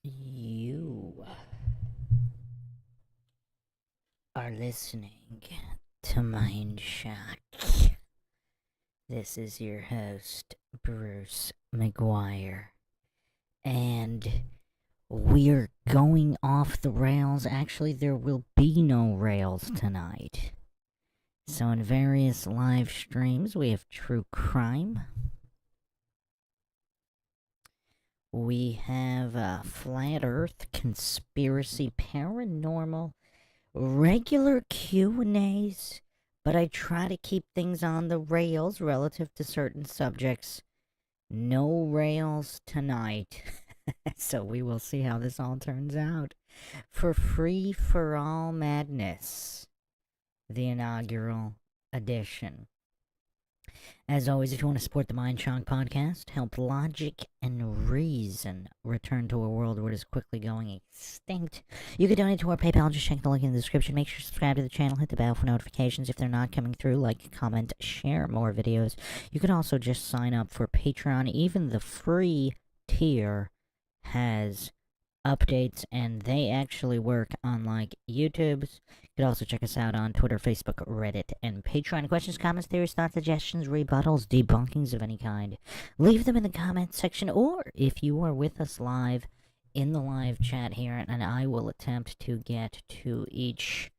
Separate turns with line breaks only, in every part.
You are listening to Mindshock. This is your host, Bruce Maguire. And we're going off the rails. Actually, there will be no rails tonight. So, in various live streams, we have true crime. We have flat earth, conspiracy, paranormal, regular Q&As, but I try to keep things on the rails relative to certain subjects. No rails tonight. So we will see how this all turns out. For Free for All Madness, the inaugural edition. As always, if you want to support the Mindshock podcast, help logic and reason return to a world where it is quickly going extinct, you can donate to our PayPal. Just check the link in the description. Make sure to subscribe to the channel. Hit the bell for notifications if they're not coming through. Like, comment, share more videos. You can also just sign up for Patreon. Even the free tier has updates, and they actually work unlike YouTube's. You could also check us out on Twitter, Facebook, Reddit, and Patreon. Questions, comments, theories, thoughts, suggestions, rebuttals, debunkings of any kind, leave them in the comments section, or if you are with us live in the live chat here, and I will attempt to get to each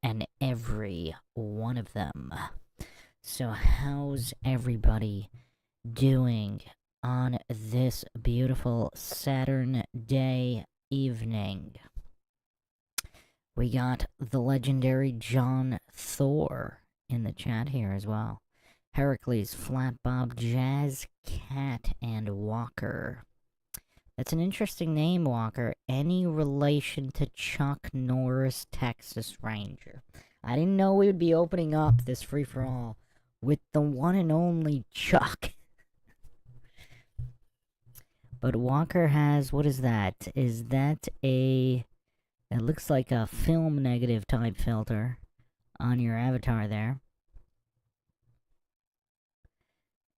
and every one of them. So how's everybody doing on this beautiful Saturn day evening? We got the legendary John Thor in the chat here as well. Heracles, Flat Bob, Jazz Cat, and Walker. That's an interesting name, Walker. Any relation to Chuck Norris, Texas Ranger? I didn't know we would be opening up this free-for-all with the one and only Chuck. But Walker has, what is that? Is that it looks like a film negative type filter on your avatar there.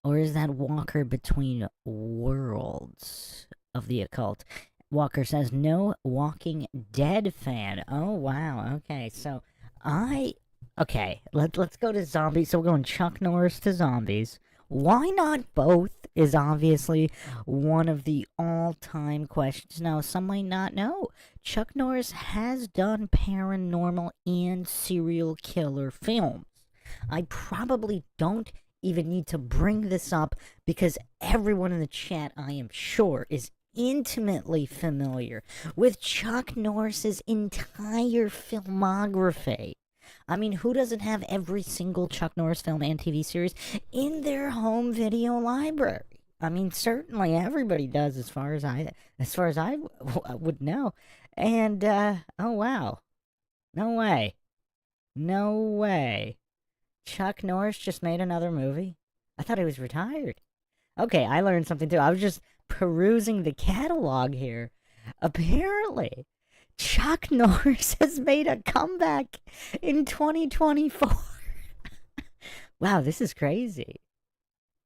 Or is that Walker between worlds of the occult? Walker says, no Walking Dead fan. Oh, wow. Okay, so let's go to zombies. So we're going Chuck Norris to zombies. Why not both is obviously one of the all-time questions. Now, some might not know. Chuck Norris has done paranormal and serial killer films. I probably don't even need to bring this up because everyone in the chat, I am sure, is intimately familiar with Chuck Norris's entire filmography. I mean, who doesn't have every single Chuck Norris film and TV series in their home video library? I mean, certainly everybody does, as far as I would know. And oh wow, no way, Chuck Norris just made another movie. I thought he was retired. Okay, I learned something too. I was just perusing the catalog here. Apparently, Chuck Norris has made a comeback in 2024. Wow, this is crazy.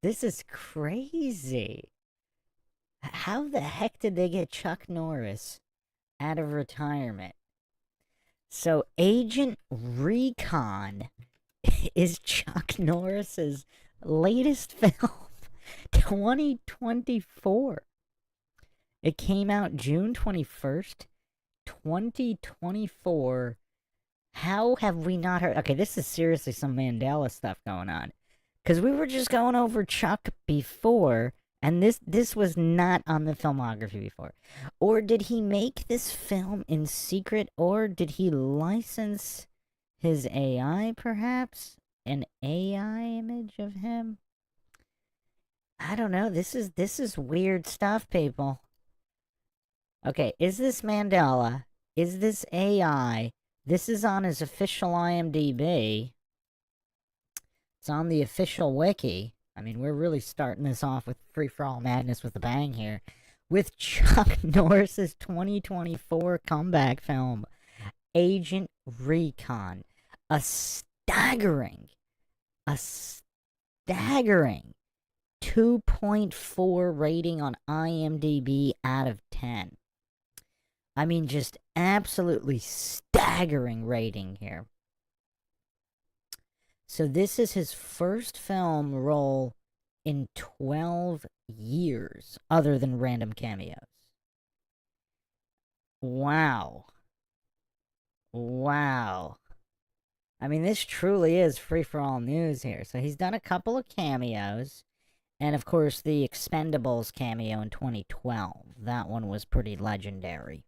This is crazy. How the heck did they get Chuck Norris out of retirement? So, Agent Recon is Chuck Norris's latest film, 2024. It came out June 21st, 2024. How have we not heard? Okay, this is seriously some Mandela stuff going on. Because we were just going over Chuck before, and this was not on the filmography before. Or did he make this film in secret, or did he license his AI, perhaps? An AI image of him? I don't know. This is weird stuff, people. Okay, is this Mandela? Is this AI? This is on his official IMDb. It's on the official wiki. I mean, we're really starting this off with free-for-all madness with a bang here. With Chuck Norris's 2024 comeback film, Agent Recon. A staggering 2.4 rating on IMDb out of 10. I mean, just absolutely staggering rating here. So this is his first film role in 12 years, other than random cameos. Wow. Wow. I mean, this truly is free-for-all news here. So he's done a couple of cameos. And, of course, the Expendables cameo in 2012. That one was pretty legendary.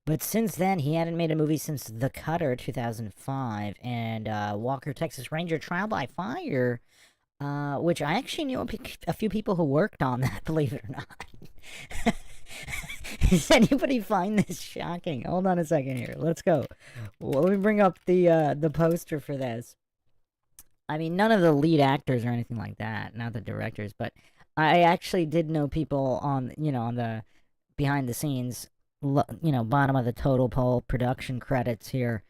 But since then, he hadn't made a movie since The Cutter, 2005, and Walker, Texas Ranger, Trial by Fire, which I actually knew a few people who worked on that, believe it or not. Does anybody find this shocking? Hold on a second here. Let's go. Well, let me bring up the poster for this. I mean, none of the lead actors or anything like that, not the directors, but I actually did know people on, on the behind the scenes, bottom of the total poll production credits here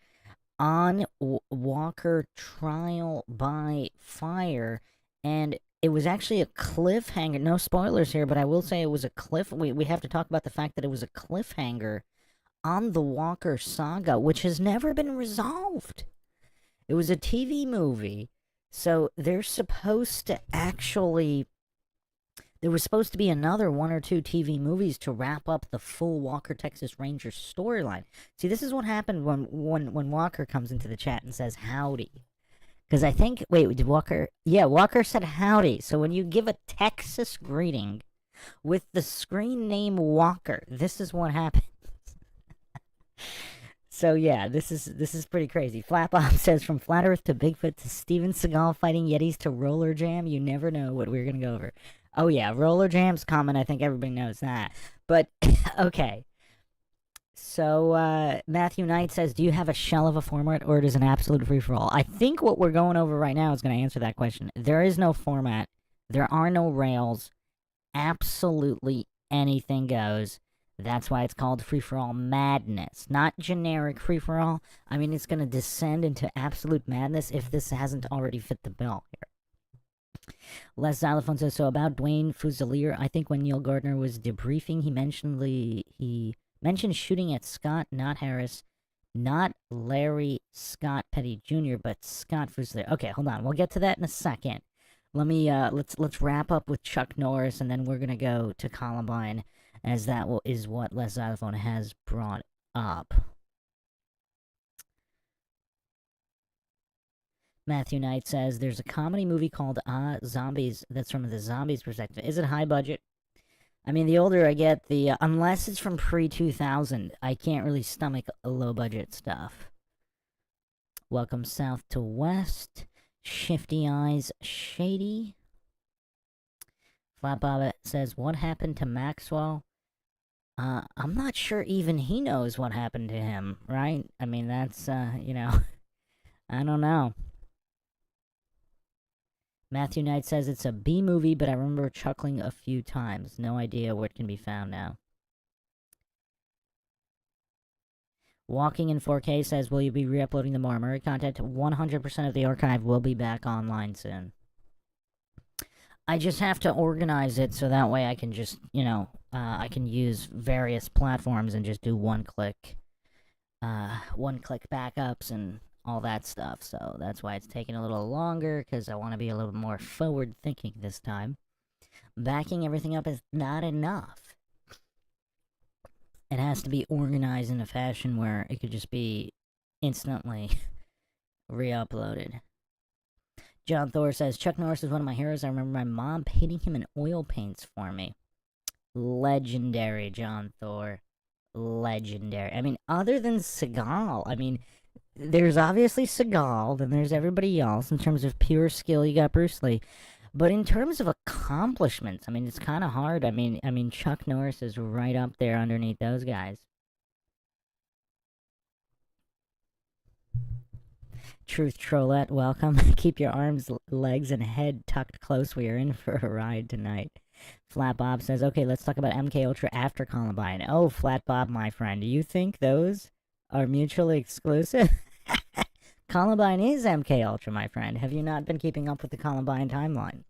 on Walker Trial by Fire, and it was actually a cliffhanger. No spoilers here, but I will say it was a we have to talk about the fact that it was a cliffhanger on the Walker saga, which has never been resolved. It was a TV movie, so they're supposed to actually... There was supposed to be another 1 or 2 TV movies to wrap up the full Walker, Texas Ranger storyline. See, this is what happened when Walker comes into the chat and says howdy. Because I think... Wait, did Walker... Yeah, Walker said howdy. So when you give a Texas greeting with the screen name Walker, this is what happens. So yeah, this is pretty crazy. Flapop says, from Flat Earth to Bigfoot to Steven Seagal fighting Yetis to Roller Jam, you never know what we're going to go over. Oh yeah, Roller Jam's common. I think everybody knows that. But, okay. So, Matthew Knight says, do you have a shell of a format or it is an absolute free-for-all? I think what we're going over right now is going to answer that question. There is no format. There are no rails. Absolutely anything goes. That's why it's called free-for-all madness. Not generic free-for-all. I mean, it's going to descend into absolute madness if this hasn't already fit the bill here. Les Xylophone says, so about Dwayne Fusilier, I think when Neil Gardner was debriefing, he mentioned shooting at Scott, not Harris, not Larry Scott Petty Jr., but Scott Fusilier. Okay, hold on. We'll get to that in a second. Let me, let's wrap up with Chuck Norris, and then we're gonna go to Columbine, as that is what Les Xylophone has brought up. Matthew Knight says, there's a comedy movie called Zombies that's from the zombies perspective. Is it high budget? I mean, the older I get, unless it's from pre-2000, I can't really stomach low-budget stuff. Welcome South to West. Shifty Eyes Shady. Flat Bob says, what happened to Maxwell? I'm not sure even he knows what happened to him, right? I mean, that's, I don't know. Matthew Knight says it's a B movie, but I remember chuckling a few times. No idea where it can be found now. Walking in 4K says, will you be re-uploading the more Murray content? 100% of the archive will be back online soon. I just have to organize it so that way I can just, I can use various platforms and just do one-click backups and all that stuff. So that's why it's taking a little longer, because I want to be a little more forward-thinking this time. Backing everything up is not enough. It has to be organized in a fashion where it could just be instantly re-uploaded. John Thor says, Chuck Norris is one of my heroes. I remember my mom painting him in oil paints for me. Legendary, John Thor. Legendary. I mean, other than Seagal, I mean, there's obviously Seagal, then there's everybody else. In terms of pure skill, you got Bruce Lee. But in terms of accomplishments, I mean, it's kind of hard. I mean, Chuck Norris is right up there underneath those guys. Truth Trollette, welcome. Keep your arms, legs, and head tucked close. We are in for a ride tonight. Flat Bob says, okay, let's talk about MK Ultra after Columbine. Oh, Flat Bob, my friend, do you think those are mutually exclusive? Columbine is MK Ultra, my friend. Have you not been keeping up with the Columbine timeline?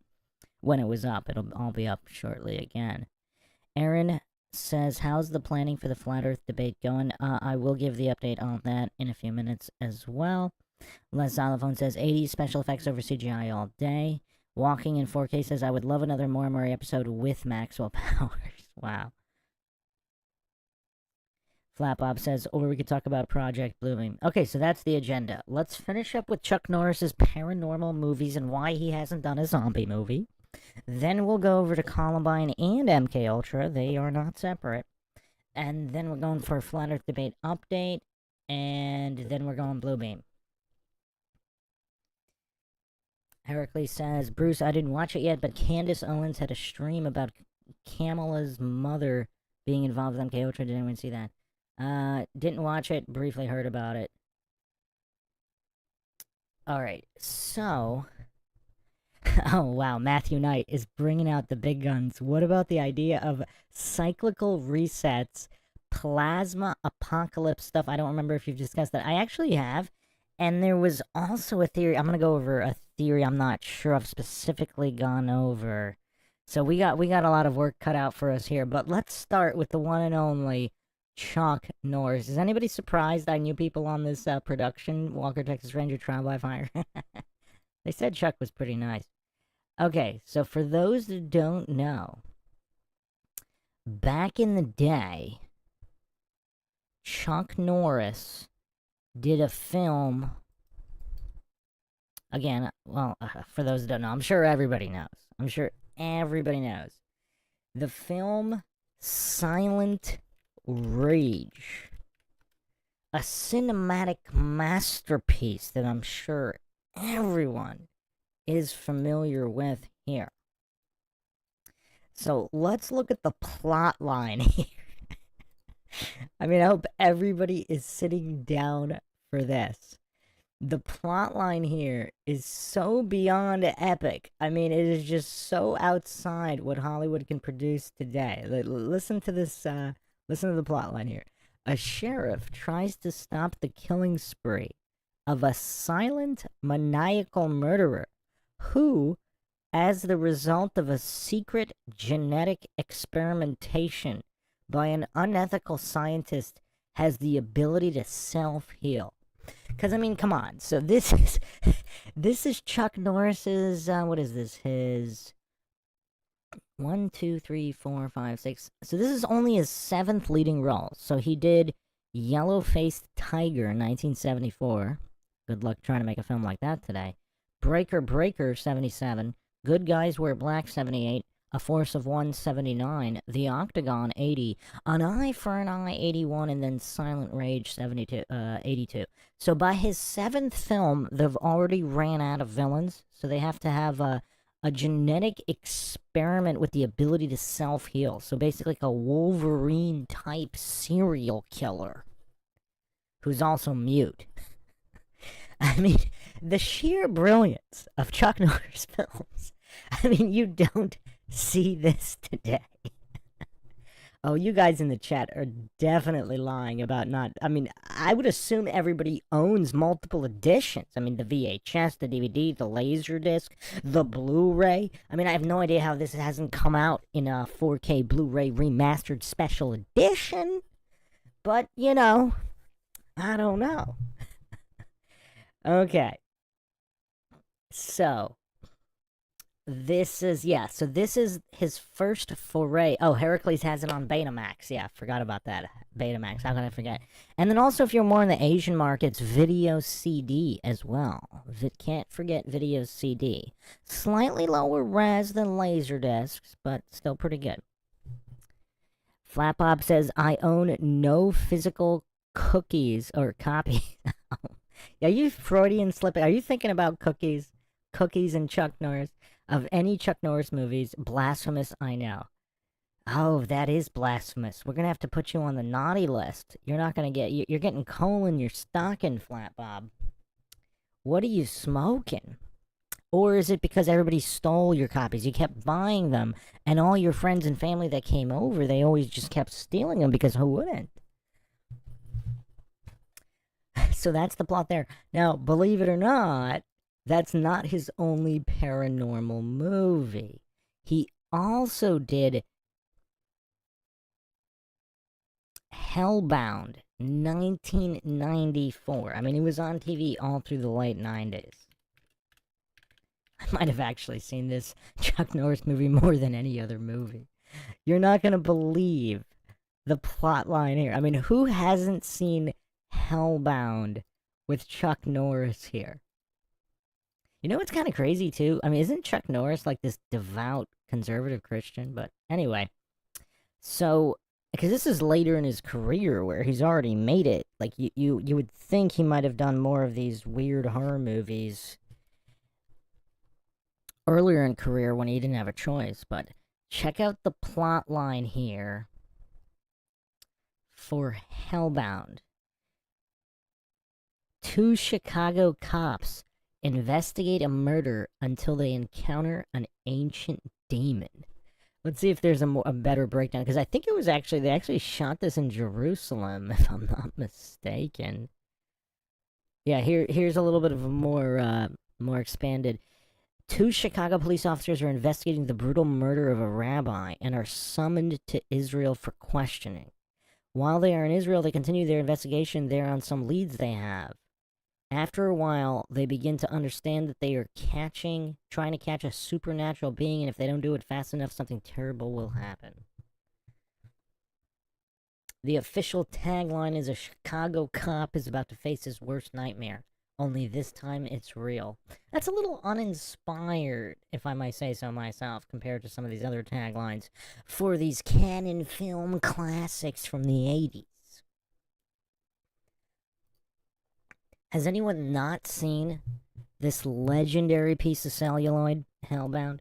When it was up, it'll all be up shortly again. Aaron says, how's the planning for the flat earth debate going? I will give the update on that in a few minutes as well. Les Xylophone says, 80s special effects over CGI all day. Walking in 4K says, I would love another Mori episode with Maxwell Powers. Wow. Flat Bob says, or we could talk about Project Bluebeam. Okay, so that's the agenda. Let's finish up with Chuck Norris's paranormal movies and why he hasn't done a zombie movie. Then we'll go over to Columbine and MK Ultra. They are not separate. And then we're going for a Flat Earth debate update. And then we're going Bluebeam. Heracles says, Bruce, I didn't watch it yet, but Candace Owens had a stream about Kamala's mother being involved with MK Ultra. Did anyone see that? Didn't watch it, briefly heard about it. Alright, so... Oh, wow, Matthew Knight is bringing out the big guns. What about the idea of cyclical resets, plasma apocalypse stuff? I don't remember if you've discussed that. I actually have. And there was also a theory. I'm going to go over a theory I'm not sure I've specifically gone over. So we got a lot of work cut out for us here. But let's start with the one and only Chuck Norris. Is anybody surprised I knew people on this production, Walker, Texas Ranger, Trial by Fire? They said Chuck was pretty nice. Okay, so for those that don't know, back in the day, Chuck Norris did a film. Again, well, for those that don't know, I'm sure everybody knows. I'm sure everybody knows. The film Silent Rage. A cinematic masterpiece that I'm sure everyone is familiar with here. So let's look at the plot line here. I mean, I hope everybody is sitting down for this. The plot line here is so beyond epic. I mean, it is just so outside what Hollywood can produce today. Listen to this, listen to the plot line here. A sheriff tries to stop the killing spree of a silent, maniacal murderer who, as the result of a secret genetic experimentation by an unethical scientist, has the ability to self-heal. Because, I mean, come on. So this is Chuck Norris's, what is this? His 1, 2, 3, 4, 5, 6. So this is only his 7th leading role. So he did Yellow-Faced Tiger in 1974. Good luck trying to make a film like that today. Breaker 77. Good Guys Wear Black 78. A Force of One 79. The Octagon 80. An Eye for an Eye 81. And then Silent Rage 82. So by his 7th film, they've already ran out of villains. So they have to have a genetic experiment with the ability to self-heal. So basically like a Wolverine-type serial killer who's also mute. I mean, the sheer brilliance of Chuck Norris films. I mean, you don't see this today. Oh, you guys in the chat are definitely lying about not... I mean, I would assume everybody owns multiple editions. I mean, the VHS, the DVD, the Laserdisc, the Blu-ray. I mean, I have no idea how this hasn't come out in a 4K Blu-ray remastered special edition. But, you know, I don't know. Okay. So, this is, so this is his first foray. Oh, Heracles has it on Betamax. Yeah, forgot about that. Betamax, how can I forget? And then also, if you're more in the Asian markets, video CD as well. Can't forget video CD. Slightly lower res than Laserdiscs, but still pretty good. Flat Bob says, I own no physical cookies or copies. Are you Freudian slipping? Are you thinking about cookies and Chuck Norris? Of any Chuck Norris movies, blasphemous, I know. Oh, that is blasphemous. We're gonna have to put you on the naughty list. You're not gonna get... You're getting coal in your stocking, Flat Bob. What are you smoking? Or is it because everybody stole your copies? You kept buying them, and all your friends and family that came over, they always just kept stealing them because who wouldn't? So that's the plot there. Now, believe it or not, that's not his only paranormal movie. He also did Hellbound, 1994. I mean, it was on TV all through the late 90s. I might have actually seen this Chuck Norris movie more than any other movie. You're not going to believe the plot line here. I mean, who hasn't seen Hellbound with Chuck Norris here? You know what's kind of crazy, too? I mean, isn't Chuck Norris like this devout conservative Christian? But anyway, so, because this is later in his career where he's already made it. Like, you would think he might have done more of these weird horror movies earlier in career when he didn't have a choice, but check out the plot line here for Hellbound. 2 Chicago cops investigate a murder until they encounter an ancient demon. Let's see if there's a better breakdown, because I think it was they actually shot this in Jerusalem, if I'm not mistaken. Yeah, here's a little bit of a more expanded. 2 Chicago police officers are investigating the brutal murder of a rabbi and are summoned to Israel for questioning. While they are in Israel, they continue their investigation there on some leads they have. After a while, they begin to understand that they are trying to catch a supernatural being, and if they don't do it fast enough, something terrible will happen. The official tagline is a Chicago cop is about to face his worst nightmare. Only this time it's real. That's a little uninspired, if I might say so myself, compared to some of these other taglines for these canon film classics from the 80s. Has anyone not seen this legendary piece of celluloid, Hellbound?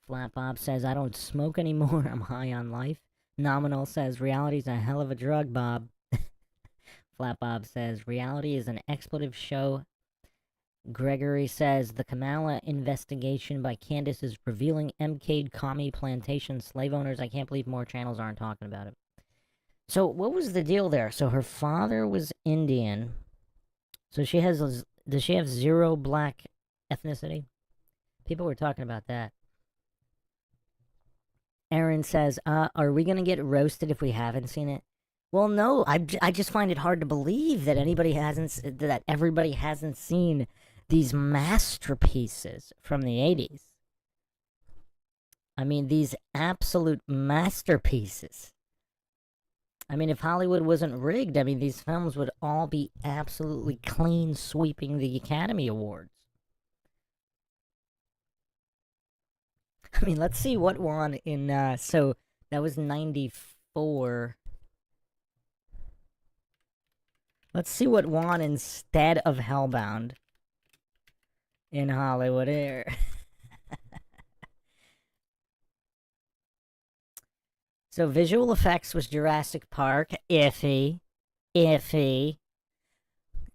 Flat Bob says, I don't smoke anymore, I'm high on life. Nominal says, reality's a hell of a drug, Bob. Flat Bob says, reality is an expletive show. Gregory says, the Kamala investigation by Candace is revealing MK commie plantation slave owners. I can't believe more channels aren't talking about it. So what was the deal there? So her father was Indian. So does she have 0 black ethnicity? People were talking about that. Aaron says, are we going to get roasted if we haven't seen it? Well, no, I just find it hard to believe that everybody hasn't seen these masterpieces from the 80s. I mean, these absolute masterpieces. I mean, if Hollywood wasn't rigged, I mean, these films would all be absolutely clean sweeping the Academy Awards. I mean, let's see what won in, so that was 94. Let's see what won instead of Hellbound in Hollywood here. So visual effects was Jurassic Park, iffy.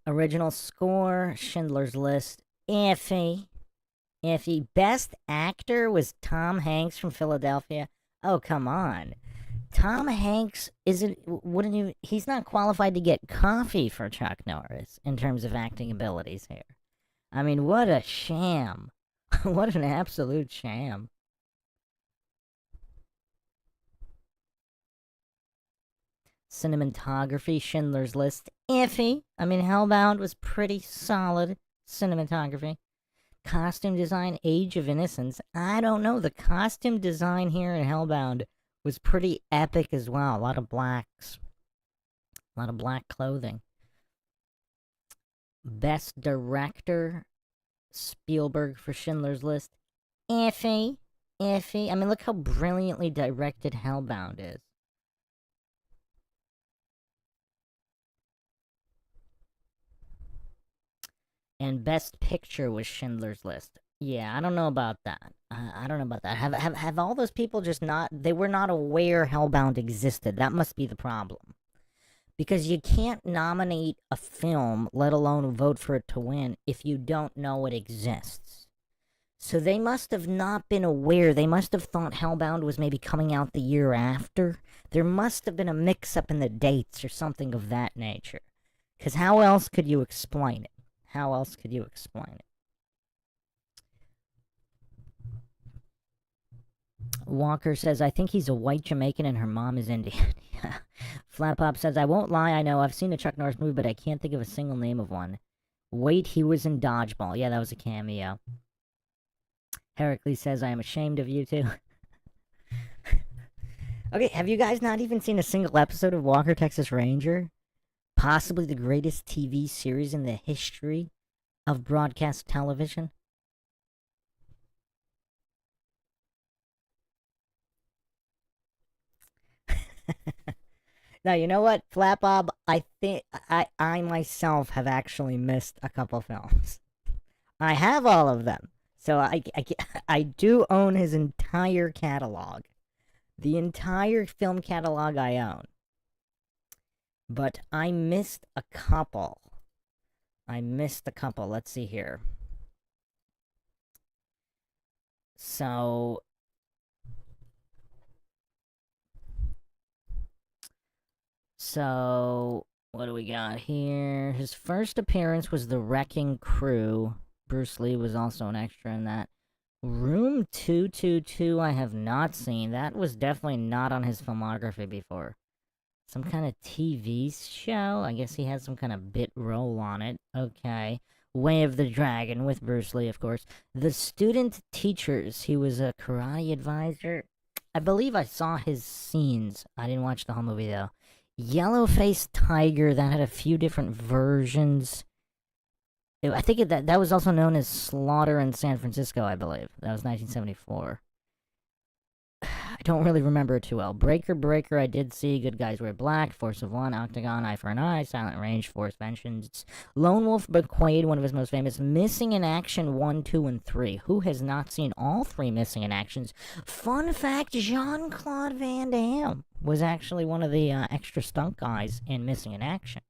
Original score, Schindler's List, iffy. Best actor was Tom Hanks from Philadelphia. Oh, come on. Tom Hanks he's not qualified to get coffee for Chuck Norris in terms of acting abilities here. I mean, what a sham. What an absolute sham. Cinematography, Schindler's List, iffy. I mean, Hellbound was pretty solid cinematography. Costume design, Age of Innocence. I don't know. The costume design here in Hellbound was pretty epic as well. A lot of blacks. A lot of black clothing. Best Director, Spielberg for Schindler's List. Iffy. I mean, look how brilliantly directed Hellbound is. And Best Picture was Schindler's List. Yeah, I don't know about that. I don't know about that. Have all those people just they were not aware Hellbound existed. That must be the problem. Because you can't nominate a film, let alone vote for it to win, if you don't know it exists. So they must have not been aware. They must have thought Hellbound was maybe coming out the year after. There must have been a mix-up in the dates or something of that nature. Because how else could you explain it? How else could you explain it? Walker says, I think he's a white Jamaican and her mom is Indian. Yeah. Flatpop says, I won't lie, I know I've seen a Chuck Norris movie, but I can't think of a single name of one. Wait, he was in Dodgeball. Yeah, that was a cameo. Heracles says, I am ashamed of you two. Okay, have you guys not even seen a single episode of Walker, Texas Ranger? Possibly the greatest TV series in the history of broadcast television? Now, you know what, Flatbob? I think I myself have actually missed a couple films. I have all of them. So I do own his entire catalog. The entire film catalog I own. But I missed a couple. Let's see here. So what do we got here? His first appearance was The Wrecking Crew. Bruce Lee was also an extra in that. Room 222 I have not seen. That was definitely not on his filmography before. Some kind of TV show? I guess he had some kind of bit role on it. Okay. Way of the Dragon with Bruce Lee, of course. The Student Teachers. He was a karate advisor. I believe I saw his scenes. I didn't watch the whole movie, though. Yellow-Faced Tiger. That had a few different versions. I think that was also known as Slaughter in San Francisco, I believe. That was 1974. I don't really remember it too well. Breaker, I did see. Good Guys Wear Black, Force of One, Octagon, Eye for an Eye, Silent Range, Force Vengeance, Lone Wolf McQuade, one of his most famous, Missing in Action 1, 2, and 3. Who has not seen all three Missing in Actions? Fun fact, Jean-Claude Van Damme was actually one of the extra stunt guys in Missing in Action.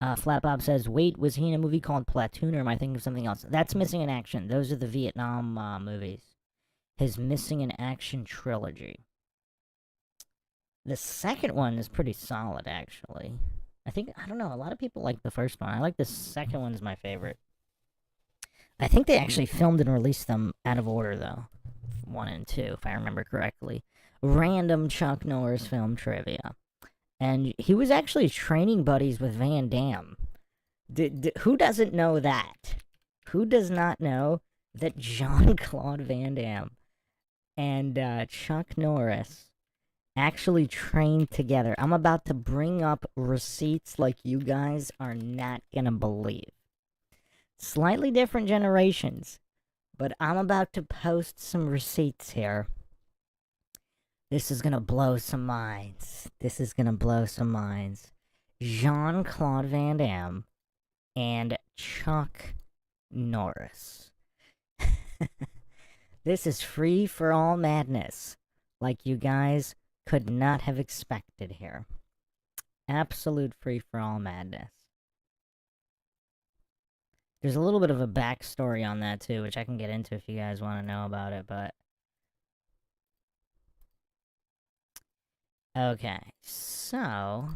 Flatbob says, wait, was he in a movie called Platoon, or am I thinking of something else? That's Missing in Action. Those are the Vietnam movies. His Missing in Action trilogy. The second one is pretty solid, actually. I don't know, a lot of people like the first one. I like the second one's my favorite. I think they actually filmed and released them out of order, though. 1 and 2, if I remember correctly. Random Chuck Norris film trivia. And he was actually training buddies with Van Damme. Who doesn't know that? Who does not know that Jean-Claude Van Damme and Chuck Norris actually trained together? I'm about to bring up receipts like you guys are not gonna believe. Slightly different generations, but I'm about to post some receipts here. This is gonna blow some minds. Jean-Claude Van Damme and Chuck Norris. This is free for all madness, like you guys could not have expected here. Absolute free for all madness. There's a little bit of a backstory on that too, which I can get into if you guys want to know about it, but... Okay, so...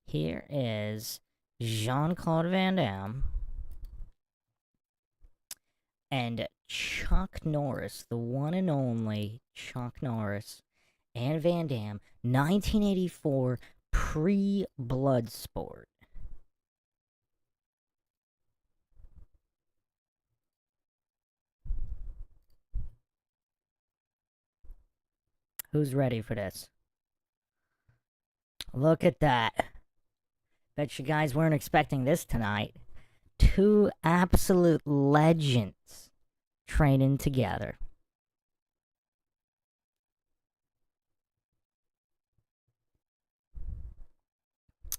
here is Jean-Claude Van Damme and Chuck Norris, the one and only Chuck Norris and Van Damme, 1984 pre-Bloodsport. Who's ready for this? Look at that. Bet you guys weren't expecting this tonight. Two absolute legends training together.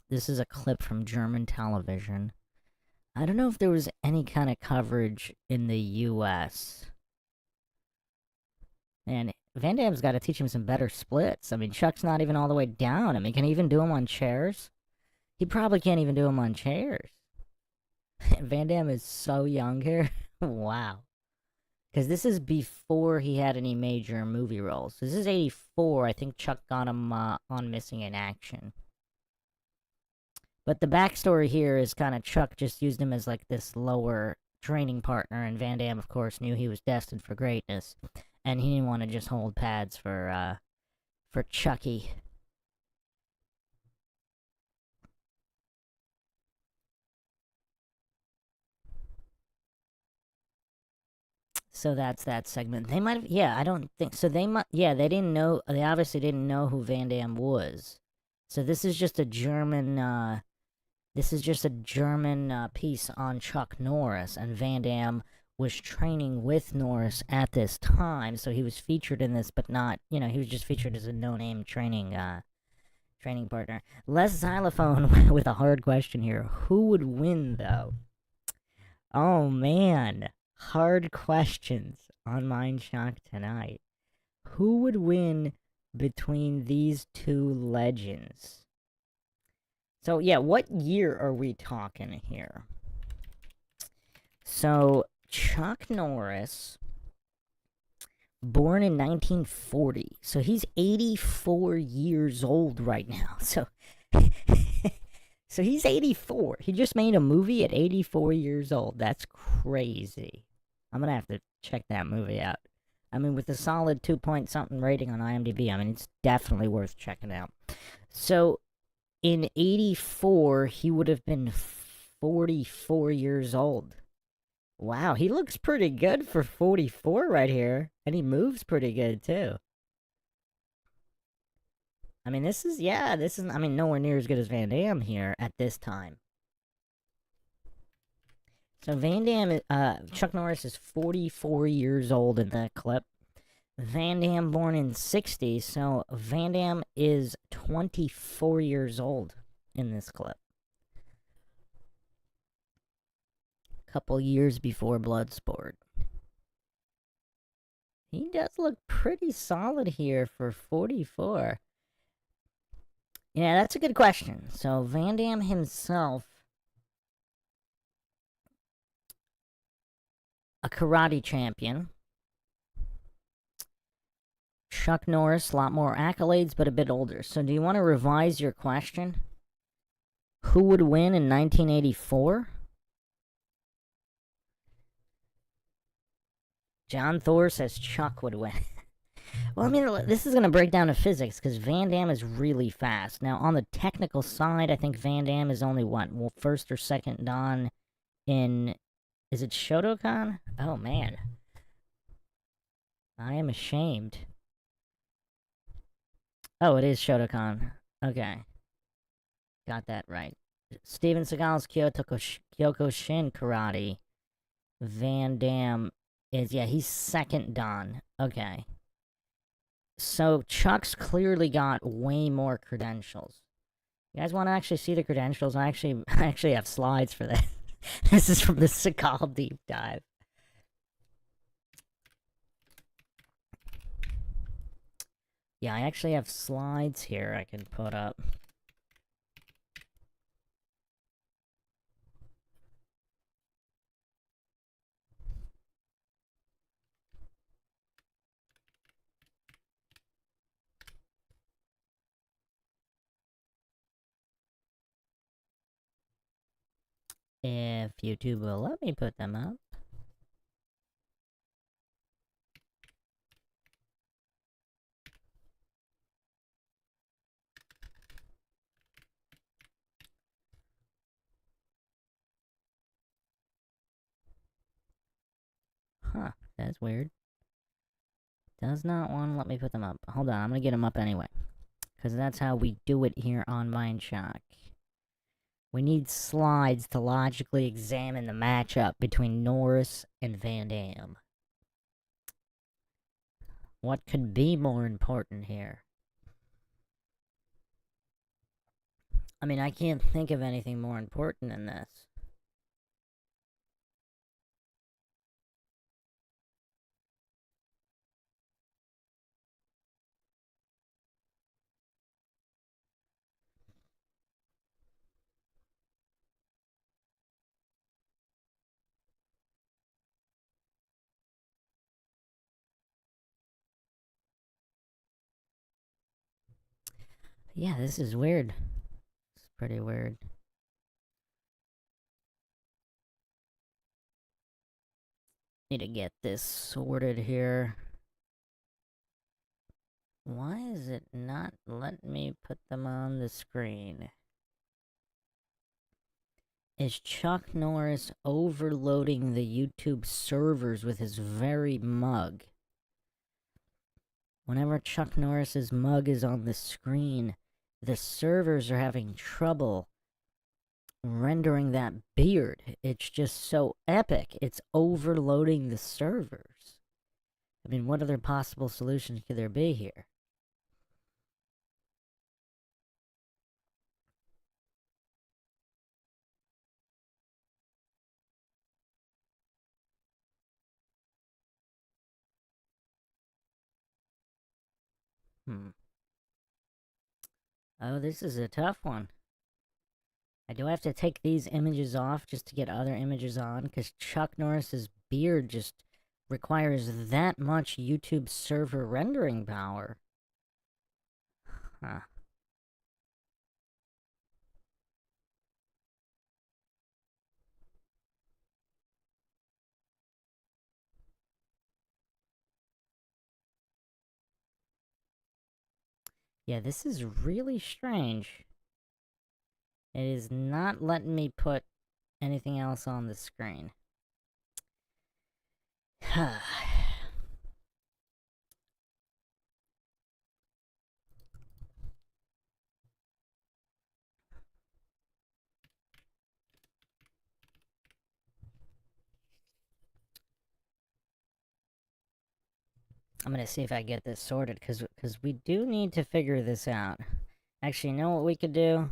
This is a clip from German television. I don't know if there was any kind of coverage in the US. And Van Damme's got to teach him some better splits. I mean, Chuck's not even all the way down. I mean, can he even do them on chairs? He probably can't even do them on chairs. Van Damme is so young here. Wow. Because this is before he had any major movie roles. This is 84. I think Chuck got him on Missing in Action. But the backstory here is kind of Chuck just used him as like this lower training partner, and Van Damme, of course, knew he was destined for greatness, and he didn't want to just hold pads for Chucky. So that's that segment. They might have, yeah, I don't think so. They might, yeah, they didn't know. They obviously didn't know who Van Damme was. So this is just a German. This is just a German piece on Chuck Norris, and Van Damme was training with Norris at this time, so he was featured in this, but not, he was just featured as a no-name training partner. Les Xylophone with a hard question here. Who would win, though? Oh man, hard questions on Mindshock tonight. Who would win between these two legends? So yeah, what year are we talking here? So Chuck Norris, born in 1940, so he's 84 years old right now. So so he's 84. He just made a movie at 84 years old. That's crazy. I'm gonna have to check that movie out. I mean, with a solid 2 point something rating on IMDb, I mean, it's definitely worth checking out. So, in 84, he would have been 44 years old. Wow, he looks pretty good for 44 right here. And he moves pretty good, too. I mean, I mean, nowhere near as good as Van Damme here at this time. So Van Damme, Chuck Norris is 44 years old in that clip. Van Damme born in 60, so Van Damme is 24 years old in this clip. Couple years before Bloodsport. He does look pretty solid here for 44. Yeah, that's a good question. So Van Damme himself, a karate champion. Chuck Norris, a lot more accolades, but a bit older. So do you want to revise your question? Who would win in 1984? John Thor says Chuck would win. Well, I mean, this is going to break down to physics, because Van Damme is really fast. Now, on the technical side, I think Van Damme is only, first or second dan in... Is it Shotokan? Oh, man. I am ashamed. Oh, it is Shotokan. Okay. Got that right. Steven Seagal's Kyokushin Karate. Van Damme is, yeah, he's second dan. Okay. So Chuck's clearly got way more credentials. You guys want to actually see the credentials? I actually have slides for that. This is from the Seagal deep dive. Yeah, I actually have slides here I can put up. If YouTube will let me put them up. Huh, that's weird. Does not want to let me put them up. Hold on, I'm gonna get them up anyway. Because that's how we do it here on Mindshock. We need slides to logically examine the matchup between Norris and Van Damme. What could be more important here? I mean, I can't think of anything more important than this. Yeah, this is weird. It's pretty weird. Need to get this sorted here. Why is it not letting me put them on the screen? Is Chuck Norris overloading the YouTube servers with his very mug? Whenever Chuck Norris's mug is on the screen, the servers are having trouble rendering that beard. It's just so epic. It's overloading the servers. I mean, what other possible solutions could there be here? Oh, this is a tough one. I do have to take these images off just to get other images on, because Chuck Norris's beard just requires that much YouTube server rendering power. Huh. Yeah, this is really strange. It is not letting me put anything else on the screen. I'm gonna see if I get this sorted, because we do need to figure this out. Actually, you know what we could do?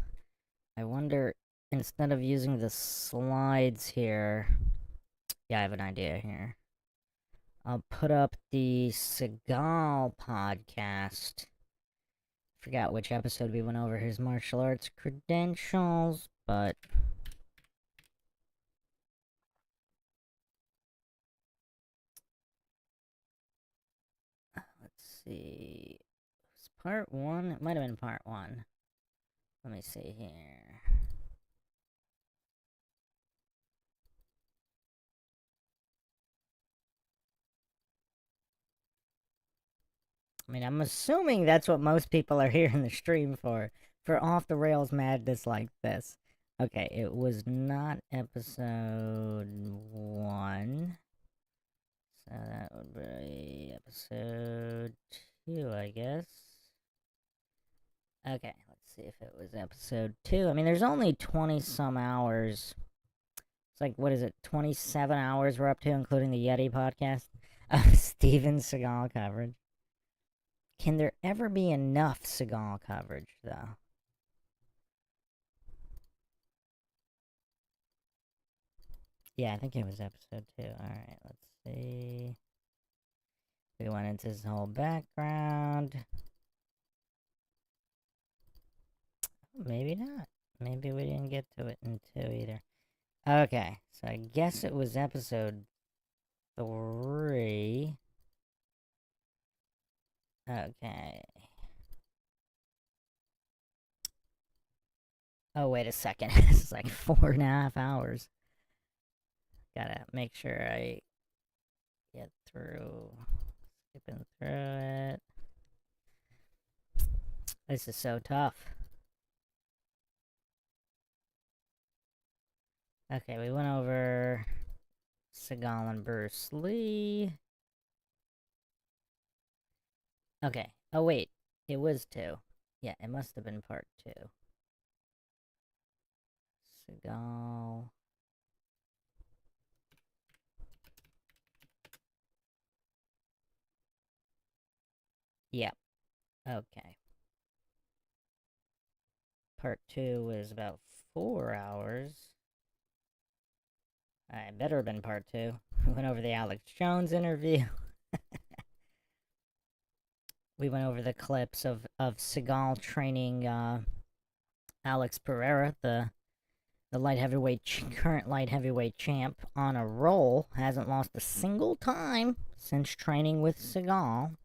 I wonder, instead of using the slides here... Yeah, I have an idea here. I'll put up the Seagal podcast. Forgot which episode we went over his martial arts credentials, but... Let's see... It's part 1? It might have been part 1. Let me see here. I mean, I'm assuming that's what most people are here in the stream for off-the-rails madness like this. Okay, it was not episode 1. So that would be episode 2, I guess. Okay, let's see if it was episode 2. I mean, there's only 20-some hours. It's like, what is it, 27 hours we're up to, including the Yeti podcast of Steven Seagal coverage. Can there ever be enough Seagal coverage, though? Yeah, I think it was episode 2. Alright, let's see. We went into his whole background. Maybe not. Maybe we didn't get to it in 2 either. Okay, so I guess it was episode 3. Okay. Oh, wait a second. This is like 4.5 hours. Gotta make sure I get through. Skipping through it. This is so tough. Okay, we went over Seagal and Bruce Lee. Okay. Oh, wait. It was 2. Yeah, it must have been part 2. Seagal. Yep. Okay. Part 2 was about 4 hours. I better have been part 2. We went over the Alex Jones interview. We went over the clips of Seagal training Alex Pereira, the current light heavyweight champ, on a roll. Hasn't lost a single time since training with Seagal.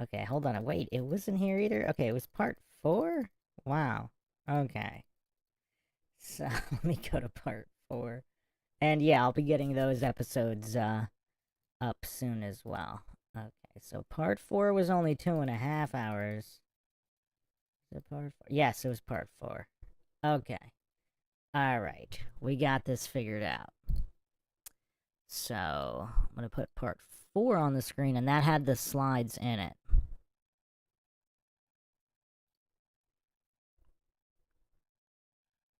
Okay, hold on. Wait, it wasn't here either? Okay, it was part 4? Wow. Okay. So, let me go to part 4. And yeah, I'll be getting those episodes up soon as well. Okay, so part 4 was only 2.5 hours. Is it part 4? Yes, it was part 4. Okay. Alright, we got this figured out. So, I'm going to put part 4 on the screen, and that had the slides in it.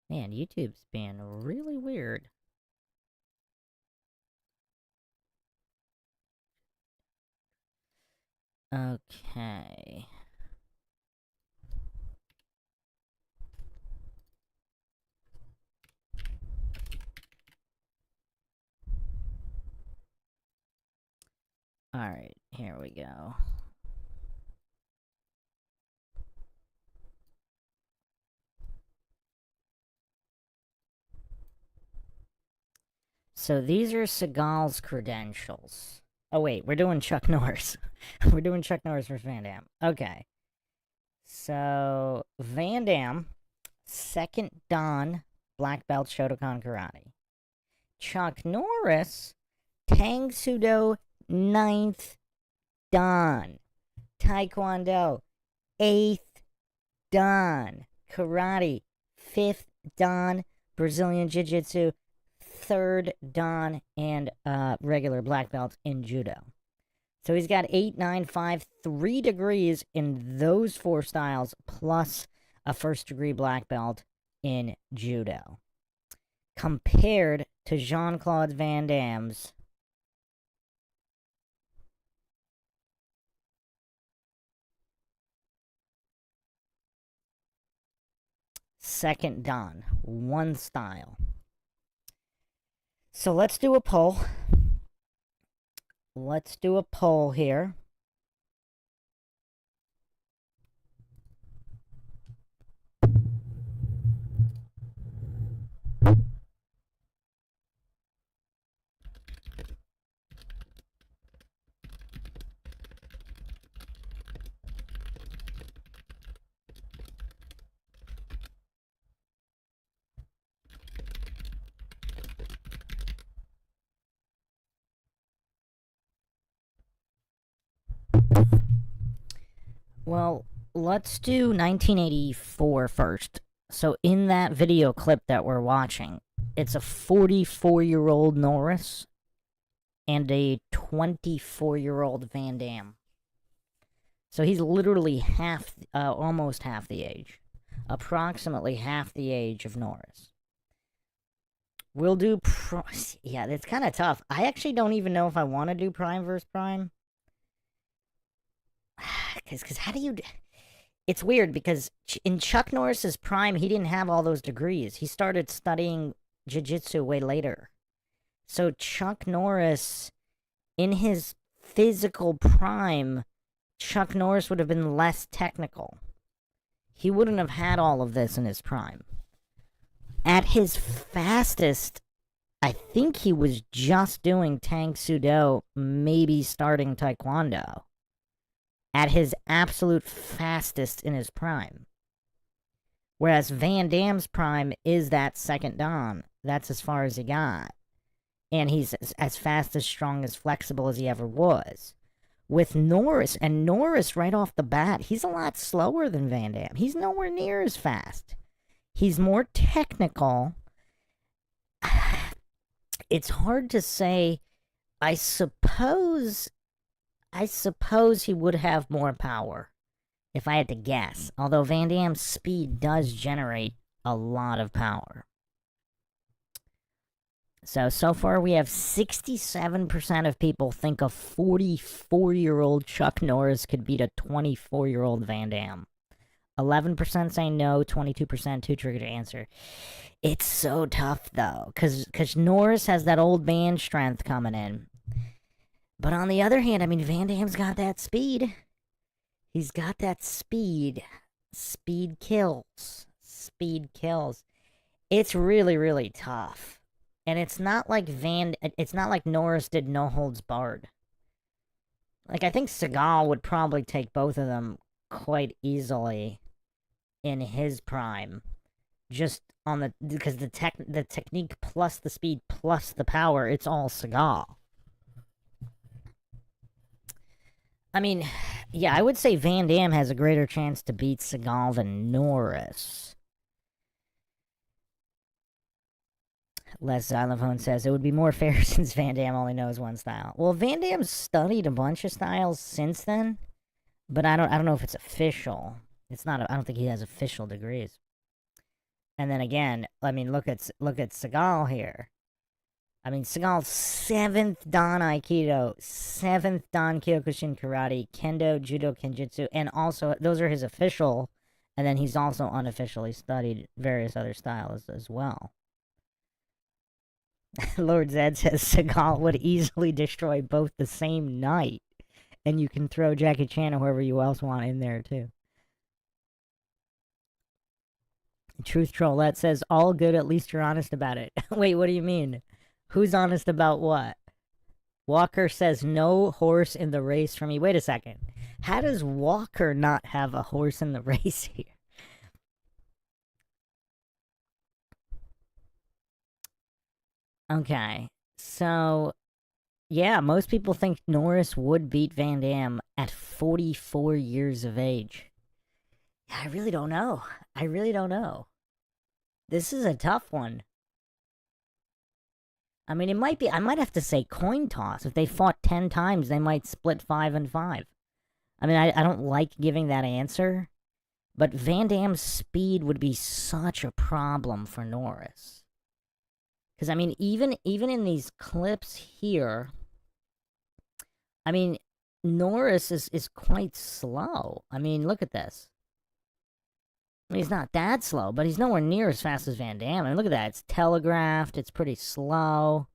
Man, YouTube's being really weird. Okay. Alright, here we go. So these are Seagal's credentials. Oh wait, we're doing Chuck Norris. We're doing Chuck Norris versus Van Damme. Okay. So Van Damme, second Dan, black belt Shotokan karate. Chuck Norris, Tang Sudo, ninth Dan. Taekwondo, 8th Dan. Karate, 5th Dan. Brazilian Jiu-Jitsu, 3rd Dan. And regular black belt in Judo. So he's got 8, 9, 5, 3 degrees in those 4 styles, plus a first-degree black belt in Judo. Compared to Jean-Claude Van Damme's second Dan, 1 style. So let's do a poll. Let's do a poll here. Well, let's do 1984 first. So in that video clip that we're watching, it's a 44-year-old Norris and a 24-year-old Van Damme. So he's literally almost half the age. Approximately half the age of Norris. We'll do... yeah, it's kind of tough. I actually don't even know if I want to do Prime versus Prime. Because how do you... It's weird, because in Chuck Norris's prime, he didn't have all those degrees. He started studying jiu-jitsu way later. So Chuck Norris, in his physical prime, Chuck Norris would have been less technical. He wouldn't have had all of this in his prime. At his fastest, I think he was just doing Tang Sudo, maybe starting Taekwondo. At his absolute fastest in his prime. Whereas Van Damme's prime is that second Dan. That's as far as he got. And he's as fast, as strong, as flexible as he ever was. With Norris, and Norris right off the bat, he's a lot slower than Van Damme. He's nowhere near as fast. He's more technical. It's hard to say. I suppose he would have more power, if I had to guess. Although Van Damme's speed does generate a lot of power. So far we have 67% of people think a 44-year-old Chuck Norris could beat a 24-year-old Van Damme. 11% say no, 22% too triggered to answer. It's so tough, though, because Norris has that old man strength coming in. But on the other hand, I mean, Van Damme's got that speed. He's got that speed. Speed kills. Speed kills. It's really, really tough. And it's not like Norris did no holds barred. Like, I think Seagal would probably take both of them quite easily in his prime. just on because the technique plus the speed plus the power, it's all Seagal. I mean, yeah, I would say Van Damme has a greater chance to beat Seagal than Norris. Les Xylophone says it would be more fair since Van Damme only knows one style. Well, Van Damme's studied a bunch of styles since then, but I don't know if it's official. It's not. I don't think he has official degrees. And then again, I mean, look at Seagal here. I mean, Seagal's 7th Dan Aikido, 7th Dan Kyokushin Karate, Kendo, Judo, Kenjutsu, and also, those are his official, and then he's also unofficially studied various other styles as well. Lord Zed says Seagal would easily destroy both the same night, and you can throw Jackie Chan or whoever you else want in there, too. Truth Trollette says, all good, at least you're honest about it. Wait, what do you mean? Who's honest about what? Walker says no horse in the race for me. Wait a second. How does Walker not have a horse in the race here? Okay, so yeah, most people think Norris would beat Van Damme at 44 years of age. Yeah, I really don't know. I really don't know. This is a tough one. I mean, it might be, I might have to say coin toss. If they fought 10 times, they might split 5 and 5. I mean, I don't like giving that answer, but Van Damme's speed would be such a problem for Norris. Because, I mean, even in these clips here, I mean, Norris is quite slow. I mean, look at this. I mean, he's not that slow, but he's nowhere near as fast as Van Damme. I mean, look at that. It's telegraphed. It's pretty slow.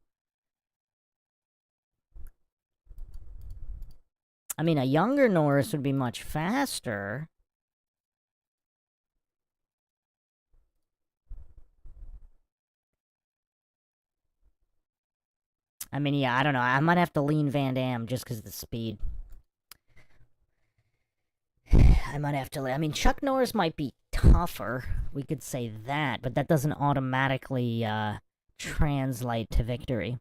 I mean, a younger Norris would be much faster. I mean, yeah, I don't know. I might have to lean Van Damme just because of the speed. I might have to. I mean, Chuck Norris might be tougher. We could say that, but that doesn't automatically translate to victory.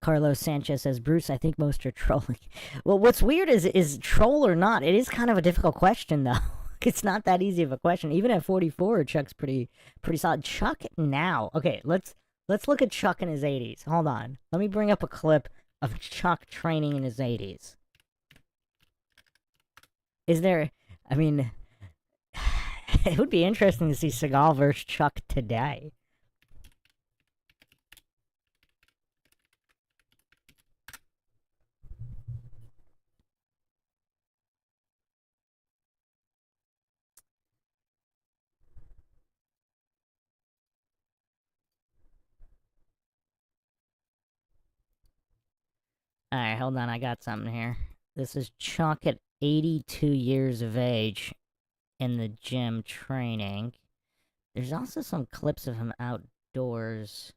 Carlos Sanchez says, Bruce, I think most are trolling. Well, what's weird is troll or not, it is kind of a difficult question, though. It's not that easy of a question. Even at 44, Chuck's pretty solid. Chuck now. Okay, let's look at Chuck in his 80s. Hold on. Let me bring up a clip of Chuck training in his 80s. Is there... I mean... It would be interesting to see Seagal versus Chuck today. Alright, hold on, I got something here. This is Chuck at 82 years of age in the gym training. There's also some clips of him outdoors.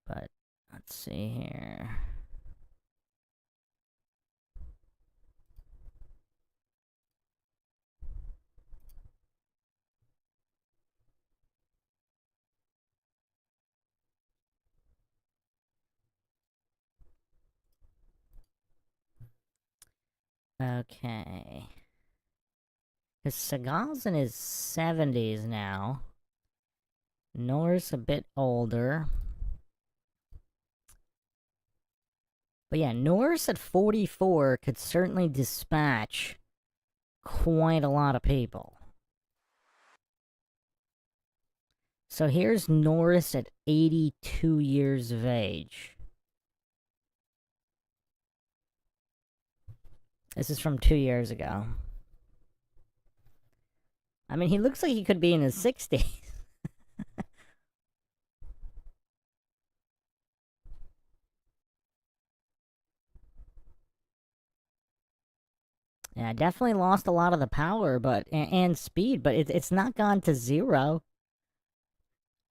But, let's see here. Okay. Because Seagal's in his 70s now. Norris a bit older. But yeah, Norris at 44 could certainly dispatch quite a lot of people. So here's Norris at 82 years of age. This is from 2 years ago. I mean, he looks like he could be in his 60s. Yeah, definitely lost a lot of the power, but and speed, but it's not gone to zero.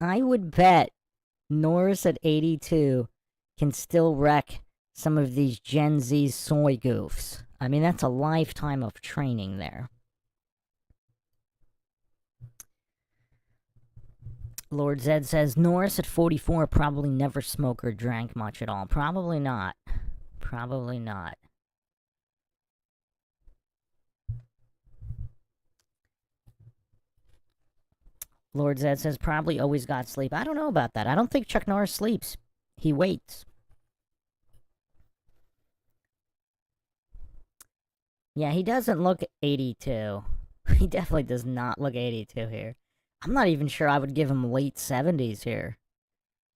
I would bet Norris at 82 can still wreck some of these Gen Z soy goofs. I mean, that's a lifetime of training there. Lord Zed says Norris at 44 probably never smoked or drank much at all. Probably not. Probably not. Lord Zed says probably always got sleep. I don't know about that. I don't think Chuck Norris sleeps. He waits. Yeah, he doesn't look 82. He definitely does not look 82 here. I'm not even sure I would give him late 70s here.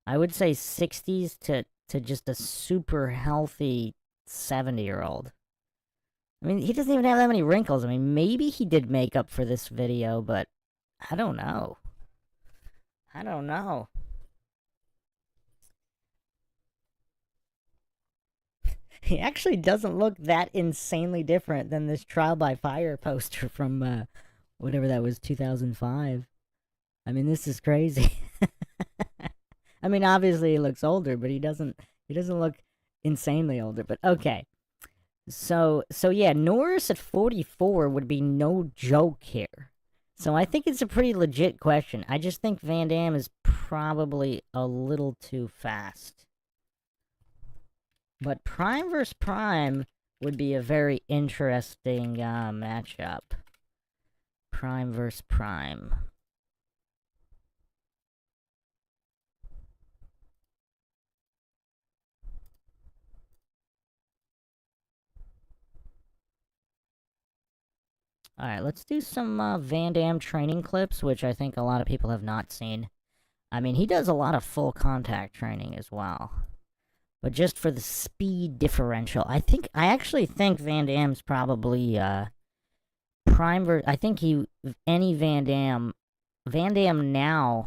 I would say 60s to just a super healthy 70-year-old. I mean, he doesn't even have that many wrinkles. I mean, maybe he did makeup for this video, but I don't know. I don't know. He actually doesn't look that insanely different than this Trial by Fire poster from whatever that was, 2005. I mean, this is crazy. I mean, obviously he looks older, but he doesn't look insanely older. But okay. So yeah, Norris at 44 would be no joke here. So I think it's a pretty legit question. I just think Van Damme is probably a little too fast. But Prime vs. Prime would be a very interesting matchup. Prime vs. Prime. Alright, let's do some Van Damme training clips, which I think a lot of people have not seen. I mean, he does a lot of full contact training as well. But just for the speed differential, I actually think Van Damme's probably, I think any Van Damme now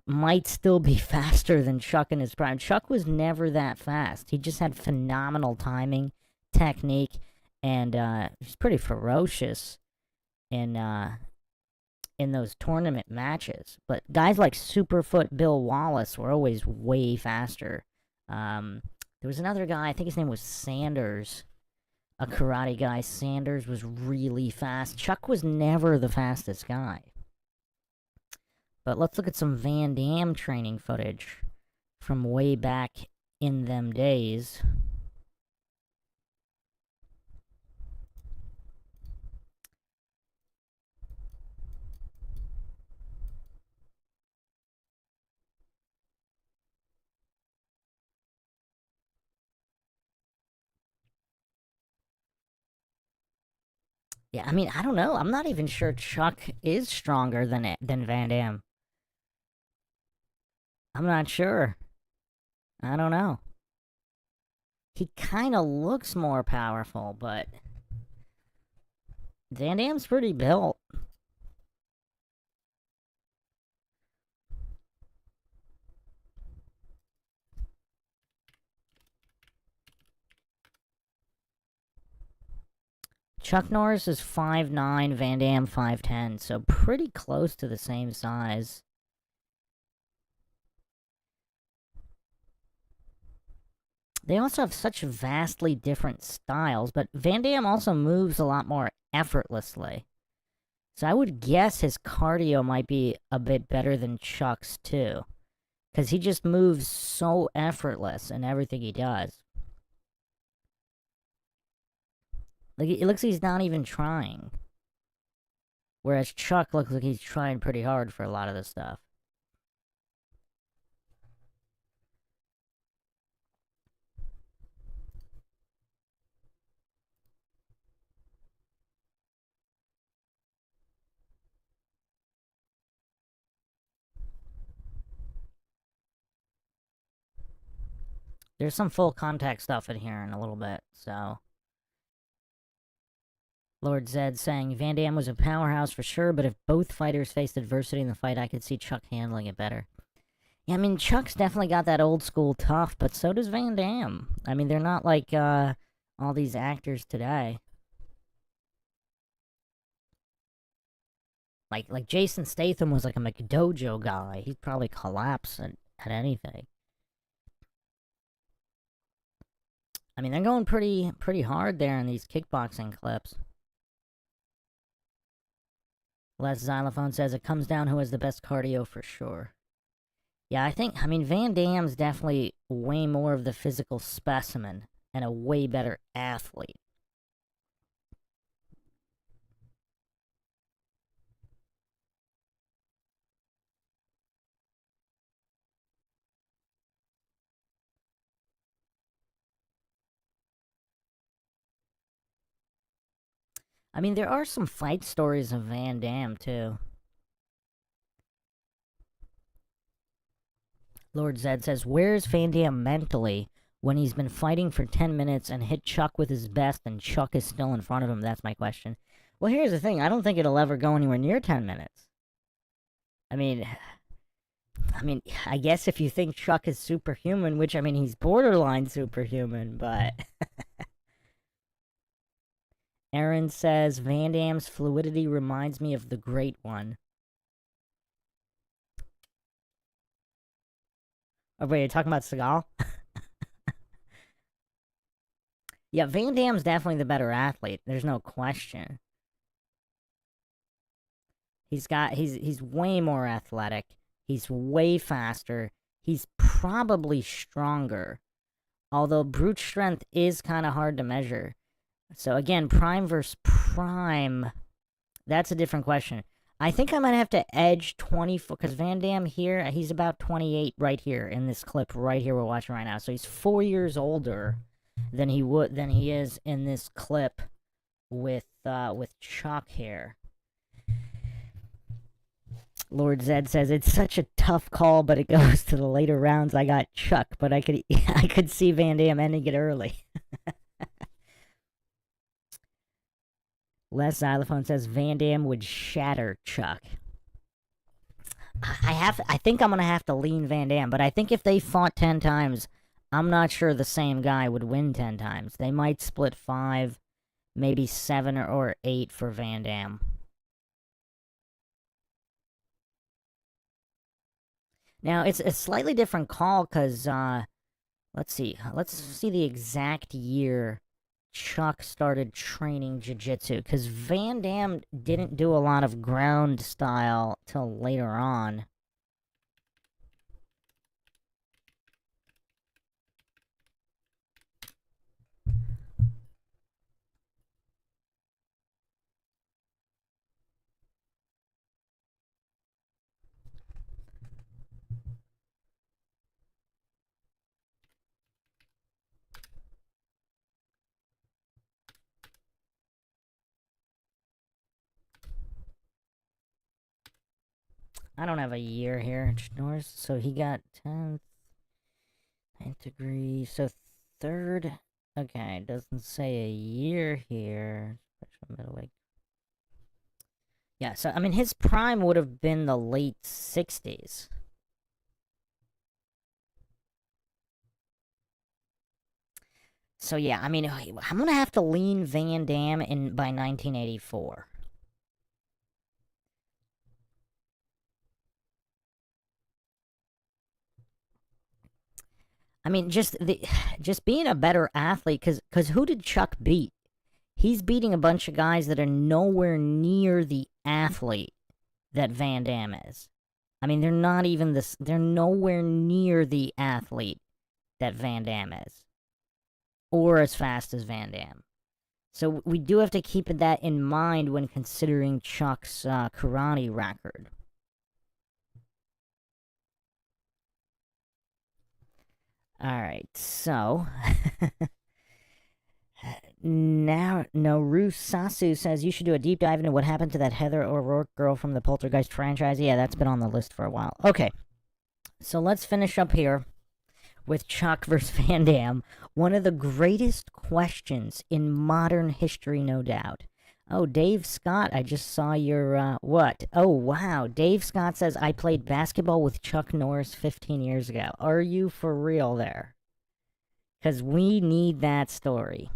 might still be faster than Chuck in his prime. Chuck was never that fast. He just had phenomenal timing, technique, and he's pretty ferocious in those tournament matches. But guys like Superfoot Bill Wallace were always way faster. There was another guy, I think his name was Sanders, a karate guy. Sanders was really fast. Chuck was never the fastest guy. But let's look at some Van Damme training footage from way back in them days. Yeah, I mean, I don't know. I'm not even sure Chuck is stronger than Van Damme. I'm not sure. I don't know. He kind of looks more powerful, but Van Damme's pretty built. Chuck Norris is 5'9", Van Damme 5'10", so pretty close to the same size. They also have such vastly different styles, but Van Damme also moves a lot more effortlessly. So I would guess his cardio might be a bit better than Chuck's too. Because he just moves so effortless in everything he does. Like, it looks like he's not even trying. Whereas Chuck looks like he's trying pretty hard for a lot of this stuff. There's some full contact stuff in here in a little bit, so... Lord Zed saying, Van Damme was a powerhouse for sure, but if both fighters faced adversity in the fight, I could see Chuck handling it better. Yeah, I mean, Chuck's definitely got that old school tough, but so does Van Damme. I mean, they're not like, all these actors today. Like Jason Statham was like a McDojo guy. He'd probably collapse at anything. I mean, they're going pretty hard there in these kickboxing clips. Les Xylophone says it comes down who has the best cardio for sure. Yeah, I mean, Van Damme's definitely way more of the physical specimen and a way better athlete. I mean, there are some fight stories of Van Damme, too. Lord Zed says, where's Van Damme mentally when he's been fighting for 10 minutes and hit Chuck with his best and Chuck is still in front of him? That's my question. Well, here's the thing. I don't think it'll ever go anywhere near 10 minutes. I mean, I guess if you think Chuck is superhuman, which, I mean, he's borderline superhuman, but... Aaron says, Van Damme's fluidity reminds me of the Great One. Oh, wait, you're talking about Seagal? Yeah, Van Damme's definitely the better athlete. There's no question. He's way more athletic. He's way faster. He's probably stronger. Although brute strength is kind of hard to measure. So again, prime versus prime, that's a different question. I think I might have to edge 24, because Van Damme here, he's about 28 right here in this clip right here we're watching right now. So he's 4 years older than he is in this clip with Chuck here. Lord Zed says it's such a tough call, but it goes to the later rounds. I got Chuck, but I could see Van Damme ending it early. Les Xylophone says Van Damme would shatter Chuck. I think I'm gonna have to lean Van Damme, but I think if they fought 10 times, I'm not sure the same guy would win 10 times. They might split 5, maybe 7 or 8 for Van Damme. Now, it's a slightly different call, because, let's see the exact year Chuck started training jiu-jitsu, because Van Damme didn't do a lot of ground style till later on. I don't have a year here, Norris. So he got 10th, 9th degree. So 3rd. Okay, it doesn't say a year here. Special middleweight. Yeah, so I mean his prime would have been the late 60s. So yeah, I mean I'm gonna have to lean Van Damme in by 1984. I mean, just being a better athlete, because who did Chuck beat? He's beating a bunch of guys that are nowhere near the athlete that Van Damme is. I mean, they're not even this. They're nowhere near the athlete that Van Damme is, or as fast as Van Damme. So we do have to keep that in mind when considering Chuck's karate record. Alright, so... now, Noru Sasu says you should do a deep dive into what happened to that Heather O'Rourke girl from the Poltergeist franchise. Yeah, that's been on the list for a while. Okay, so let's finish up here with Chuck vs. Van Damme. One of the greatest questions in modern history, no doubt. Oh, Dave Scott, I just saw your, what? Oh, wow. Dave Scott says, I played basketball with Chuck Norris 15 years ago. Are you for real there? Because we need that story.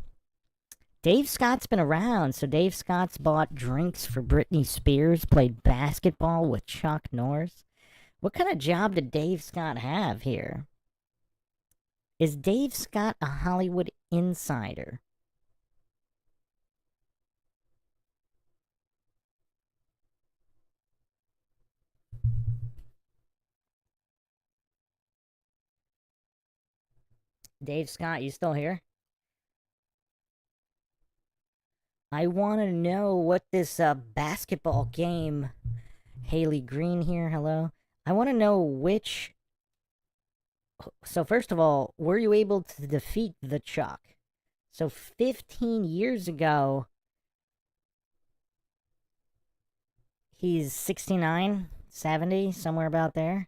Dave Scott's been around, so Dave Scott's bought drinks for Britney Spears, played basketball with Chuck Norris. What kind of job did Dave Scott have here? Is Dave Scott a Hollywood insider? Dave Scott, you still here? I want to know what this basketball game. Haley Green here. Hello. I want to know which. So first of all, were you able to defeat the Chuck? So 15 years ago, he's 69, 70, somewhere about there.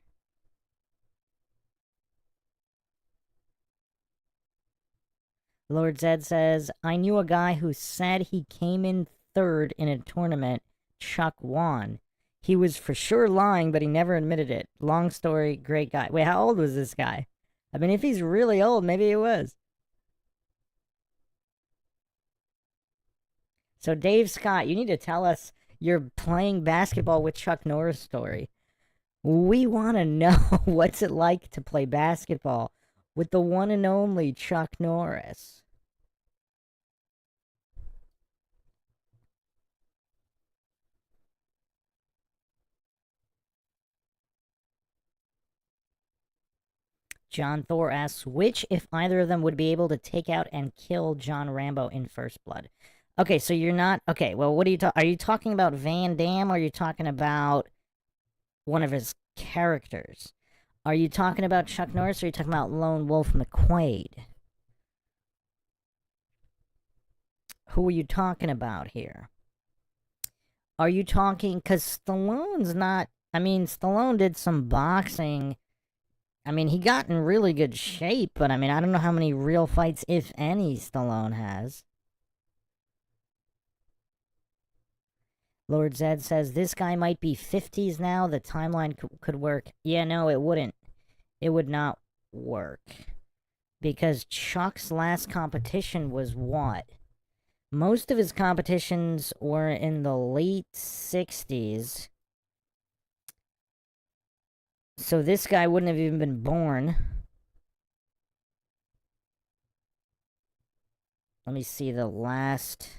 Lord Zed says, I knew a guy who said he came in third in a tournament. Chuck won. He was for sure lying, but he never admitted it. Long story, great guy. Wait, how old was this guy? I mean, if he's really old, maybe he was. So, Dave Scott, you need to tell us your playing basketball with Chuck Norris story. We want to know what's it like to play basketball with the one and only Chuck Norris. John Thor asks, which, if either of them, would be able to take out and kill John Rambo in First Blood? Okay, so you're not... Okay, well, what are you talking... Are you talking about Van Damme, or are you talking about one of his characters? Are you talking about Chuck Norris, or are you talking about Lone Wolf McQuaid? Who are you talking about here? Are you talking... Because Stallone's not... I mean, Stallone did some boxing. I mean, he got in really good shape, but I mean, I don't know how many real fights, if any, Stallone has. Lord Zed says, this guy might be 50s now. The timeline could work. Yeah, no, it wouldn't. It would not work. Because Chuck's last competition was what? Most of his competitions were in the late 60s. So this guy wouldn't have even been born. Let me see the last...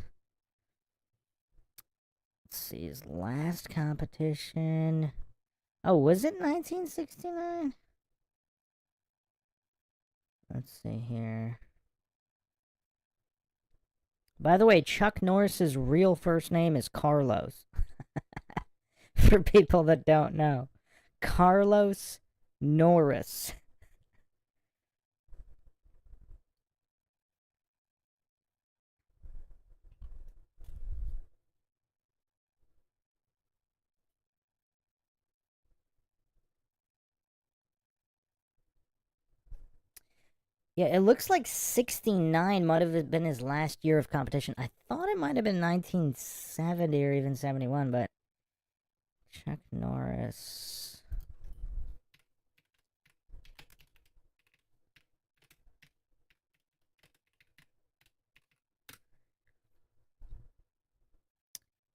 Let's see, his last competition... Oh, was it 1969? Let's see here. By the way, Chuck Norris's real first name is Carlos. For people that don't know. Carlos Norris. Yeah, it looks like 69 might have been his last year of competition. I thought it might have been 1970 or even 71, but... Chuck Norris...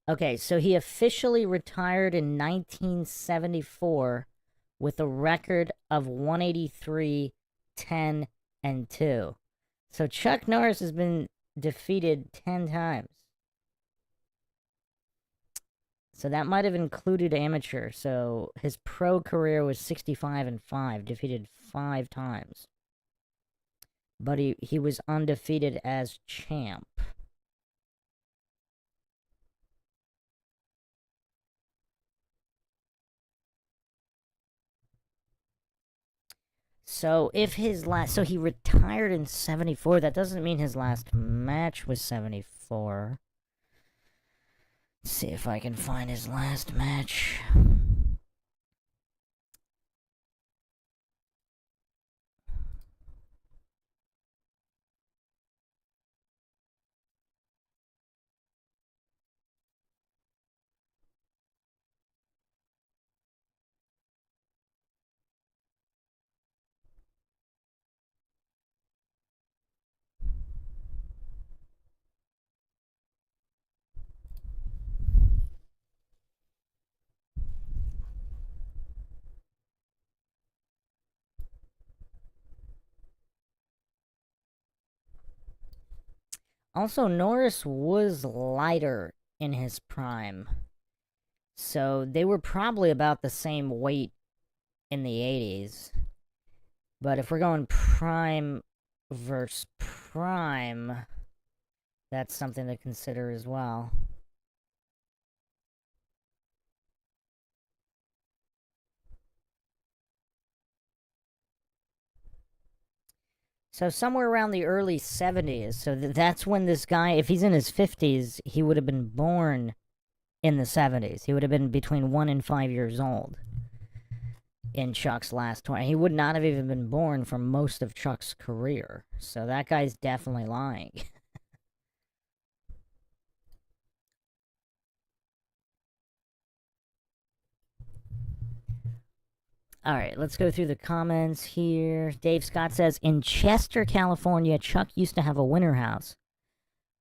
Okay, so he officially retired in 1974 with a record of 183, 10, and 2. So Chuck Norris has been defeated 10 times. So that might have included amateur. So his pro career was 65 and 5, defeated 5 times. But he was undefeated as champ. So if his last... So he retired in 74. That doesn't mean his last match was 74. Let's see if I can find his last match. Also, Norris was lighter in his prime. So they were probably about the same weight in the 80s. But if we're going prime versus Prime, that's something to consider as well. So somewhere around the early 70s. So that's when this guy, if he's in his 50s, he would have been born in the 70s. He would have been between 1 and 5 years old in Chuck's last 20. He would not have even been born for most of Chuck's career. So that guy's definitely lying. All right, let's go through the comments here. Dave Scott says, in Chester, California, Chuck used to have a winter house.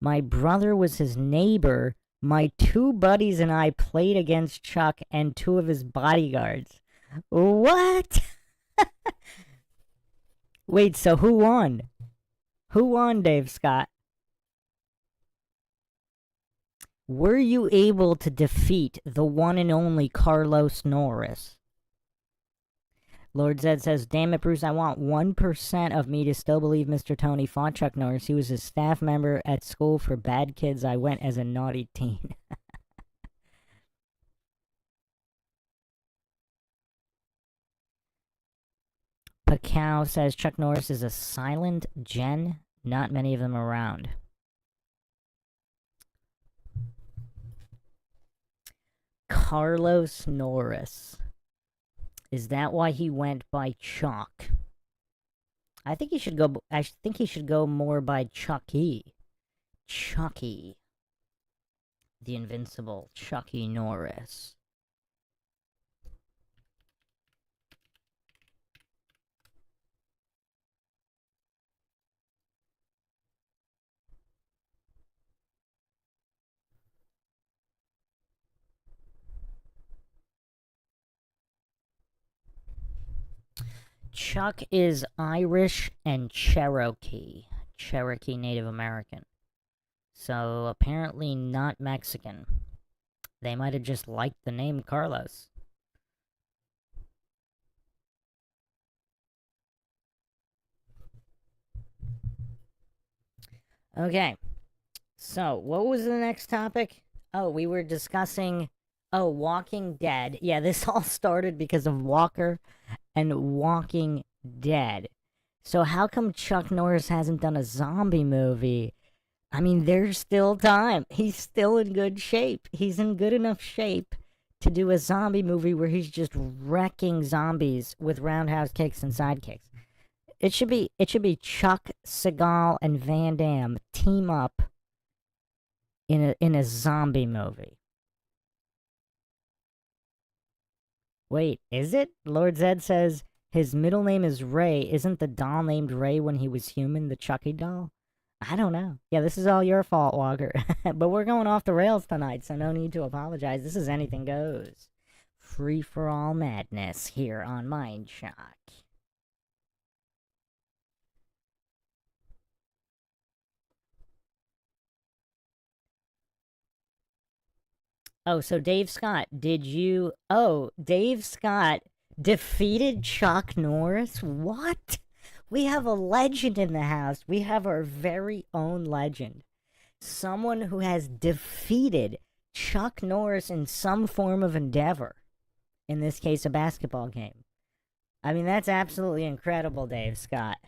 My brother was his neighbor. My 2 buddies and I played against Chuck and 2 of his bodyguards. What? Wait, so who won? Who won, Dave Scott? Were you able to defeat the one and only Carlos Norris? Lord Zed says, damn it, Bruce, I want 1% of me to still believe Mr. Tony fought Chuck Norris. He was a staff member at school for bad kids. I went as a naughty teen. Pacau says, Chuck Norris is a silent gen. Not many of them around. Carlos Norris. Is that why he went by Chuck? I think he should go more by Chucky. Chucky. The invincible Chucky Norris. Chuck is Irish and Cherokee. Cherokee Native American. So apparently not Mexican. They might have just liked the name Carlos. Okay. So, what was the next topic? Oh, we were discussing... Oh, Walking Dead. Yeah, this all started because of Walker and Walking Dead. So how come Chuck Norris hasn't done a zombie movie? I mean, there's still time. He's still in good shape. He's in good enough shape to do a zombie movie where he's just wrecking zombies with roundhouse kicks and sidekicks. It should be Chuck, Seagal, and Van Damme team up in a zombie movie. Wait, is it? Lord Zed says his middle name is Ray. Isn't the doll named Ray when he was human, the Chucky doll? I don't know. Yeah, this is all your fault, Walker. But we're going off the rails tonight, so no need to apologize. This is Anything Goes. Free-for-all madness here on Mindshock. Oh, so Dave Scott, did you... Oh, Dave Scott defeated Chuck Norris? What? We have a legend in the house. We have our very own legend. Someone who has defeated Chuck Norris in some form of endeavor. In this case, a basketball game. I mean, that's absolutely incredible, Dave Scott.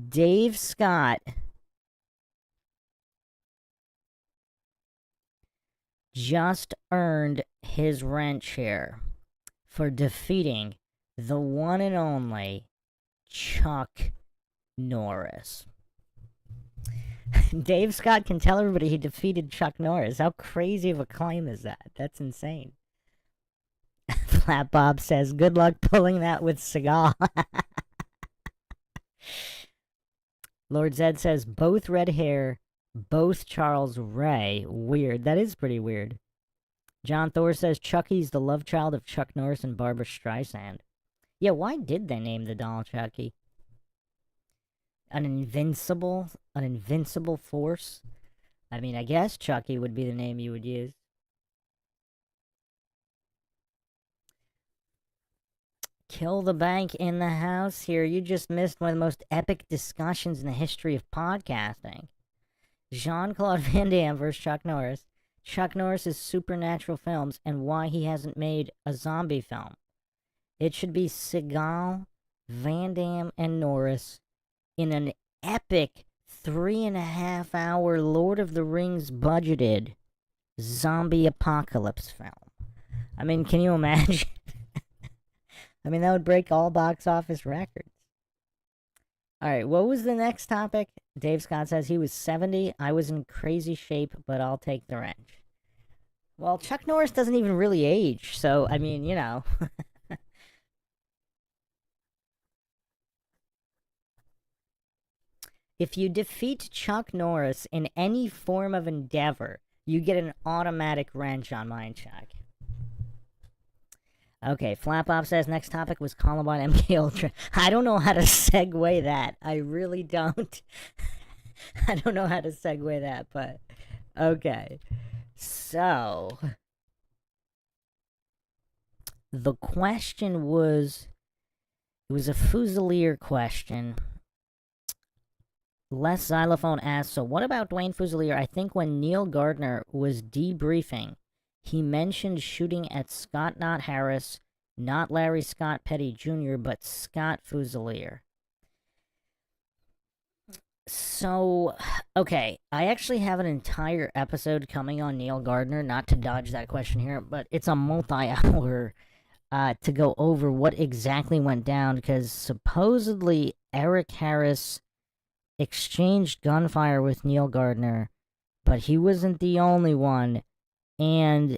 Dave Scott just earned his rent share for defeating the one and only Chuck Norris. Dave Scott can tell everybody he defeated Chuck Norris. How crazy of a claim is that? That's insane. Flat Bob says, good luck pulling that with Seagal. Lord Zed says, both red hair, both Charles Ray. Weird. That is pretty weird. John Thor says, Chucky's the love child of Chuck Norris and Barbra Streisand. Yeah, why did they name the doll Chucky? An invincible force? I mean, I guess Chucky would be the name you would use. Kill the bank in the house here. You just missed one of the most epic discussions in the history of podcasting. Jean-Claude Van Damme versus Chuck Norris. Chuck Norris's supernatural films and why he hasn't made a zombie film. It should be Seagal, Van Damme, and Norris in an epic 3.5-hour Lord of the Rings budgeted zombie apocalypse film. I mean, can you imagine? I mean, that would break all box office records. Alright, what was the next topic? Dave Scott says he was 70. I was in crazy shape, but I'll take the wrench. Well, Chuck Norris doesn't even really age, so, I mean, you know. If you defeat Chuck Norris in any form of endeavor, you get an automatic wrench on Mindshock. Okay, Flap Off says next topic was Columbine MK Ultra. I don't know how to segue that. I really don't. I don't know how to segue that, but okay. So, the question was, it was a Fusilier question. Les Xylophone asked, so what about Dwayne Fusilier? I think when Neil Gardner was debriefing, he mentioned shooting at Scott Not Harris, not Larry Scott Petty Jr., but Scott Fusilier. So, okay, I actually have an entire episode coming on Neil Gardner, not to dodge that question here, but it's a multi-hour to go over what exactly went down, because supposedly Eric Harris exchanged gunfire with Neil Gardner, but he wasn't the only one, and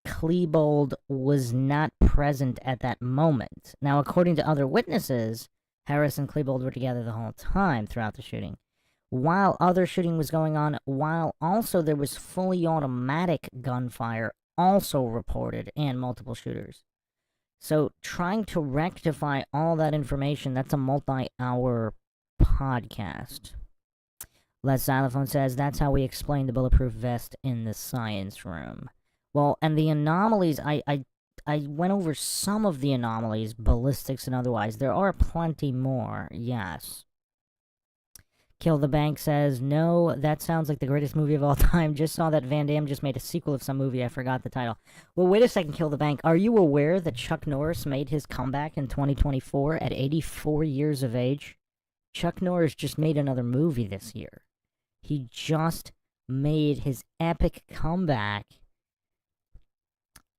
Klebold was not present at that moment. Now, according to other witnesses, Harris and Klebold were together the whole time throughout the shooting, while other shooting was going on, while also there was fully automatic gunfire also reported and multiple shooters. So trying to rectify all that information, that's a multi-hour podcast. Les Xylophone says, that's how we explain the bulletproof vest in the science room. Well, and the anomalies, I went over some of the anomalies, ballistics and otherwise. There are plenty more, yes. Kill the Bank says, no, that sounds like the greatest movie of all time. Just saw that Van Damme just made a sequel of some movie. I forgot the title. Well, wait a second, Kill the Bank. Are you aware that Chuck Norris made his comeback in 2024 at 84 years of age? Chuck Norris just made another movie this year. He just made his epic comeback,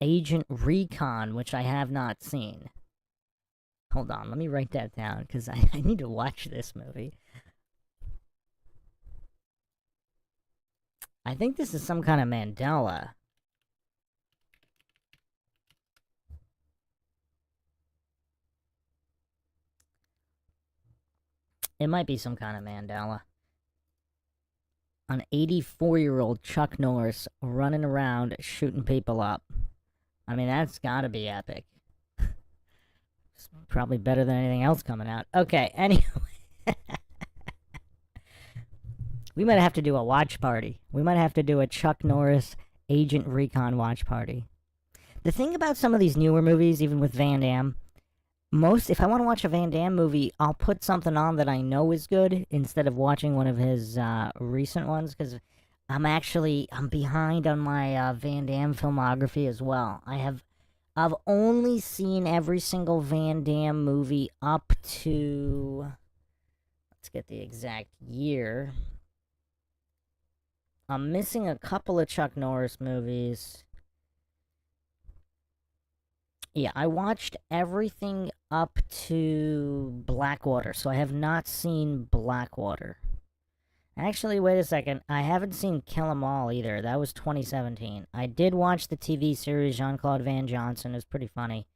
Agent Recon, which I have not seen. Hold on, let me write that down, because I need to watch this movie. I think this is some kind of Mandela. It might be some kind of Mandela. An 84-year-old Chuck Norris running around shooting people up. I mean, that's gotta be epic. It's probably better than anything else coming out. Okay, anyway. We might have to do a watch party. We might have to do a Chuck Norris Agent Recon watch party. The thing about some of these newer movies, even with Van Damme, if I want to watch a Van Damme movie, I'll put something on that I know is good instead of watching one of his recent ones, because I'm behind on my Van Damme filmography as well. I've only seen every single Van Damme movie up to, let's get the exact year. I'm missing a couple of Chuck Norris movies. Yeah, I watched everything up to Blackwater, so I have not seen Blackwater. Actually, wait a second. I haven't seen Kill 'Em All either. That was 2017. I did watch the TV series Jean-Claude Van Johnson. It was pretty funny.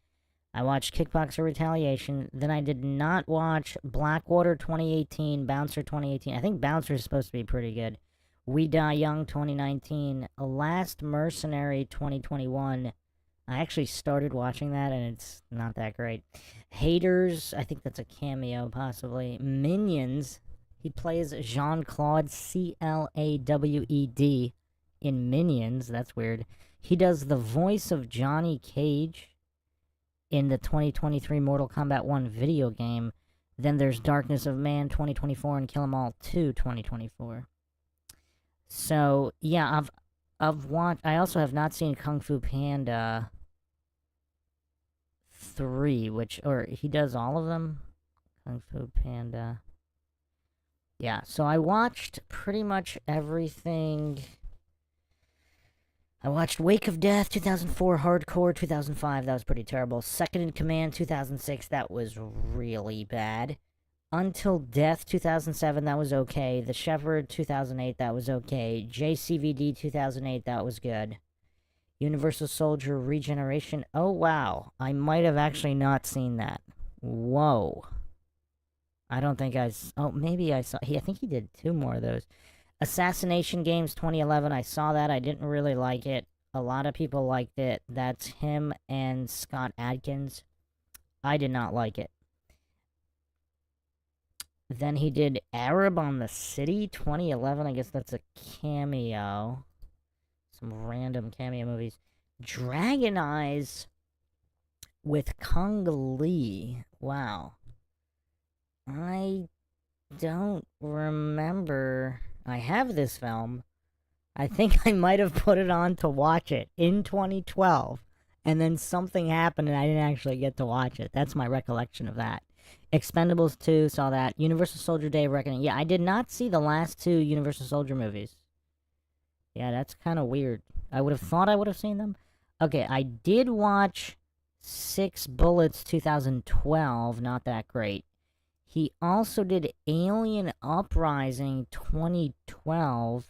I watched Kickboxer Retaliation. Then I did not watch Blackwater 2018, Bouncer 2018. I think Bouncer is supposed to be pretty good. We Die Young 2019, Last Mercenary 2021. I actually started watching that, and it's not that great. Haters, I think that's a cameo, possibly. Minions, he plays Jean-Claude Clawed in Minions. That's weird. He does the voice of Johnny Cage in the 2023 Mortal Kombat 1 video game. Then there's Darkness of Man 2024 and Kill 'Em All 2 2024. So, yeah, I've watched... I also have not seen Kung Fu Panda 3, which... Or he does all of them? Kung Fu Panda... Yeah, so I watched pretty much everything. I watched Wake of Death 2004, Hardcore 2005, that was pretty terrible. Second in Command 2006, that was really bad. Until Death 2007, that was okay. The Shepherd 2008, that was okay. JCVD 2008, that was good. Universal Soldier Regeneration, oh wow, I might have actually not seen that. Whoa. I don't think oh, maybe I saw... I think he did 2 more of those. Assassination Games 2011, I saw that. I didn't really like it. A lot of people liked it. That's him and Scott Adkins. I did not like it. Then he did Arab on the City 2011. I guess that's a cameo. Some random cameo movies. Dragon Eyes with Kung Lee. Wow. I don't remember. I have this film. I think I might have put it on to watch it in 2012. And then something happened and I didn't actually get to watch it. That's my recollection of that. Expendables 2, saw that. Universal Soldier Day of Reckoning. Yeah, I did not see the last 2 Universal Soldier movies. Yeah, that's kind of weird. I would have thought I would have seen them. Okay, I did watch 6 Bullets 2012. Not that great. He also did Alien Uprising 2012.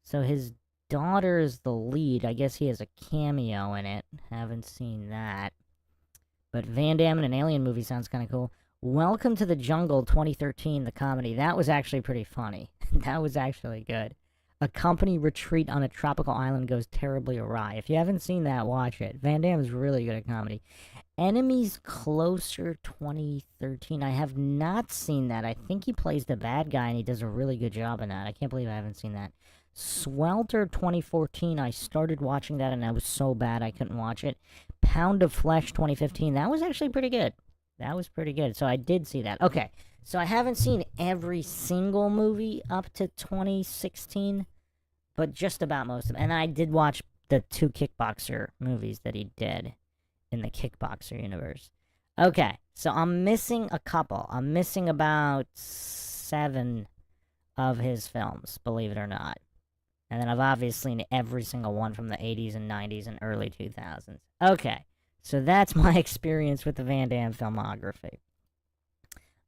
So his daughter is the lead. I guess he has a cameo in it. Haven't seen that. But Van Damme in an Alien movie sounds kind of cool. Welcome to the Jungle 2013, the comedy. That was actually pretty funny. That was actually good. A company retreat on a tropical island goes terribly awry. If you haven't seen that, watch it. Van Damme is really good at comedy. Enemies Closer 2013. I have not seen that. I think he plays the bad guy and he does a really good job in that. I can't believe I haven't seen that. Swelter 2014. I started watching that and I was so bad I couldn't watch it. Pound of Flesh 2015. That was actually pretty good. That was pretty good. So I did see that. Okay. So I haven't seen every single movie up to 2016, but just about most of them. And I did watch the 2 Kickboxer movies that he did in the Kickboxer universe. Okay, so I'm missing a couple. I'm missing about 7 of his films, believe it or not. And then I've obviously seen every single one from the 80s and 90s and early 2000s. Okay, so that's my experience with the Van Damme filmography.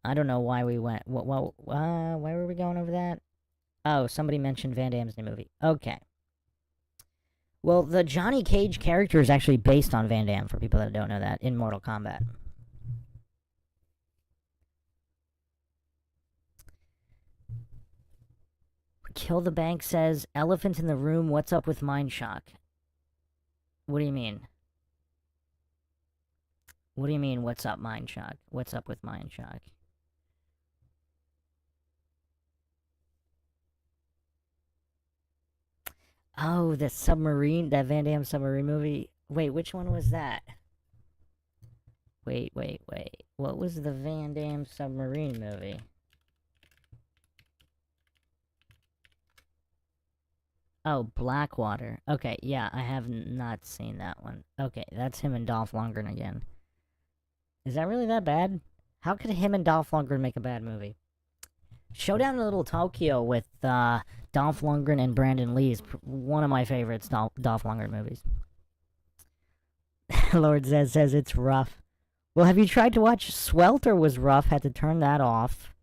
I don't know why we went... why were we going over that? Oh, somebody mentioned Van Damme's new movie. Okay. Well, the Johnny Cage character is actually based on Van Damme, for people that don't know that, in Mortal Kombat. Kill the Bank says, Elephant in the Room, what's up with Mindshock? What do you mean? What do you mean, what's up, Mindshock? What's up with Mindshock? Oh, the submarine, that Van Damme submarine movie. Wait, which one was that? Wait. What was the Van Damme submarine movie? Oh, Blackwater. Okay, yeah, I have not seen that one. Okay, that's him and Dolph Lundgren again. Is that really that bad? How could him and Dolph Lundgren make a bad movie? Showdown in Little Tokyo with Dolph Lundgren and Brandon Lee is one of my favorites Dolph Lundgren movies. Lord Zez says it's rough. Well, have you tried to watch Swelter? Was rough. Had to turn that off.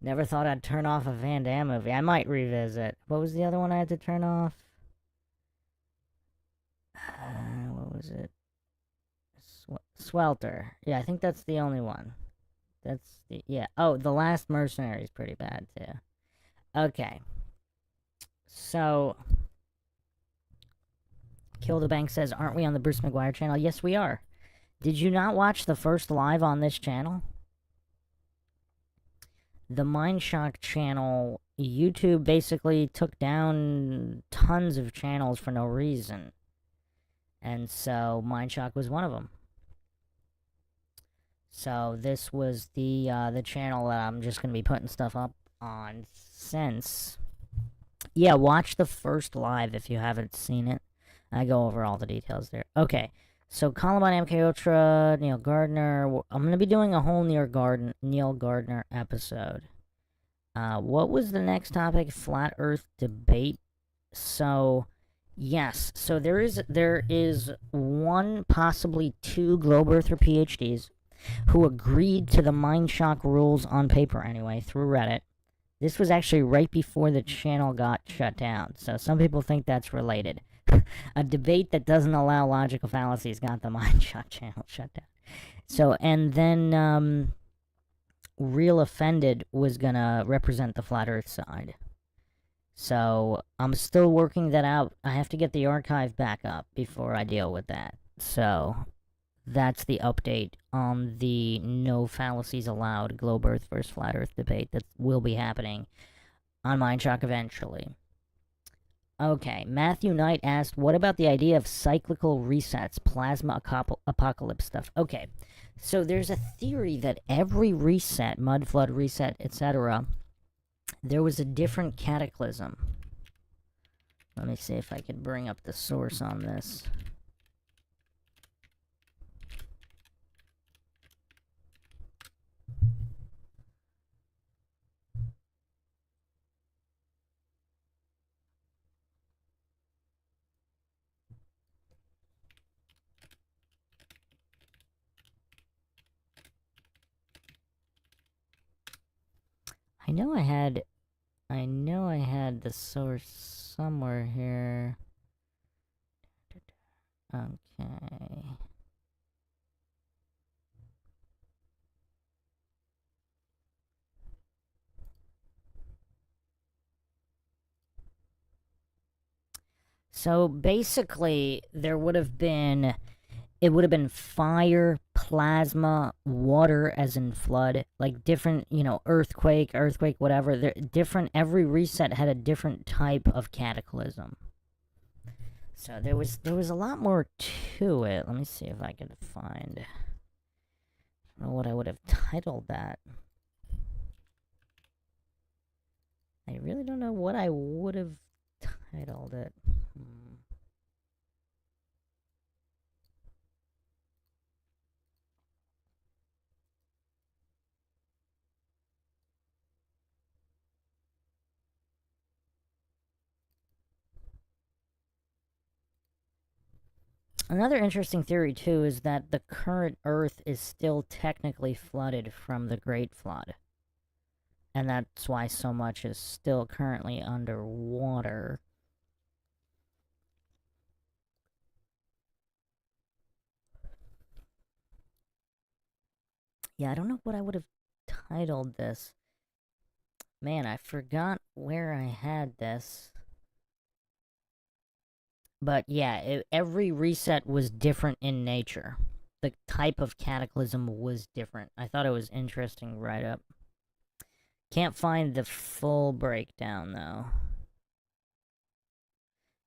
Never thought I'd turn off a Van Damme movie. I might revisit. What was the other one I had to turn off? What was it? Swelter. Yeah, I think that's the only one. That's the... Yeah. Oh, The Last Mercenary is pretty bad, too. Okay. So... Kill the Bank says, aren't we on the Bruce Maguire channel? Yes, we are. Did you not watch the first live on this channel? The Mindshock channel, YouTube basically took down tons of channels for no reason. And so Mindshock was one of them. So this was the channel that I'm just gonna be putting stuff up on since. Yeah, watch the first live if you haven't seen it. I go over all the details there. Okay, so Columbine, MK Ultra, Neil Gardner. I'm gonna be doing a whole Neil Gardner episode. What was the next topic? Flat Earth debate. So, yes. So there is one, possibly two globe earther PhDs who agreed to the Mindshock rules on paper anyway through Reddit. This was actually right before the channel got shut down, so some people think that's related. A debate that doesn't allow logical fallacies got the Mindshock channel shut down. So, and then Real Offended was gonna represent the Flat Earth side. So, I'm still working that out. I have to get the archive back up before I deal with that. So, that's the update on the no fallacies allowed globe Earth versus flat Earth debate that will be happening on Mindshock eventually. Okay, Matthew Knight asked, what about the idea of cyclical resets, plasma apocalypse stuff? Okay, so there's a theory that every reset, mud flood reset, etc., there was a different cataclysm. Let me see if I can bring up the source on this. I know I had the source somewhere here. Okay. So basically, it would have been fire, plasma, water, as in flood, like different, earthquake, whatever. Every reset had a different type of cataclysm. So there was a lot more to it. Let me see if I can find. I don't know what I would have titled that. I really don't know what I would have titled it. Another interesting theory, too, is that the current Earth is still technically flooded from the Great Flood. And that's why so much is still currently underwater. Yeah, I don't know what I would have titled this. Man, I forgot where I had this. But yeah, every reset was different in nature. The type of cataclysm was different. I thought it was interesting right up. Can't find the full breakdown, though.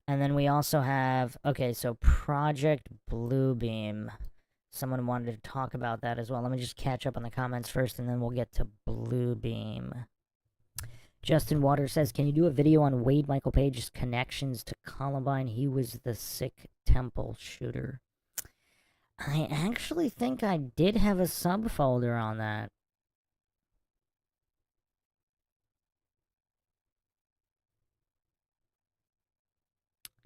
And then we also have, okay, so Project Bluebeam. Someone wanted to talk about that as well. Let me just catch up on the comments first, and then we'll get to Bluebeam. Justin Waters says, can you do a video on Wade Michael Page's connections to Columbine? He was the sick temple shooter. I actually think I did have a subfolder on that.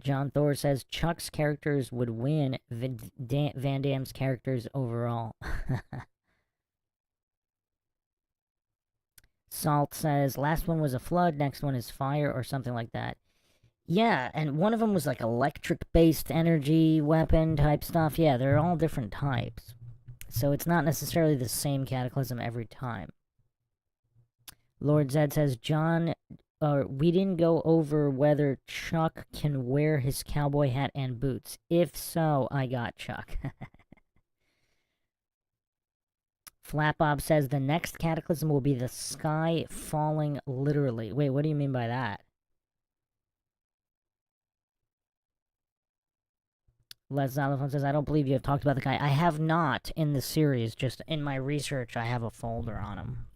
John Thor says, Chuck's characters would win Van Damme's characters overall. Salt says, last one was a flood, next one is fire, or something like that. Yeah, and one of them was like electric-based energy weapon type stuff. Yeah, they're all different types. So it's not necessarily the same cataclysm every time. Lord Zed says, John, we didn't go over whether Chuck can wear his cowboy hat and boots. If so, I got Chuck. Flatbob says, the next cataclysm will be the sky falling literally. Wait, what do you mean by that? Les Xylophone says, I don't believe you have talked about the guy. I have not in the series, just in my research, I have a folder on him.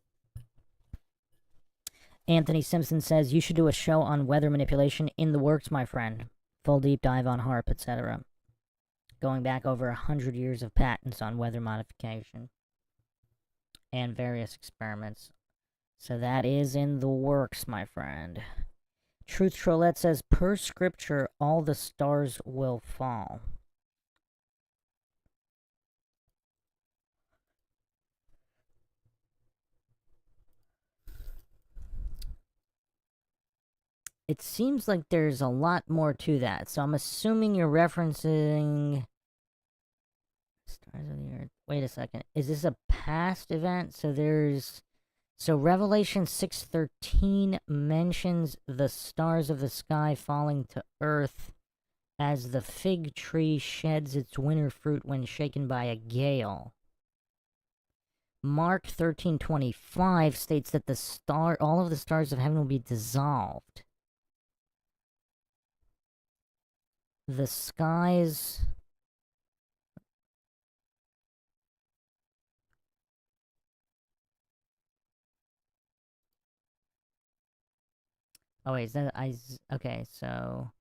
Anthony Simpson says, you should do a show on weather manipulation. In the works, my friend. Full deep dive on HARP, etc. Going back over 100 years of patents on weather modification. And various experiments. So that is in the works, my friend. Truth Trollette says, per scripture, all the stars will fall. It seems like there's a lot more to that, so I'm assuming you're referencing Stars of the Earth. Wait a second. Is this a past event? So Revelation 6:13 mentions the stars of the sky falling to earth as the fig tree sheds its winter fruit when shaken by a gale. Mark 13:25 states that all of the stars of heaven will be dissolved. The skies... Oh wait, is that okay, so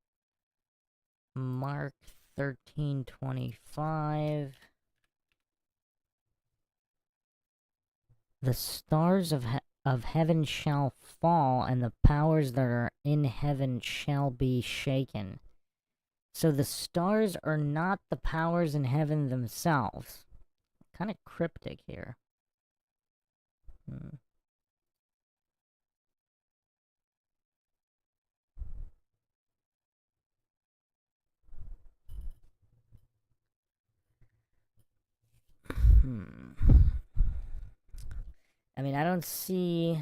Mark 13:25. The stars of heaven shall fall, and the powers that are in heaven shall be shaken. So the stars are not the powers in heaven themselves. Kind of cryptic here. I mean, I don't see...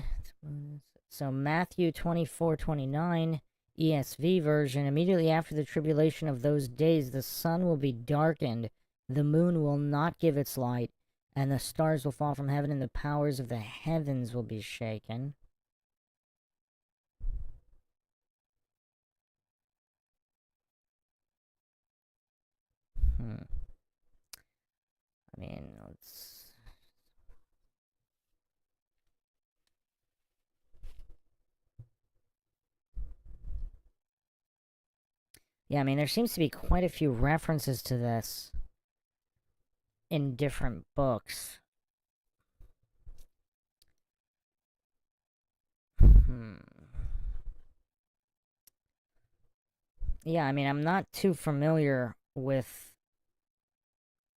So Matthew 24:29, ESV version, immediately after the tribulation of those days, the sun will be darkened, the moon will not give its light, and the stars will fall from heaven, and the powers of the heavens will be shaken. I mean, let's... Yeah, I mean, there seems to be quite a few references to this in different books. Yeah, I mean, I'm not too familiar with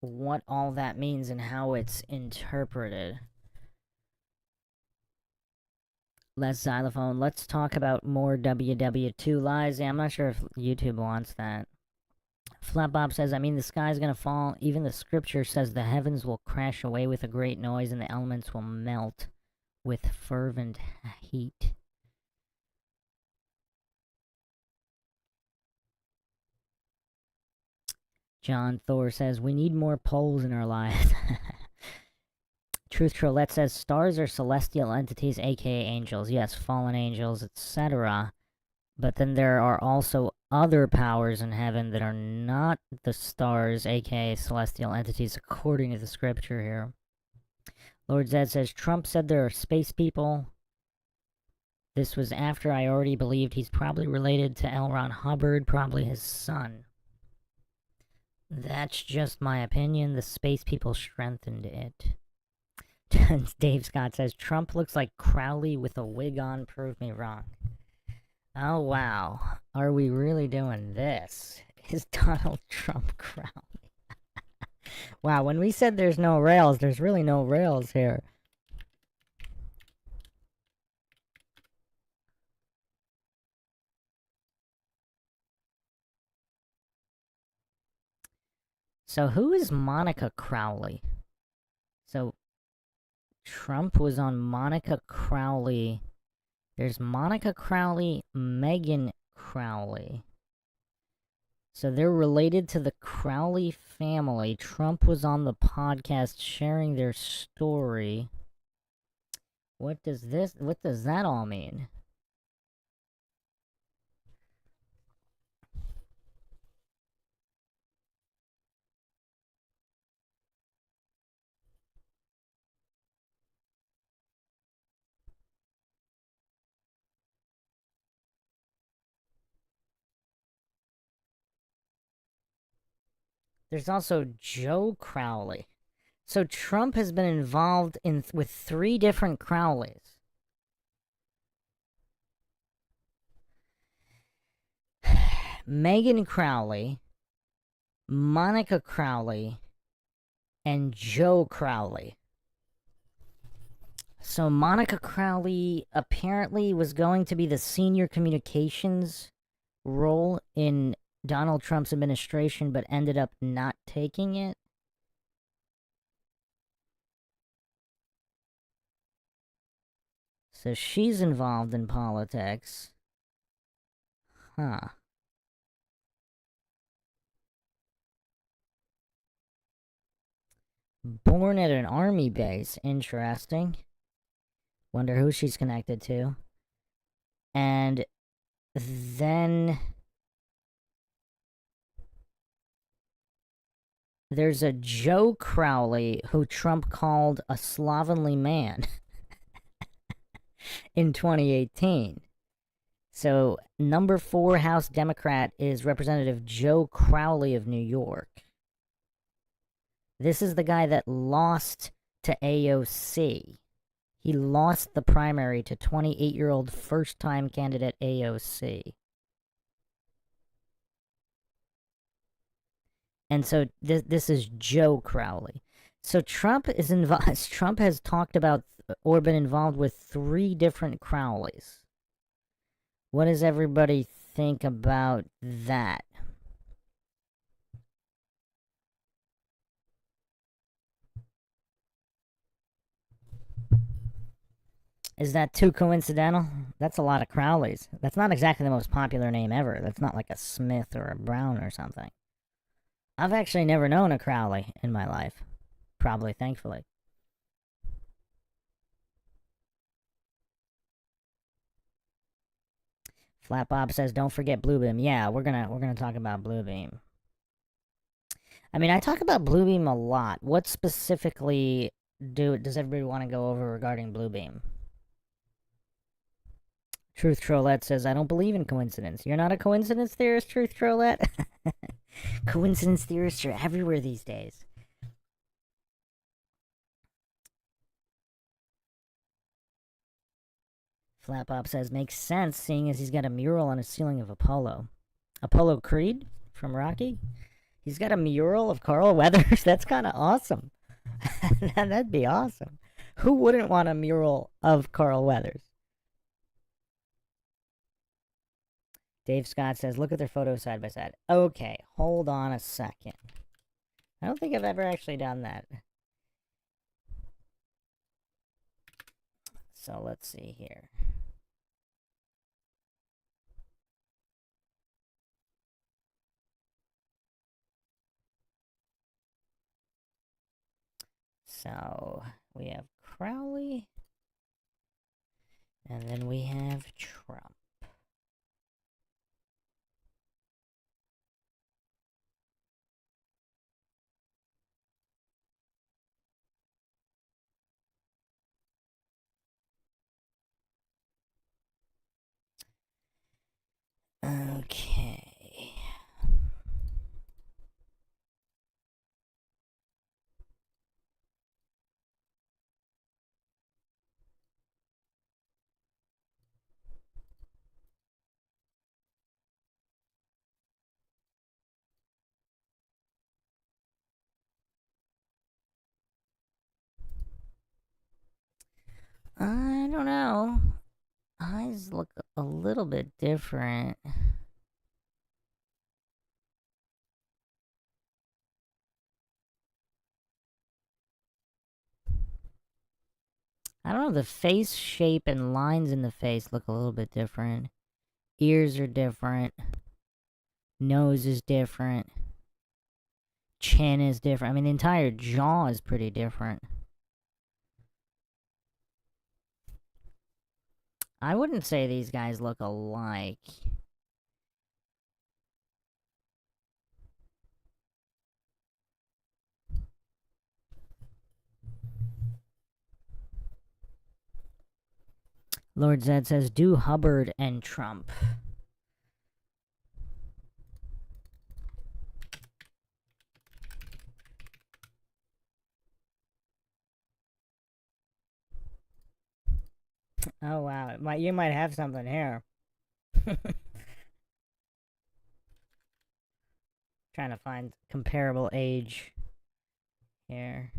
what all that means and how it's interpreted. Less xylophone. Let's talk about more WW2 lies. Yeah, I'm not sure if YouTube wants that. Flatbob says, I mean, the sky's gonna fall. Even the scripture says the heavens will crash away with a great noise and the elements will melt with fervent heat. John Thor says, we need more poles in our lives. Truth Trollette says, stars are celestial entities, aka angels. Yes, fallen angels, etc. But then there are also other powers in heaven that are not the stars, aka celestial entities, according to the scripture here. Lord Zed says, Trump said there are space people. This was after I already believed he's probably related to L. Ron Hubbard, probably his son. That's just my opinion. The space people strengthened it. Dave Scott says, Trump looks like Crowley with a wig on. Prove me wrong. Oh, wow. Are we really doing this? Is Donald Trump Crowley? Wow, when we said there's no rails, there's really no rails here. So who is Monica Crowley? So Trump was on Monica Crowley. There's Monica Crowley, Megan Crowley. So they're related to the Crowley family. Trump was on the podcast sharing their story. What does that all mean? There's also Joe Crowley. So Trump has been involved with 3 different Crowleys. Megan Crowley, Monica Crowley, and Joe Crowley. So Monica Crowley apparently was going to be the senior communications role in Donald Trump's administration, but ended up not taking it. So she's involved in politics. Huh. Born at an army base. Interesting. Wonder who she's connected to. And then there's a Joe Crowley who Trump called a slovenly man in 2018. So, number 4 House Democrat is Representative Joe Crowley of New York. This is the guy that lost to AOC. He lost the primary to 28-year-old first-time candidate AOC. And so this is Joe Crowley. So Trump is involved. Trump has talked about or been involved with 3 different Crowleys. What does everybody think about that? Is that too coincidental? That's a lot of Crowleys. That's not exactly the most popular name ever. That's not like a Smith or a Brown or something. I've actually never known a Crowley in my life. Probably, thankfully. Flat Bob says, "Don't forget Bluebeam." Yeah, we're gonna talk about Bluebeam. I mean, I talk about Bluebeam a lot. What specifically does everybody want to go over regarding Bluebeam? Truth Trollette says, "I don't believe in coincidence." You're not a coincidence theorist, Truth Trollette? Coincidence theorists are everywhere these days. Flat Bob says, "Makes sense, seeing as he's got a mural on a ceiling of Apollo." Apollo Creed from Rocky? He's got a mural of Carl Weathers? That's kind of awesome. That'd be awesome. Who wouldn't want a mural of Carl Weathers? Dave Scott says, "Look at their photos side by side." Okay, hold on a second. I don't think I've ever actually done that. So let's see here. So we have Crowley, and then we have Trump. Okay. I don't know. Eyes look a little bit different. I don't know, the face shape and lines in the face look a little bit different. Ears are different. Nose is different. Chin is different. I mean, the entire jaw is pretty different. I wouldn't say these guys look alike. Lord Zed says, "Do Hubbard and Trump." Oh wow, you might have something here. Trying to find comparable age here.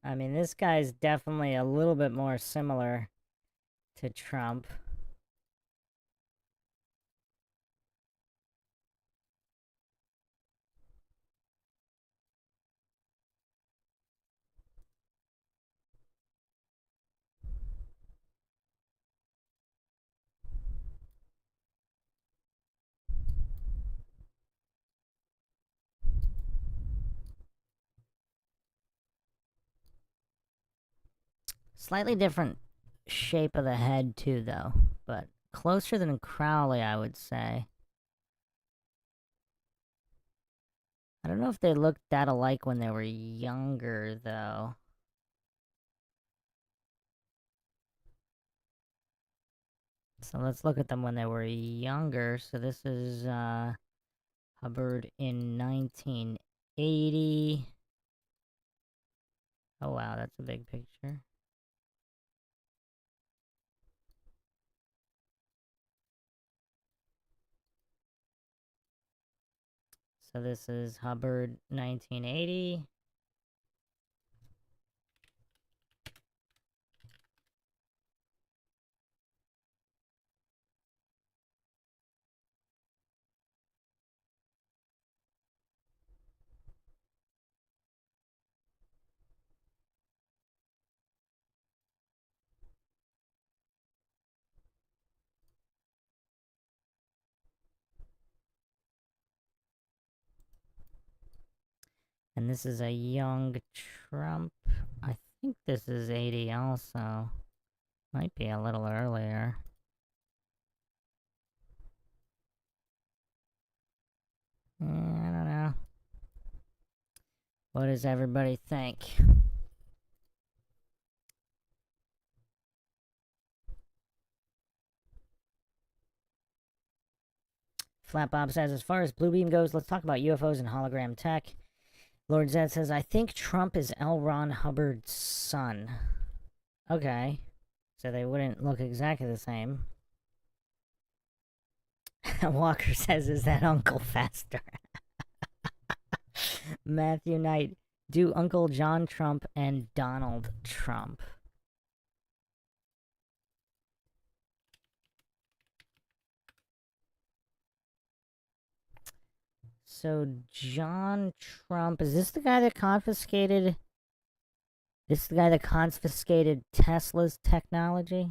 I mean, this guy's definitely a little bit more similar to Trump. Slightly different shape of the head, too, though. But closer than Crowley, I would say. I don't know if they looked that alike when they were younger, though. So let's look at them when they were younger. So this is Hubbard in 1980. Oh wow, that's a big picture. So this is Hubbard 1980. And this is a young Trump. I think this is 80 also. Might be a little earlier. I don't know. What does everybody think? Flat Bob says, as far as Bluebeam goes, let's talk about UFOs and hologram tech. Lord Zed says, I think Trump is L. Ron Hubbard's son. Okay. So they wouldn't look exactly the same. Walker says, is that Uncle Fester? Matthew Knight, do Uncle John Trump and Donald Trump. So John Trump, is this the guy that confiscated... This is the guy that confiscated Tesla's technology?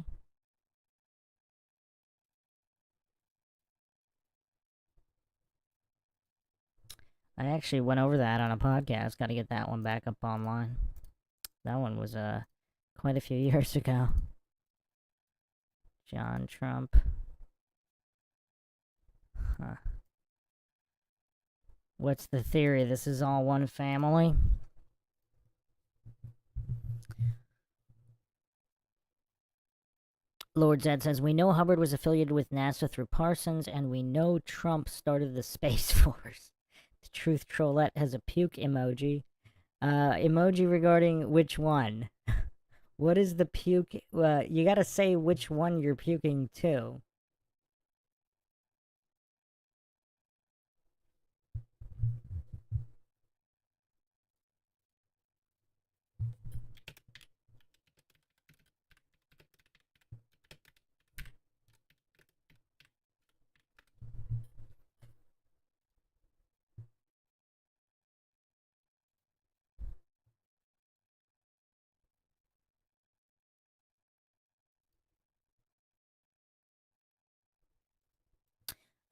I actually went over that on a podcast. Got to get that one back up online. That one was quite a few years ago. John Trump. Huh. What's the theory? This is all one family? Lord Zed says, we know Hubbard was affiliated with NASA through Parsons, and we know Trump started the Space Force. The Truth Trollette has a puke emoji. Emoji regarding which one? What is the puke? You gotta say which one you're puking to.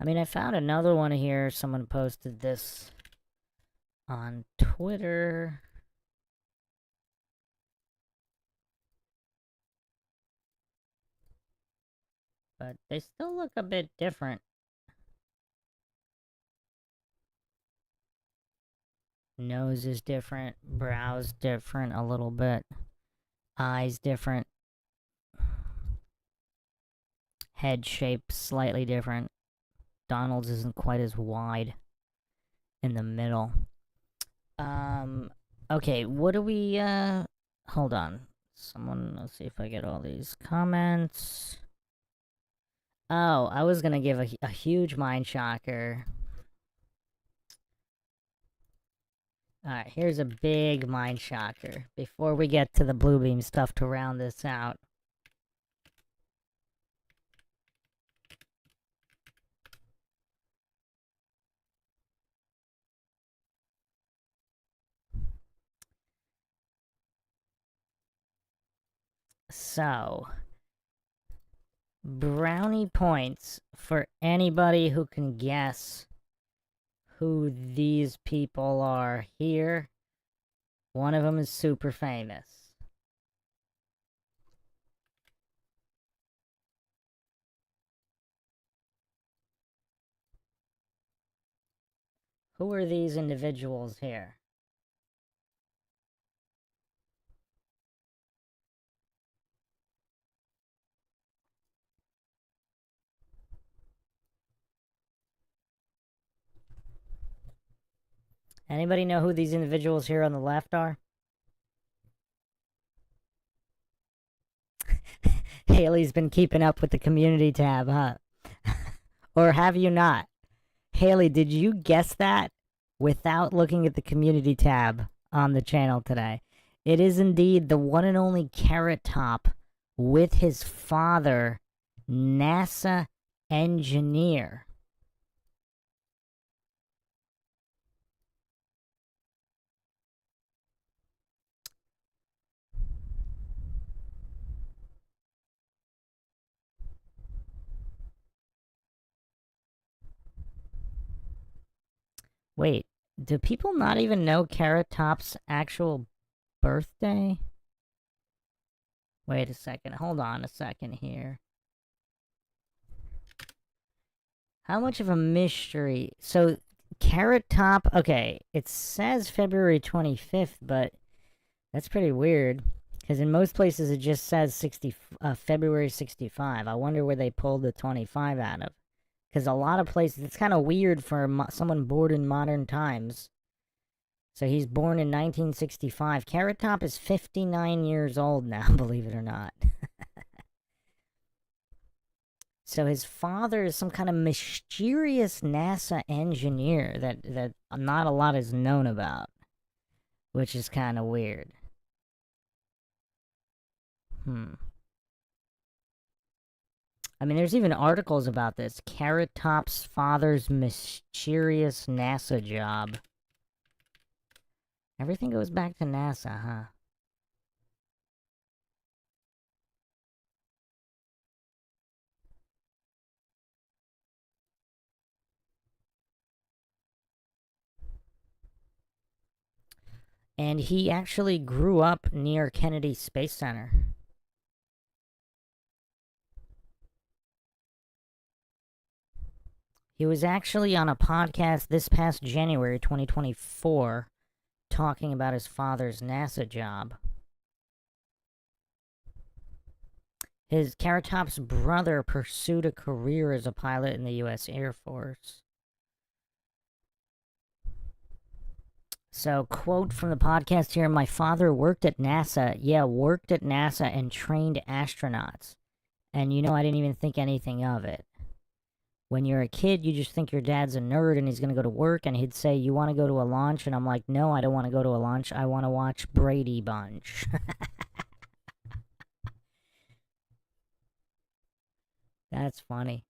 I mean, I found another one here. Someone posted this on Twitter. But they still look a bit different. Nose is different, brows different a little bit, eyes different, head shape slightly different. Donald's isn't quite as wide in the middle. Um. Okay. What do we? Hold on. Someone. Let's see if I get all these comments. Oh, I was gonna give a huge mind shocker. Alright, here's a big mind shocker before we get to the Bluebeam stuff to round this out. So, brownie points for anybody who can guess who these people are here. One of them is super famous. Who are these individuals here? Anybody know who these individuals here on the left are? Haley's been keeping up with the community tab, huh? Or have you not? Haley, did you guess that without looking at the community tab on the channel today? It is indeed the one and only Carrot Top with his father, NASA engineer. Wait, do people not even know Carrot Top's actual birthday? Wait a second, hold on a second here. How much of a mystery? So, Carrot Top, okay, it says February 25th, but that's pretty weird. Because in most places it just says February 65. I wonder where they pulled the 25 out of. Because a lot of places, it's kind of weird for someone born in modern times. So he's born in 1965. Carrot Top is 59 years old now, believe it or not. So his father is some kind of mysterious NASA engineer that not a lot is known about, which is kind of weird. I mean, there's even articles about this. Carrot Top's father's mysterious NASA job. Everything goes back to NASA, huh? And he actually grew up near Kennedy Space Center. He was actually on a podcast this past January 2024 talking about his father's NASA job. His Carrot Top's brother pursued a career as a pilot in the U.S. Air Force. So, quote from the podcast here, my father worked at NASA. Yeah, worked at NASA and trained astronauts. And you know, I didn't even think anything of it. When you're a kid, you just think your dad's a nerd and he's going to go to work, and he'd say, you want to go to a launch? And I'm like, no, I don't want to go to a launch. I want to watch Brady Bunch. That's funny.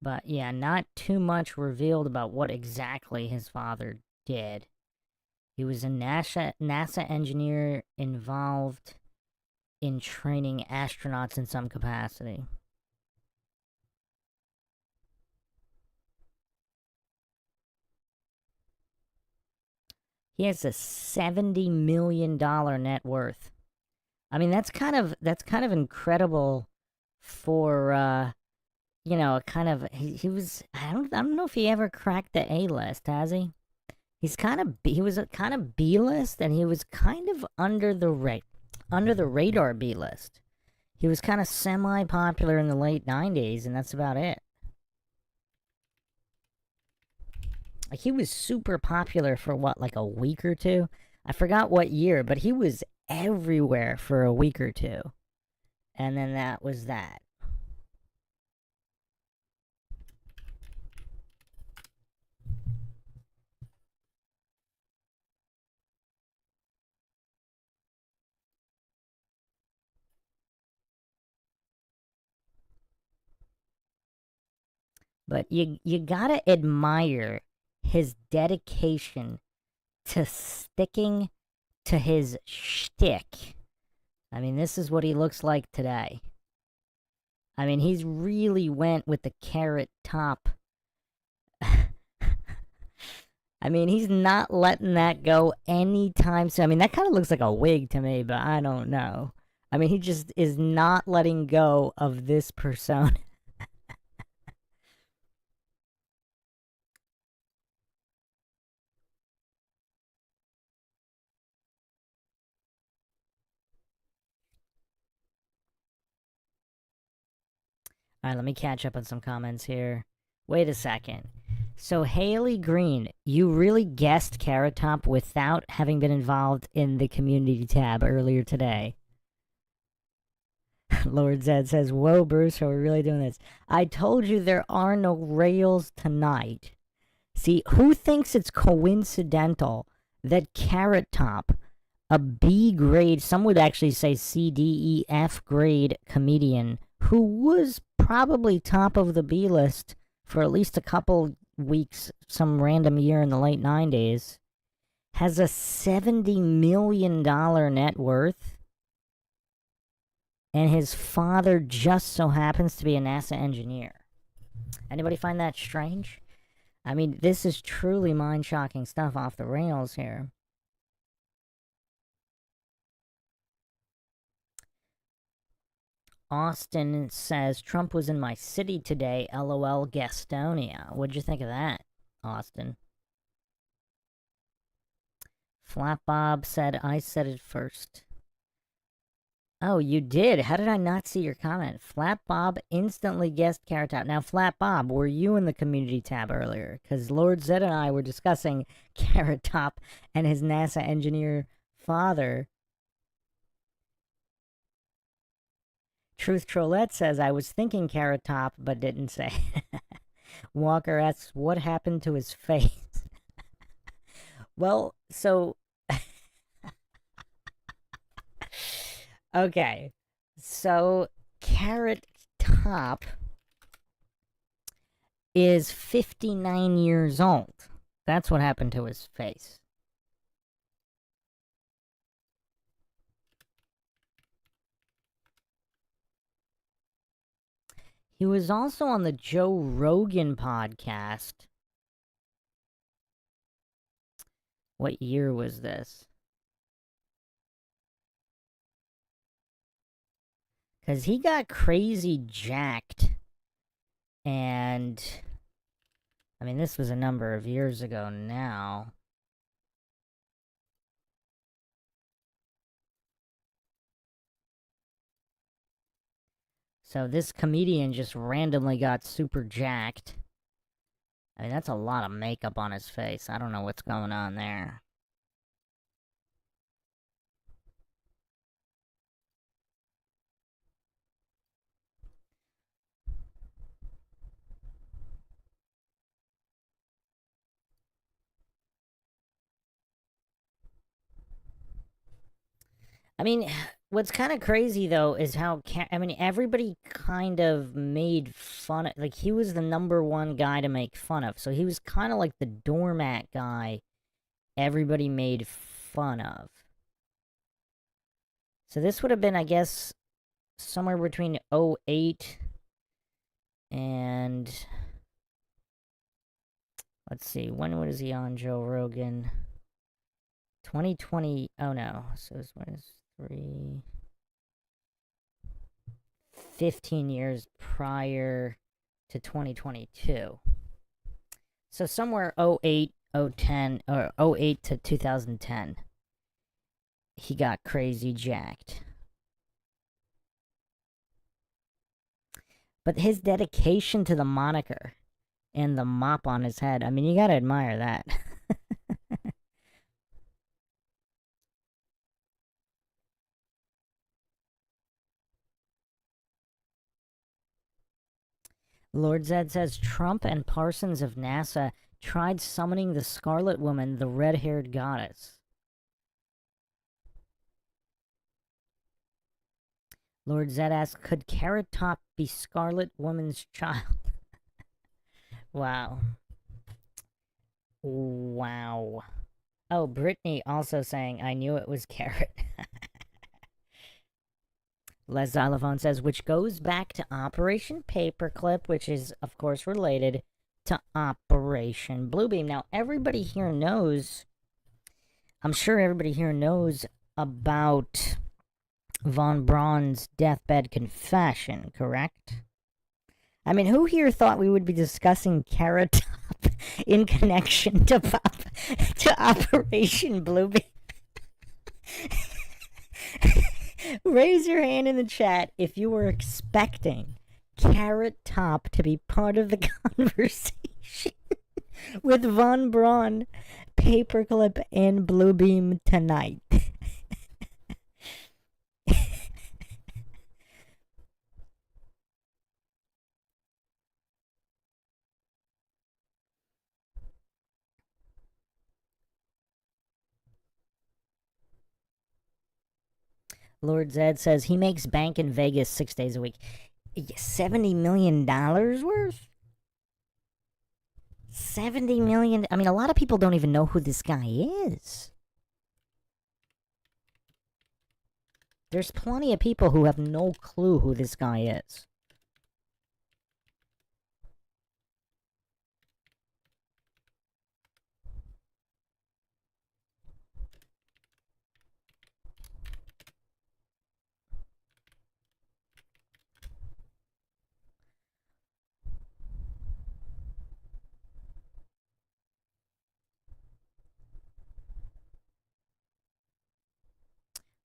But yeah, not too much revealed about what exactly his father did. He was a NASA engineer involved in training astronauts in some capacity. He has a $70 million net worth. I mean, that's kind of incredible for you know, kind of he was I don't know if he ever cracked the A list, has he? He was a kind of B list, and he was kind of under the radar B list. He was kind of semi popular in the late '90s, and that's about it. Like, he was super popular for what, like a week or two? I forgot what year, but he was everywhere for a week or two. And then that was that. But you gotta admire his dedication to sticking to his shtick. I mean, this is what he looks like today. I mean, he's really went with the carrot top. I mean, he's not letting that go anytime soon. I mean, that kind of looks like a wig to me, but I don't know. I mean, he just is not letting go of this persona. All right, let me catch up on some comments here. Wait a second. So, Haley Green, you really guessed Carrot Top without having been involved in the community tab earlier today. Lord Zed says, "Whoa, Bruce, are we really doing this? I told you there are no rails tonight." See, who thinks it's coincidental that Carrot Top, a B grade, some would actually say C, D, E, F grade comedian, who was probably top of the B list for at least a couple weeks, some random year in the late '90s, has a $70 million net worth, and his father just so happens to be a NASA engineer. Anybody find that strange? I mean, this is truly mind-shocking stuff off the rails here. Austin says, Trump was in my city today, LOL Gastonia. What'd you think of that, Austin? Flat Bob said, I said it first. Oh, you did? How did I not see your comment? Flat Bob instantly guessed Carrot Top. Now, Flat Bob, were you in the community tab earlier? Because Lord Zed and I were discussing Carrot Top and his NASA engineer father. Truth Trollette says, I was thinking Carrot Top, but didn't say. Walker asks, what happened to his face? Well, so... okay. So, Carrot Top is 59 years old. That's what happened to his face. He was also on the Joe Rogan podcast. What year was this? Because he got crazy jacked. And, I mean, this was a number of years ago now. So this comedian just randomly got super jacked. I mean, that's a lot of makeup on his face. I don't know what's going on there. I mean, what's kind of crazy though is how I mean, everybody kind of made fun of, like, he was the number one guy to make fun of. So he was kind of like the doormat guy everybody made fun of. So this would have been, I guess, somewhere between '08 and, let's see, when was he on Joe Rogan? 2020. Oh no, so this one is 15 years prior to 2022. So somewhere '08, 010 or 08 to 2010. He got crazy jacked. But his dedication to the moniker and the mop on his head, I mean, you gotta admire that. Lord Zed says Trump and Parsons of NASA tried summoning the Scarlet Woman, the red-haired goddess. Lord Zed asks, could Carrot Top be Scarlet Woman's child? Wow. Wow. Oh, Brittany also saying, I knew it was Carrot. Les Xylophone says, which goes back to Operation Paperclip, which is, of course, related to Operation Bluebeam. Now, everybody here knows, I'm sure everybody here knows about Von Braun's deathbed confession, correct? I mean, who here thought we would be discussing Carrot Top in connection to Operation Bluebeam? Raise your hand in the chat if you were expecting Carrot Top to be part of the conversation with Von Braun, Paperclip, and Bluebeam tonight. Lord Zed says he makes bank in Vegas 6 days a week. $70 million worth? 70 million. I mean, a lot of people don't even know who this guy is. There's plenty of people who have no clue who this guy is.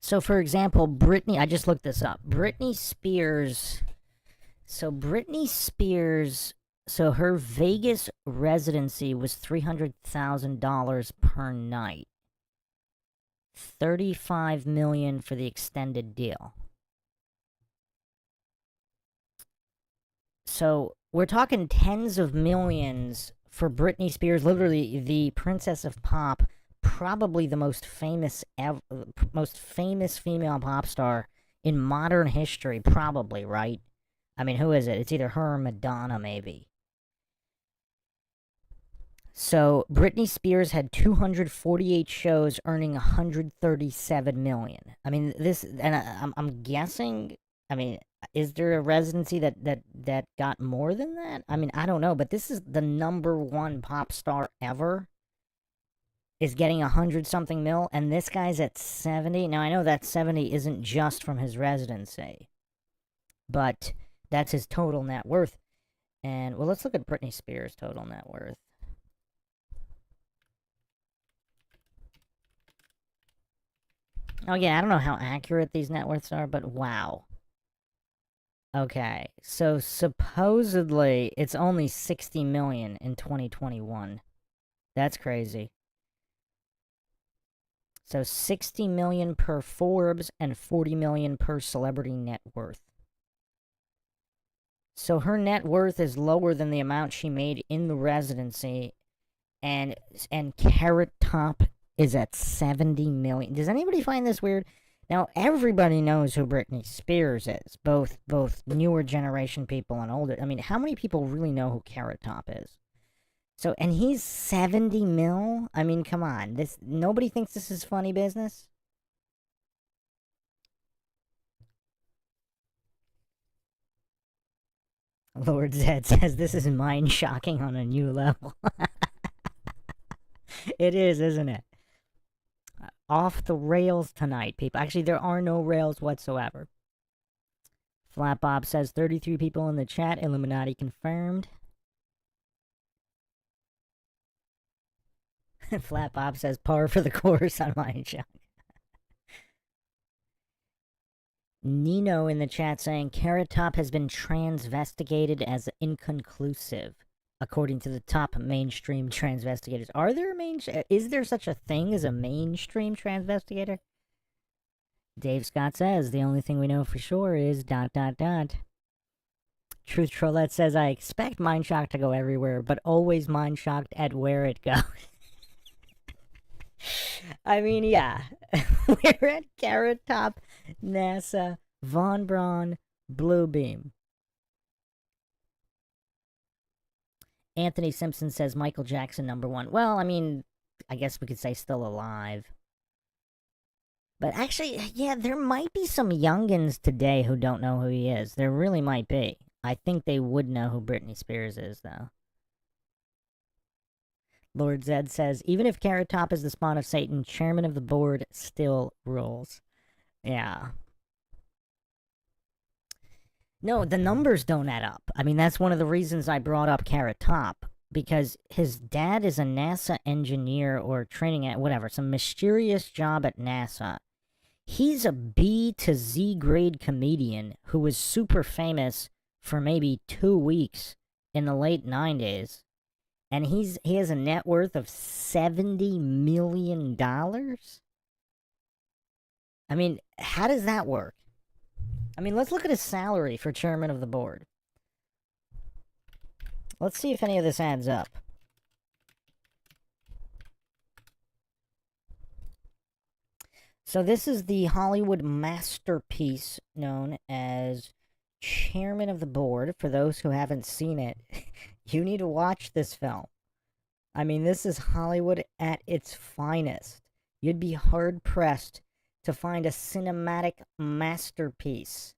So, for example, Britney, I just looked this up. Britney Spears. So, so her Vegas residency was $300,000 per night. $35 million for the extended deal. So, we're talking tens of millions for Britney Spears, literally the princess of pop, probably the most famous female pop star in modern history, probably, right? I mean, who is it? It's either her or Madonna, maybe. So Britney Spears had 248 shows, earning 137 million. I mean, this, and I'm guessing. I mean, is there a residency that got more than that? I mean, I don't know, but this is the number one pop star ever. Is getting 100-something mil, and this guy's at 70. Now, I know that 70 isn't just from his residency, but that's his total net worth. And, well, let's look at Britney Spears' total net worth. Oh, yeah, I don't know how accurate these net worths are, but wow. Okay, so supposedly it's only 60 million in 2021. That's crazy. So 60 million per Forbes and 40 million per celebrity net worth. So her net worth is lower than the amount she made in the residency, and Carrot Top is at 70 million. Does anybody find this weird? Now everybody knows who Britney Spears is, both newer generation people and older. I mean, how many people really know who Carrot Top is? So, and he's 70 mil? I mean, come on. Nobody thinks this is funny business? Lord Zed says this is mind-shocking on a new level. It is, isn't it? Off the rails tonight, people. Actually, there are no rails whatsoever. Flat Bob says 33 people in the chat. Illuminati confirmed. Flat Bob says par for the course on Mindshock. Nino in the chat saying Carrot Top has been transvestigated as inconclusive, according to the top mainstream transvestigators. Are there is there such a thing as a mainstream transvestigator? Dave Scott says the only thing we know for sure is ... Truth Trollette says I expect Mindshock to go everywhere, but always mind-shocked at where it goes. I mean, yeah. We're at Carrot Top, NASA, Von Braun, Bluebeam. Anthony Simpson says Michael Jackson #1. Well, I mean, I guess we could say still alive. But actually, yeah, there might be some youngins today who don't know who he is. There really might be. I think they would know who Britney Spears is, though. Lord Zed says, even if Carrot Top is the spawn of Satan, chairman of the board still rules. Yeah. No, the numbers don't add up. I mean, that's one of the reasons I brought up Carrot Top. Because his dad is a NASA engineer or training at whatever, some mysterious job at NASA. He's a B to Z grade comedian who was super famous for maybe 2 weeks in the late 90s. And he has a net worth of $70 million? I mean, how does that work? I mean, let's look at his salary for chairman of the board. Let's see if any of this adds up. So this is the Hollywood masterpiece known as Chairman of the Board. For those who haven't seen it, you need to watch this film. I mean, this is Hollywood at its finest. You'd be hard-pressed to find a cinematic masterpiece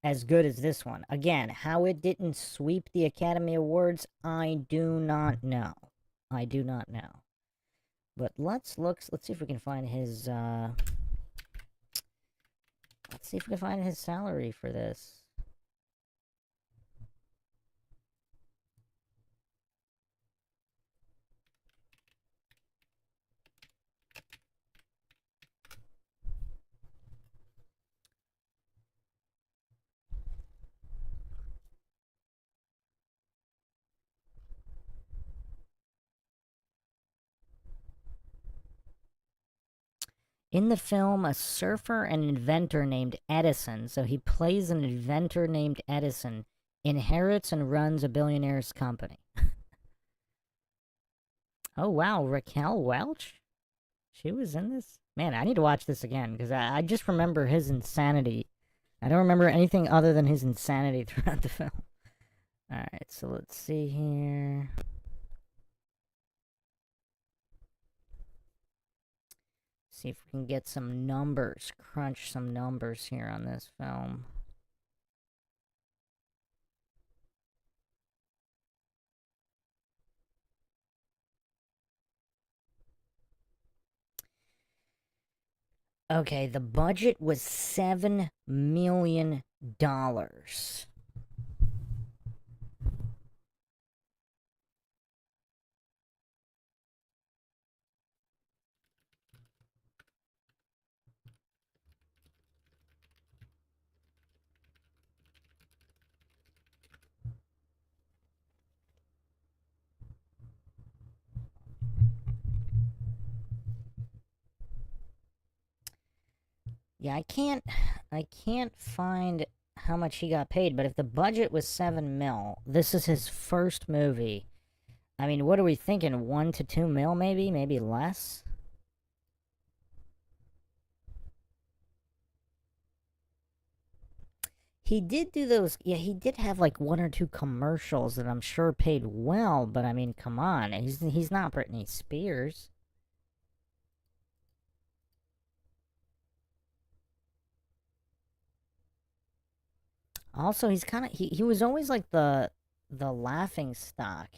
as good as this one. Again, how it didn't sweep the Academy Awards, I do not know. I do not know. But let's see if we can find his, let's see if we can find his salary for this. In the film, a surfer and inventor named Edison, so he plays an inventor named Edison, inherits and runs a billionaire's company. Oh, wow, Raquel Welch? She was in this? Man, I need to watch this again, because I just remember his insanity. I don't remember anything other than his insanity throughout the film. Alright, so let's see here. See if we can get some numbers, crunch some numbers here on this film. Okay, the budget was $7 million. Yeah, I can't find how much he got paid, but if the budget was 7 mil, this is his first movie. I mean, what are we thinking? 1 to 2 mil, maybe? Maybe less? He did do those, yeah, he did have like 1 or 2 commercials that I'm sure paid well, but I mean, come on, he's not Britney Spears. Also, he's kind of, he was always like the laughing stock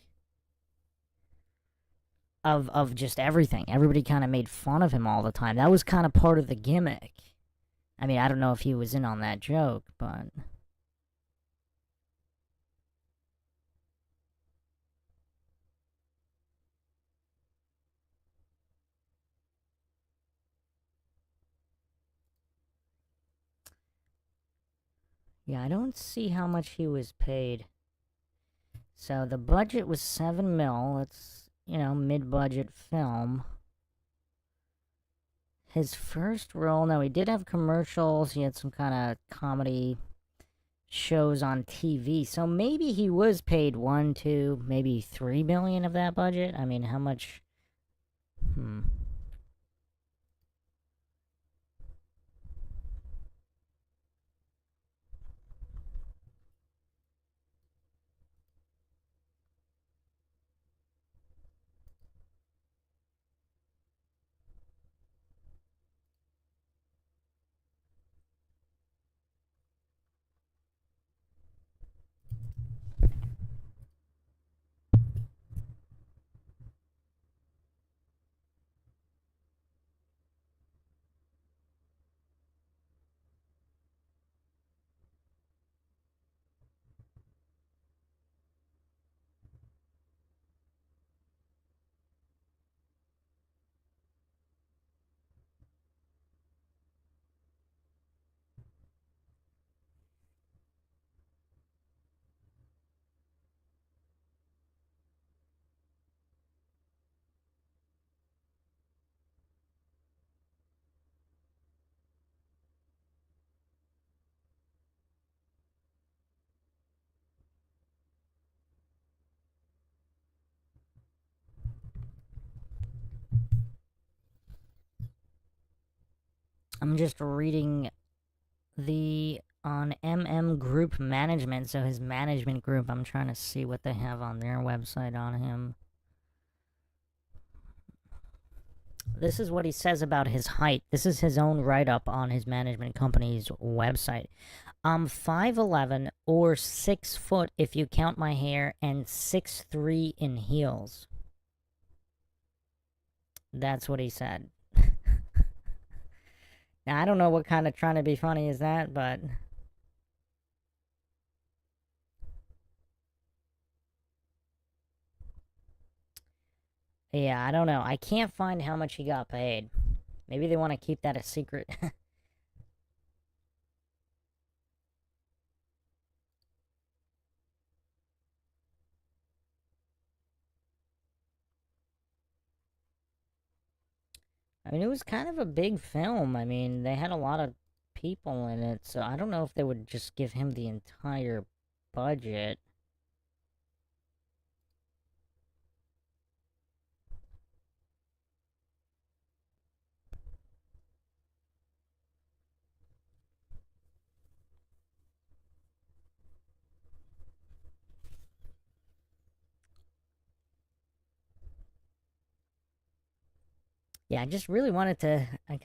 of just everything. Everybody kind of made fun of him all the time. That was kind of part of the gimmick. I mean, I don't know if he was in on that joke, but... Yeah, I don't see how much he was paid. So the budget was 7 mil. It's, mid-budget film. His first role, no, he did have commercials. He had some kind of comedy shows on TV. So maybe he was paid 1, 2, maybe 3 million of that budget. I mean, how much? Hmm. I'm just reading the on Group Management, so his management group. I'm trying to see what they have on their website on him. This is what he says about his height. This is his own write-up on his management company's website. I'm 5'11" or 6 foot if you count my hair, and 6'3" in heels. That's what he said. Now, I don't know what kind of trying to be funny is that, but yeah, I don't know. I can't find how much he got paid. Maybe they want to keep that a secret. I mean, it was kind of a big film. I mean, they had a lot of people in it, so I don't know if they would just give him the entire budget. Yeah, I just really wanted to. I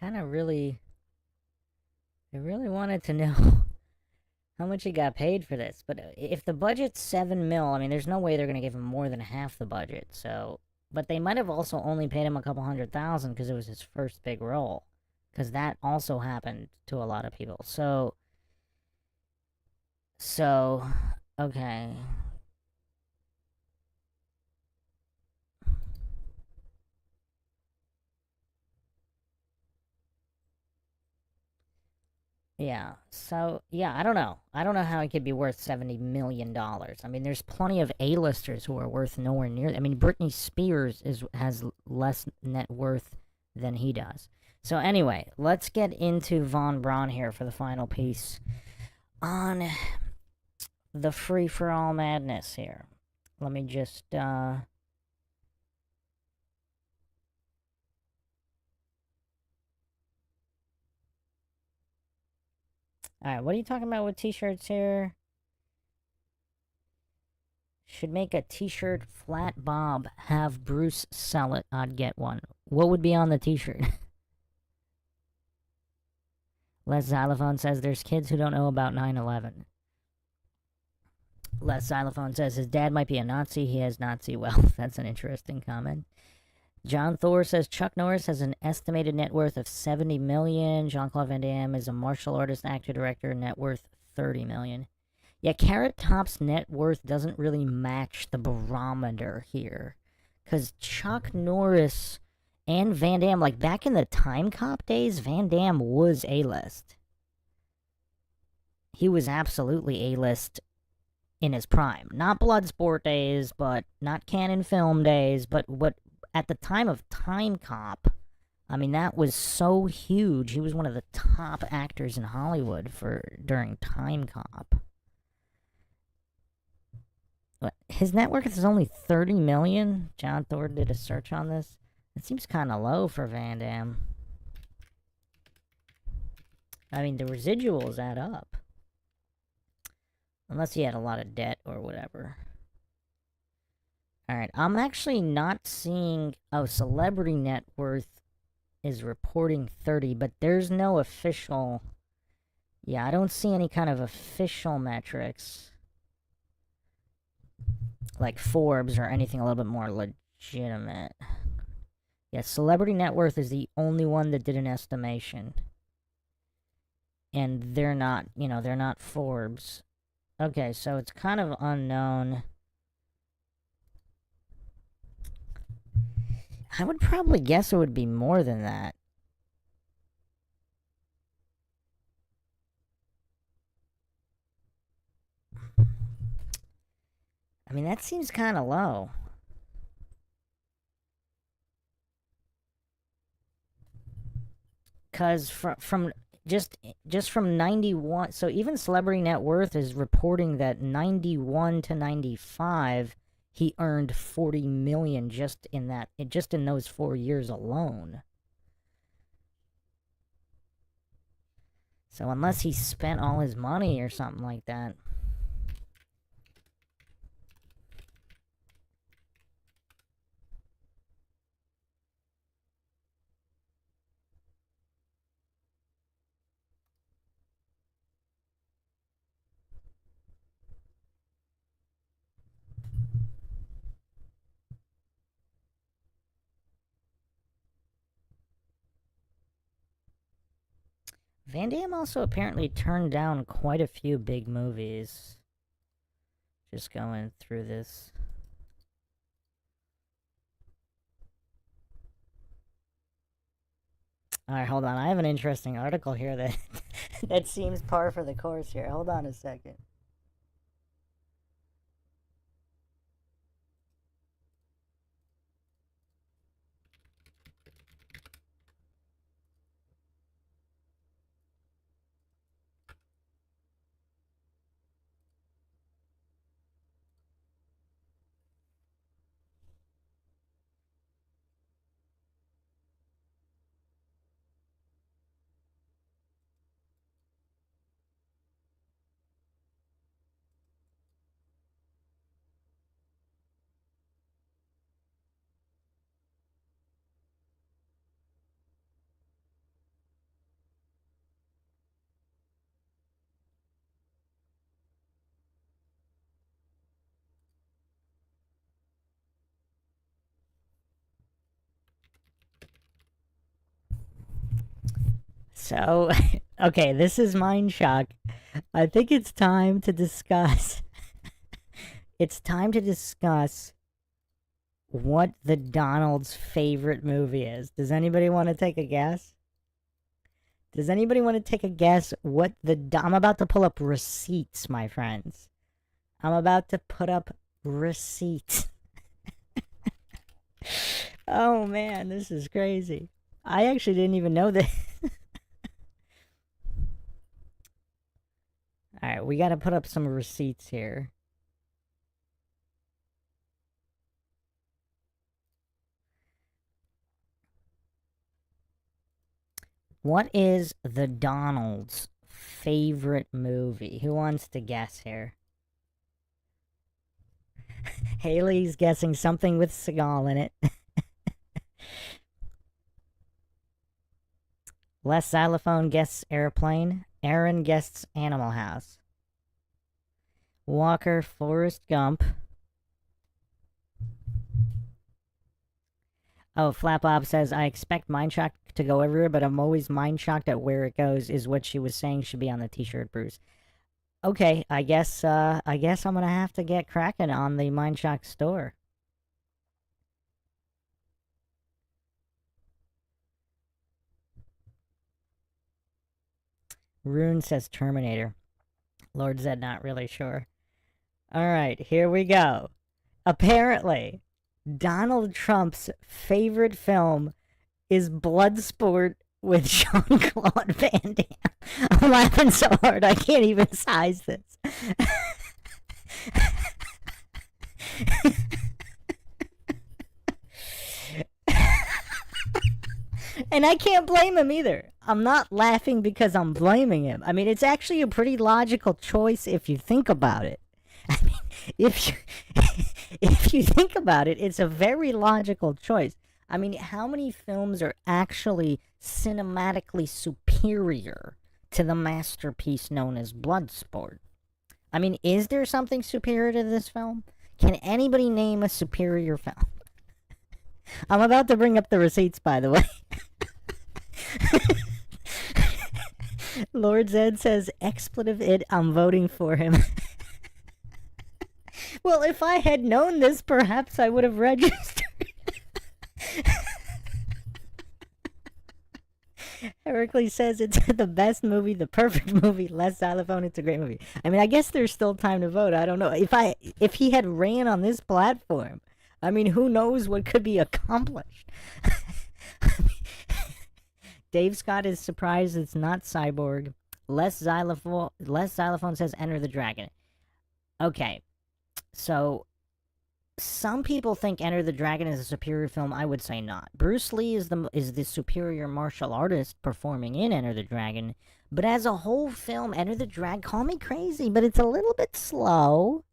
really wanted to know how much he got paid for this. But if the budget's 7 mil, I mean, there's no way they're gonna give him more than half the budget. So, but they might have also only paid him a couple $100,000 because it was his first big role. Because that also happened to a lot of people. So, okay. Yeah. So, yeah, I don't know. I don't know how it could be worth $70 million. I mean, there's plenty of A-listers who are worth nowhere near. I mean, Britney Spears has less net worth than he does. So anyway, let's get into Von Braun here for the final piece on the free for all madness here. Let me just Alright, what are you talking about with t-shirts here? Should make a t-shirt, Flat Bob, have Bruce sell it, I'd get one. What would be on the t-shirt? Les Xylophone says there's kids who don't know about 9/11. Les Xylophone says his dad might be a Nazi, he has Nazi wealth. That's an interesting comment. John Thor says Chuck Norris has an estimated net worth of 70 million. Jean-Claude Van Damme is a martial artist, actor, director, net worth 30 million. Yeah, Carrot Top's net worth doesn't really match the barometer here. Because Chuck Norris and Van Damme, like back in the Time Cop days, Van Damme was A-list. he was absolutely A-list in his prime. Not Bloodsport days, but not Canon Film days, but what at the time of Time Cop, I mean that was so huge. He was one of the top actors in Hollywood for during Time Cop. His net worth is only 30 million. John Thor did a search on this. It seems kind of low for Van Damme. I mean, the residuals add up. Unless he had a lot of debt or whatever. Alright, I'm actually not seeing... Oh, Celebrity Net Worth is reporting 30, but there's no official... Yeah, I don't see any kind of official metrics. Like Forbes or anything a little bit more legitimate. Yeah, Celebrity Net Worth is the only one that did an estimation. And they're not, you know, they're not Forbes. Okay, so it's kind of unknown. I would probably guess it would be more than that. I mean, that seems kind of low. Because from just from 91, so even Celebrity Net Worth is reporting that 91 to 95 he earned 40 million just in those 4 years alone. So unless he spent all his money or something like that. Van Damme also apparently turned down quite a few big movies. Just going through this. Alright, hold on. I have an interesting article here that that seems par for the course here. Hold on a second. So, okay, this is Mindshock. I think it's time to discuss. It's time to discuss what the Donald's favorite movie is. Does anybody want to take a guess? Does anybody want to take a guess what I'm about to pull up receipts, my friends. I'm about to put up receipts. Oh man, this is crazy. I actually didn't even know that. Alright, we gotta put up some receipts here. What is the Donald's favorite movie? Who wants to guess here? Haley's guessing something with Seagal in it. Les Xylophone guesses Airplane. Aaron guesses Animal House. Walker, Forrest Gump. Oh, Flap Bob says, I expect Mindshock to go everywhere, but I'm always mind-shocked at where it goes, is what she was saying should be on the t-shirt, Bruce. Okay, I guess I'm gonna have to get cracking on the Mindshock store. Rune says Terminator. Lord Zed, not really sure. All right, here we go. Apparently, Donald Trump's favorite film is Bloodsport with Jean-Claude Van Damme. I'm laughing so hard I can't even size this. And I can't blame him either. I'm not laughing because I'm blaming him. I mean, it's actually a pretty logical choice if you think about it. I mean, if you, if you think about it, it's a very logical choice. I mean, how many films are actually cinematically superior to the masterpiece known as Bloodsport? I mean, is there something superior to this film? Can anybody name a superior film? I'm about to bring up the receipts, by the way. Lord Zed says, expletive it, I'm voting for him. Well, if I had known this, perhaps I would have registered. Heracles says it's the best movie, the perfect movie, less xylophone, it's a great movie. I mean, I guess there's still time to vote. I don't know. If he had ran on this platform, I mean, who knows what could be accomplished. Dave Scott is surprised it's not Cyborg. Less xylophone says Enter the Dragon. Okay, so some people think Enter the Dragon is a superior film. I would say not. Bruce Lee is the superior martial artist performing in Enter the Dragon, but as a whole film, Enter the Dragon, call me crazy, but it's a little bit slow.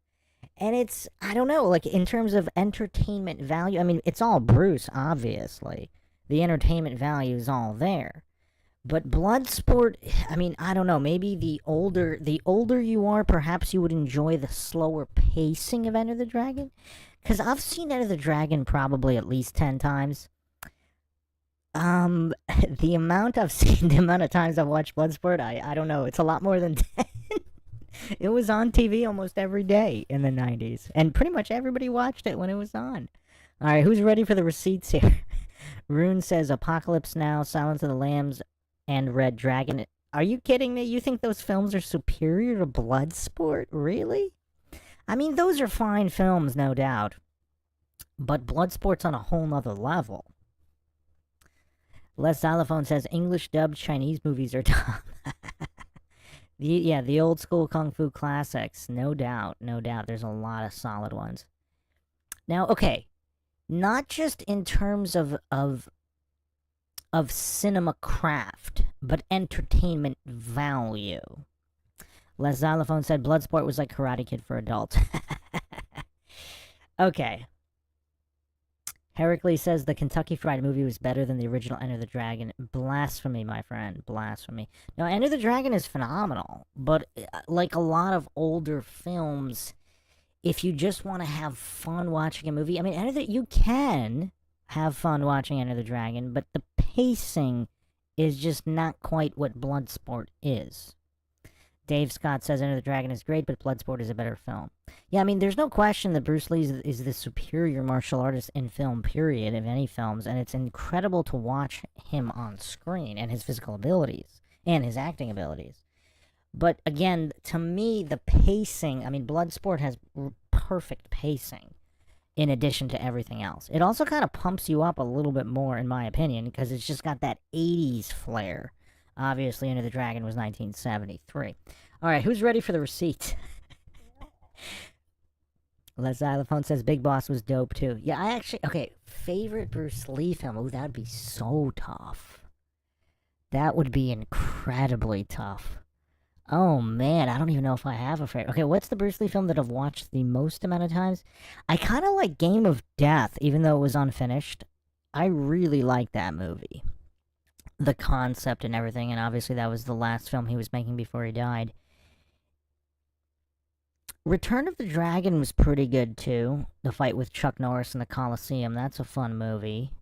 And it's, I don't know, like in terms of entertainment value, I mean, it's all Bruce, obviously. The entertainment value is all there. But Bloodsport, I mean, I don't know, maybe the older you are, perhaps you would enjoy the slower pacing of Enter the Dragon. Because I've seen Enter the Dragon probably at least 10 times. The amount of times I've watched Bloodsport, I don't know, it's a lot more than 10. It was on TV almost every day in the 90s. And pretty much everybody watched it when it was on. Alright, who's ready for the receipts here? Rune says Apocalypse Now, Silence of the Lambs, and Red Dragon. Are you kidding me? You think those films are superior to Bloodsport? Really? I mean, those are fine films, no doubt. But Bloodsport's on a whole nother level. Les Xylophone says English dubbed Chinese movies are top. The old school kung fu classics, no doubt, no doubt. There's a lot of solid ones. Now, okay, not just in terms of cinema craft, but entertainment value. Les Xylophone said Bloodsport was like Karate Kid for adults. Okay. Heracles says the Kentucky Fried Movie was better than the original Enter the Dragon. Blasphemy, my friend. Blasphemy. Now, Enter the Dragon is phenomenal, but like a lot of older films, if you just want to have fun watching a movie, I mean, you can have fun watching Enter the Dragon, but the pacing is just not quite what Bloodsport is. Dave Scott says Enter the Dragon is great, but Bloodsport is a better film. Yeah, I mean, there's no question that Bruce Lee is the superior martial artist in film, period, of any films, and it's incredible to watch him on screen and his physical abilities and his acting abilities. But again, to me, the pacing, I mean, Bloodsport has perfect pacing in addition to everything else. It also kind of pumps you up a little bit more, in my opinion, because it's just got that 80s flair. Obviously, Enter the Dragon was 1973. All right, who's ready for the receipt? Les Xylophone says Big Boss was dope, too. Yeah, I actually... Okay, favorite Bruce Lee film? Oh, that would be so tough. That would be incredibly tough. Oh, man, I don't even know if I have a favorite. Okay, what's the Bruce Lee film that I've watched the most amount of times? I kind of like Game of Death, even though it was unfinished. I really like that movie. The concept and everything, and obviously that was the last film he was making before he died. Return of the Dragon was pretty good, too. The fight with Chuck Norris in the Coliseum, that's a fun movie.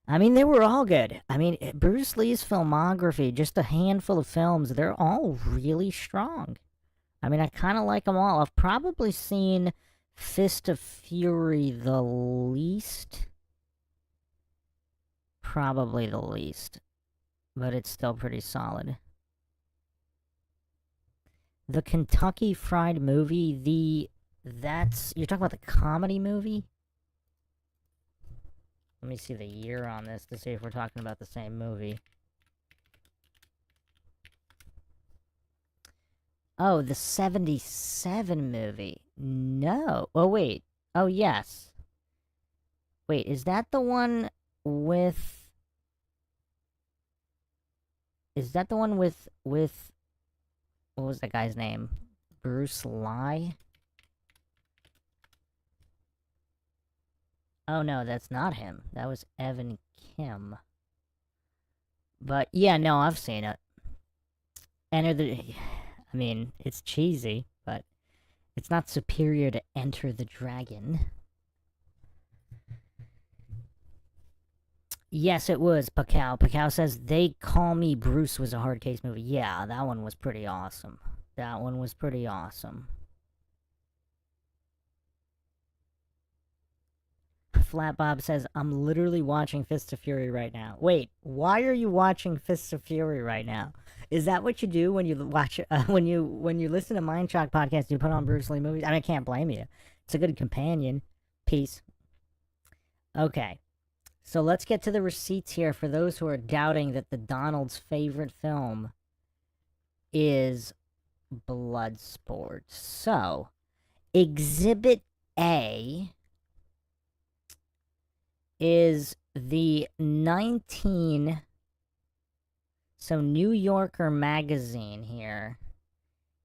I mean, they were all good. I mean, Bruce Lee's filmography, just a handful of films, they're all really strong. I mean, I kind of like them all. I've probably seen Fist of Fury the least. Probably the least. But it's still pretty solid. The Kentucky Fried Movie, you're talking about the comedy movie? Let me see the year on this to see if we're talking about the same movie. Oh, the 77 movie. No. Oh, wait. Oh, yes. Wait, is that the one with... Is that the one with... What was that guy's name? Bruce Lee? Oh, no, that's not him. That was Evan Kim. But, yeah, no, I've seen it. Enter the... I mean, it's cheesy, but it's not superior to Enter the Dragon. Yes, it was, Pacquiao. Pacquiao says, They Call Me Bruce was a hard case movie. Yeah, that one was pretty awesome. That one was pretty awesome. Flat Bob says, I'm literally watching Fists of Fury right now. Wait, why are you watching Fists of Fury right now? Is that what you do when you watch when you listen to Mindshock podcast? You put on Bruce Lee movies. I mean, I can't blame you. It's a good companion piece. Okay, so let's get to the receipts here for those who are doubting that the Donald's favorite film is Bloodsport. So, Exhibit A is the New Yorker magazine here,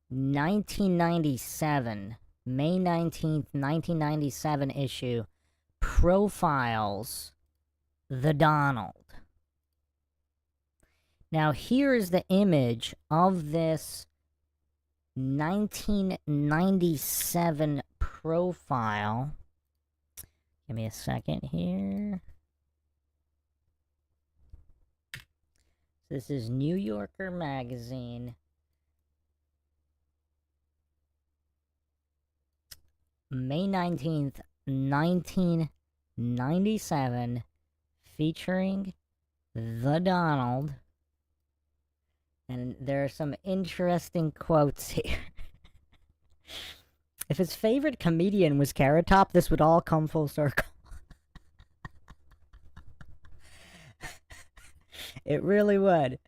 1997, May 19th, 1997 issue, profiles the Donald. Now, here is the image of this 1997 profile. Give me a second here. This is New Yorker magazine. May 19th, 1997, featuring the Donald. And there are some interesting quotes here. If his favorite comedian was Carrot Top, this would all come full circle. It really would.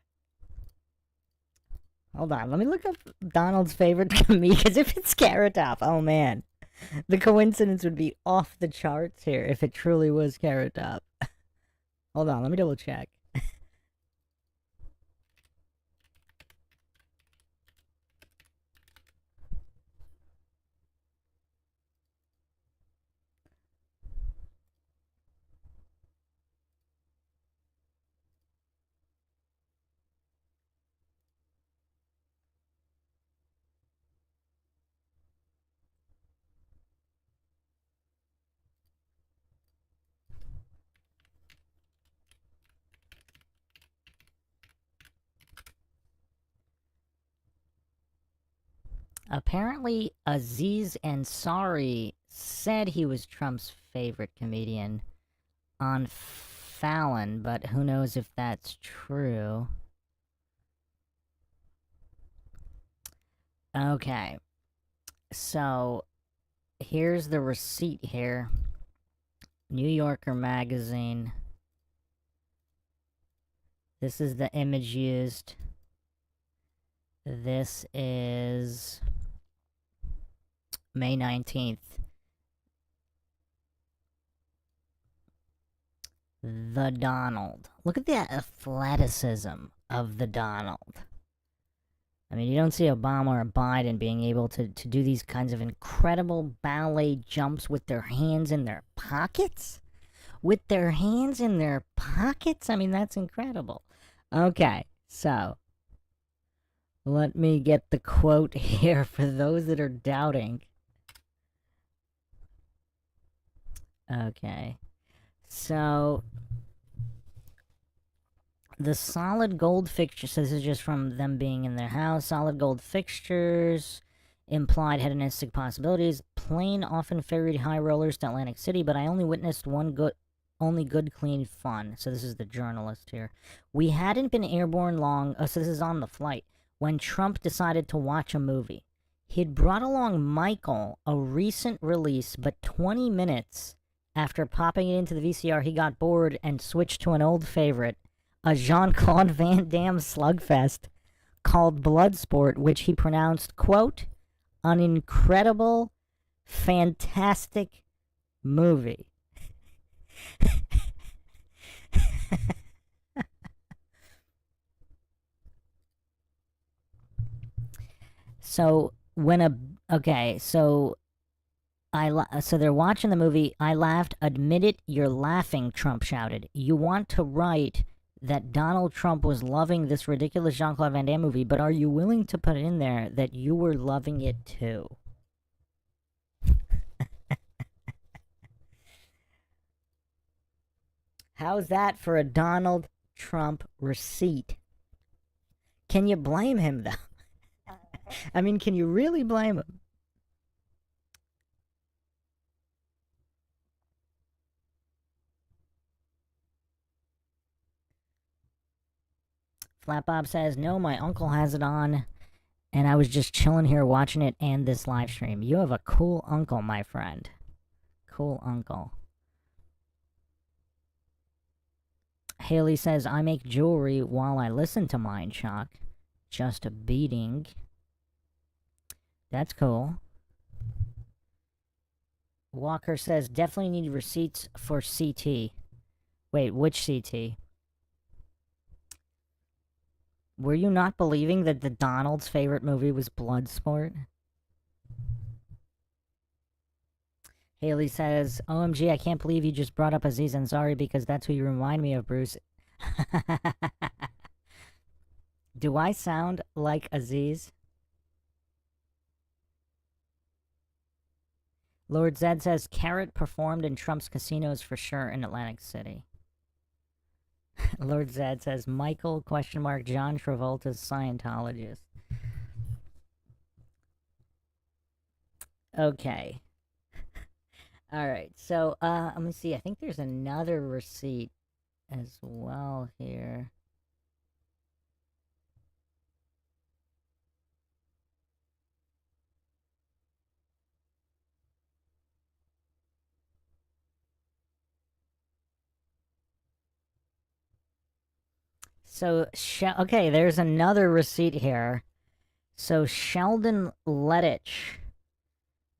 Hold on, let me look up Donald's favorite comedian, because if it's Carrot Top, oh man. The coincidence would be off the charts here if it truly was Carrot Top. Hold on, let me double check. Apparently, Aziz Ansari said he was Trump's favorite comedian on Fallon, but who knows if that's true. Okay, so here's the receipt here. New Yorker magazine. This is the image used. This is May 19th. The Donald. Look at the athleticism of the Donald. I mean, you don't see Obama or Biden being able to do these kinds of incredible ballet jumps with their hands in their pockets? With their hands in their pockets? I mean, that's incredible. Okay, so let me get the quote here for those that are doubting. Okay, so the solid gold fixture, so this is just from them being in their house. Solid gold fixtures, implied hedonistic possibilities. Plane often ferried high rollers to Atlantic City, but I only witnessed only good, clean fun. So this is the journalist here. We hadn't been airborne long. Oh, so this is on the flight. when Trump decided to watch a movie. He'd brought along Michael, a recent release, but 20 minutes after popping it into the VCR, he got bored and switched to an old favorite, a Jean-Claude Van Damme slugfest called Bloodsport, which he pronounced, quote, an incredible, fantastic movie. So so they're watching the movie. I laughed. Admit it, you're laughing, Trump shouted. You want to write that Donald Trump was loving this ridiculous Jean-Claude Van Damme movie, but are you willing to put in there that you were loving it too? How's that for a Donald Trump receipt? Can you blame him, though? I mean, can you really blame him? Flat Bob says, no, my uncle has it on, and I was just chilling here watching it and this live stream. You have a cool uncle, my friend. Cool uncle. Haley says, I make jewelry while I listen to Mindshock. Just a beating. That's cool. Walker says, definitely need receipts for CT. Wait, which CT? Were you not believing that the Donald's favorite movie was Bloodsport? Haley says, OMG, I can't believe you just brought up Aziz Ansari because that's who you remind me of, Bruce. Do I sound like Aziz? Lord Zed says, Carrot performed in Trump's casinos for sure in Atlantic City. Lord Zed says, Michael, question mark, John Travolta's Scientologist. Okay. Alright, so, let me see. I think there's another receipt as well here. So, okay, there's another receipt here. So, Sheldon Lettich,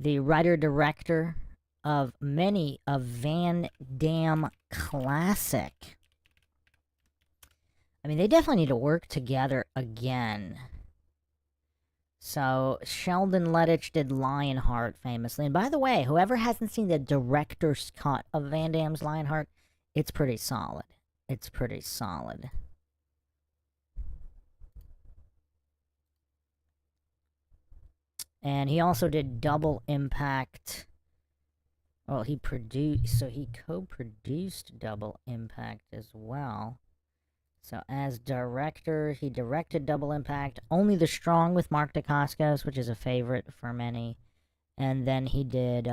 the writer-director of many of Van Damme classic. I mean, they definitely need to work together again. So, Sheldon Lettich did Lionheart famously. And by the way, whoever hasn't seen the director's cut of Van Damme's Lionheart, it's pretty solid. It's pretty solid. And he also did Double Impact. Well, he co-produced Double Impact as well. So as director, he directed Double Impact, Only the Strong with Mark Dacascos, which is a favorite for many. And then he did,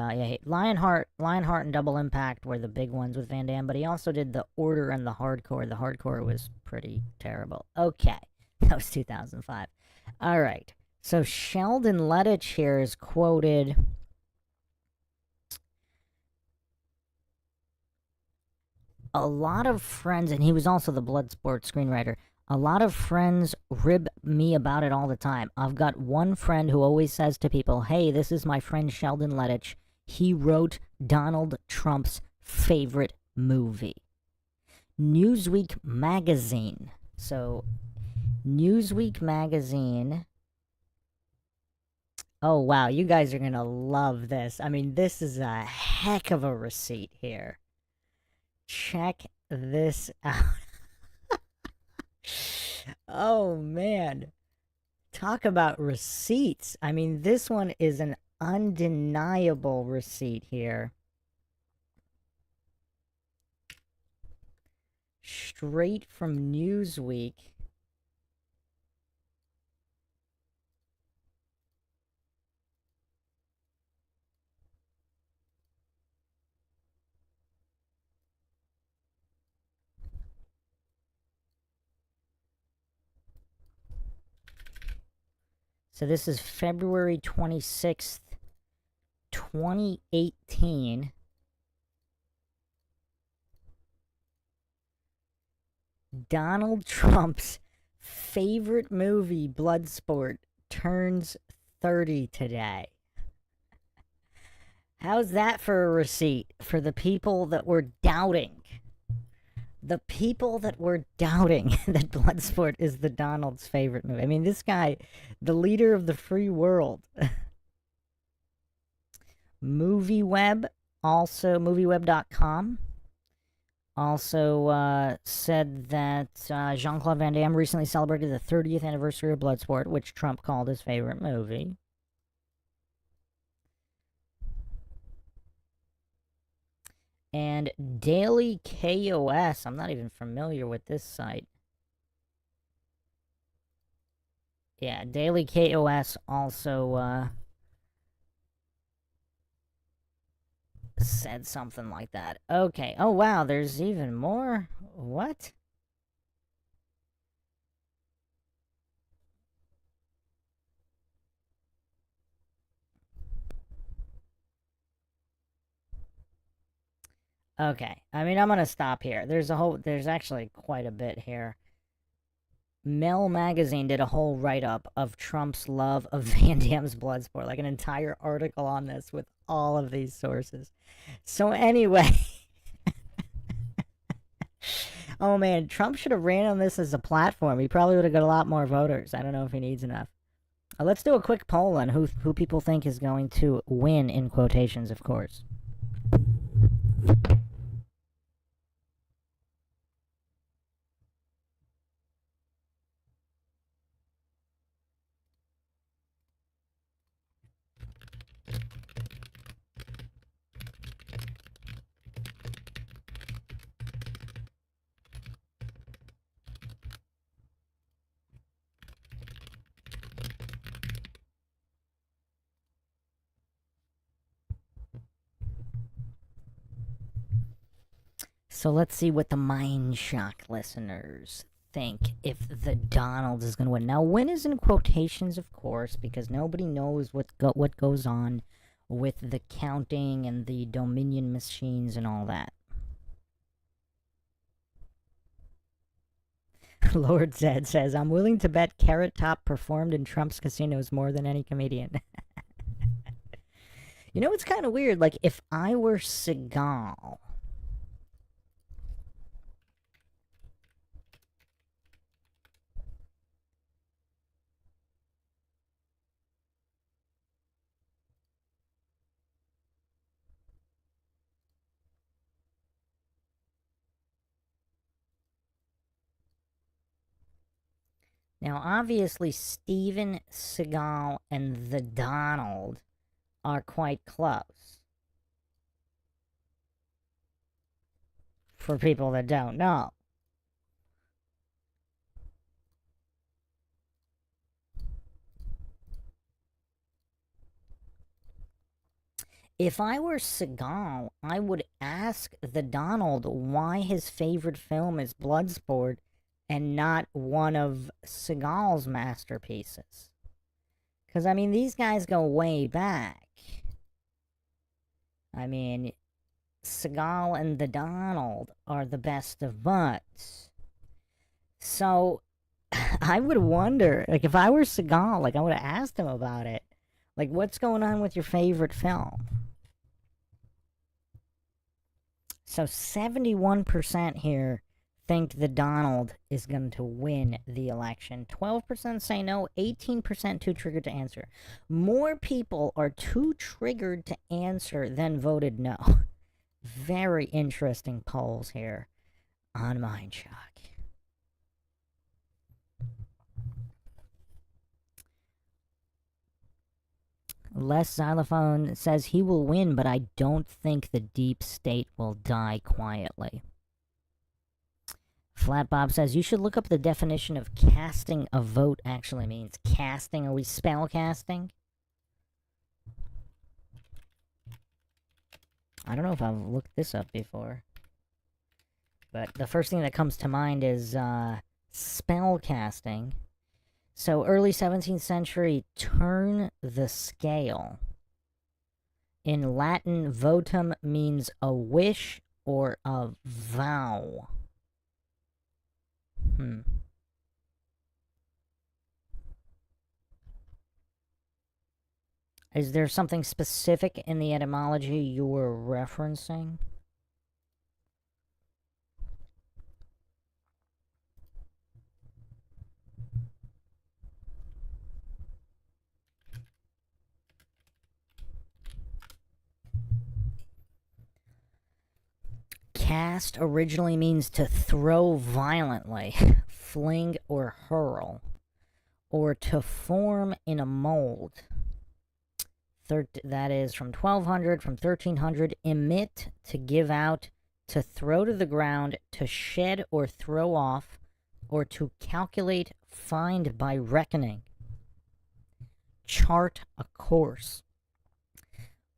Lionheart and Double Impact were the big ones with Van Damme, but he also did The Order and The Hardcore. The Hardcore was pretty terrible. Okay, that was 2005. All right, so Sheldon Lettich here is quoted... A lot of friends, and he was also the Bloodsport screenwriter, a lot of friends rib me about it all the time. I've got one friend who always says to people, hey, this is my friend Sheldon Lettich. He wrote Donald Trump's favorite movie. Newsweek magazine. So, Newsweek magazine. Oh, wow, you guys are going to love this. I mean, this is a heck of a receipt here. Check this out. Oh, man. Talk about receipts. I mean, this one is an undeniable receipt here. Straight from Newsweek. So this is February 26th, 2018. Donald Trump's favorite movie, Bloodsport, turns 30 today. How's that for a receipt for the people that were doubting? The people that were doubting that Bloodsport is the Donald's favorite movie. I mean, this guy, the leader of the free world. MovieWeb, also MovieWeb.com, also said that Jean-Claude Van Damme recently celebrated the 30th anniversary of Bloodsport, which Trump called his favorite movie. And Daily KOS, I'm not even familiar with this site. Yeah, Daily KOS also said something like that. Okay. Oh, wow, there's even more? What? Okay. I mean, I'm gonna stop here. There's actually quite a bit here. Mel Magazine did a whole write-up of Trump's love of Van Damme's Bloodsport, like an entire article on this with all of these sources. So anyway, oh man, Trump should have ran on this as a platform. He probably would have got a lot more voters. I don't know if he needs enough. Let's do a quick poll on who people think is going to win, in quotations, of course. So let's see what the Mindshock listeners think if the Donald is going to win. Now, win is in quotations, of course, because nobody knows what goes on with the counting and the Dominion machines and all that. Lord Zed says, I'm willing to bet Carrot Top performed in Trump's casinos more than any comedian. You know, it's kind of weird. Like, if I were Seagal... Now, obviously, Steven Seagal and the Donald are quite close. For people that don't know. If I were Seagal, I would ask the Donald why his favorite film is Bloodsport and not one of Seagal's masterpieces. Because, I mean, these guys go way back. I mean, Seagal and the Donald are the best of buds. So, I would wonder, like, if I were Seagal, like, I would have asked him about it. Like, what's going on with your favorite film? So, 71% here think the Donald is going to win the election. 12% say no, 18% too triggered to answer. More people are too triggered to answer than voted no. Very interesting polls here on Mindshock. Les Xylophone says he will win, but I don't think the deep state will die quietly. Flat Bob says you should look up the definition of casting a vote actually means. Casting, are we spell casting? I don't know if I've looked this up before. But the first thing that comes to mind is spell casting. So early 17th century, turn the scale. In Latin, votum means a wish or a vow. Is there something specific in the etymology you were referencing? Cast originally means to throw violently, fling or hurl, or to form in a mold. That is from 1200, from 1300. Emit, to give out, to throw to the ground, to shed or throw off, or to calculate, find by reckoning. Chart a course.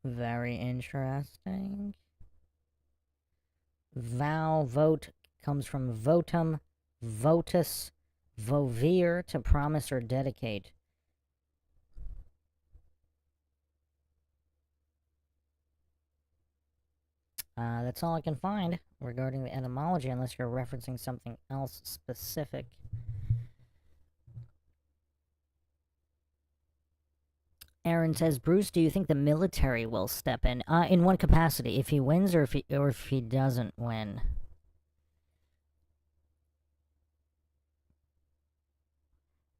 Very interesting. Vow, vote comes from votum, votus, vovere, to promise or dedicate. That's all I can find regarding the etymology, unless you're referencing something else specific. Aaron says, Bruce, do you think the military will step in? In one capacity, if he wins or if he doesn't win.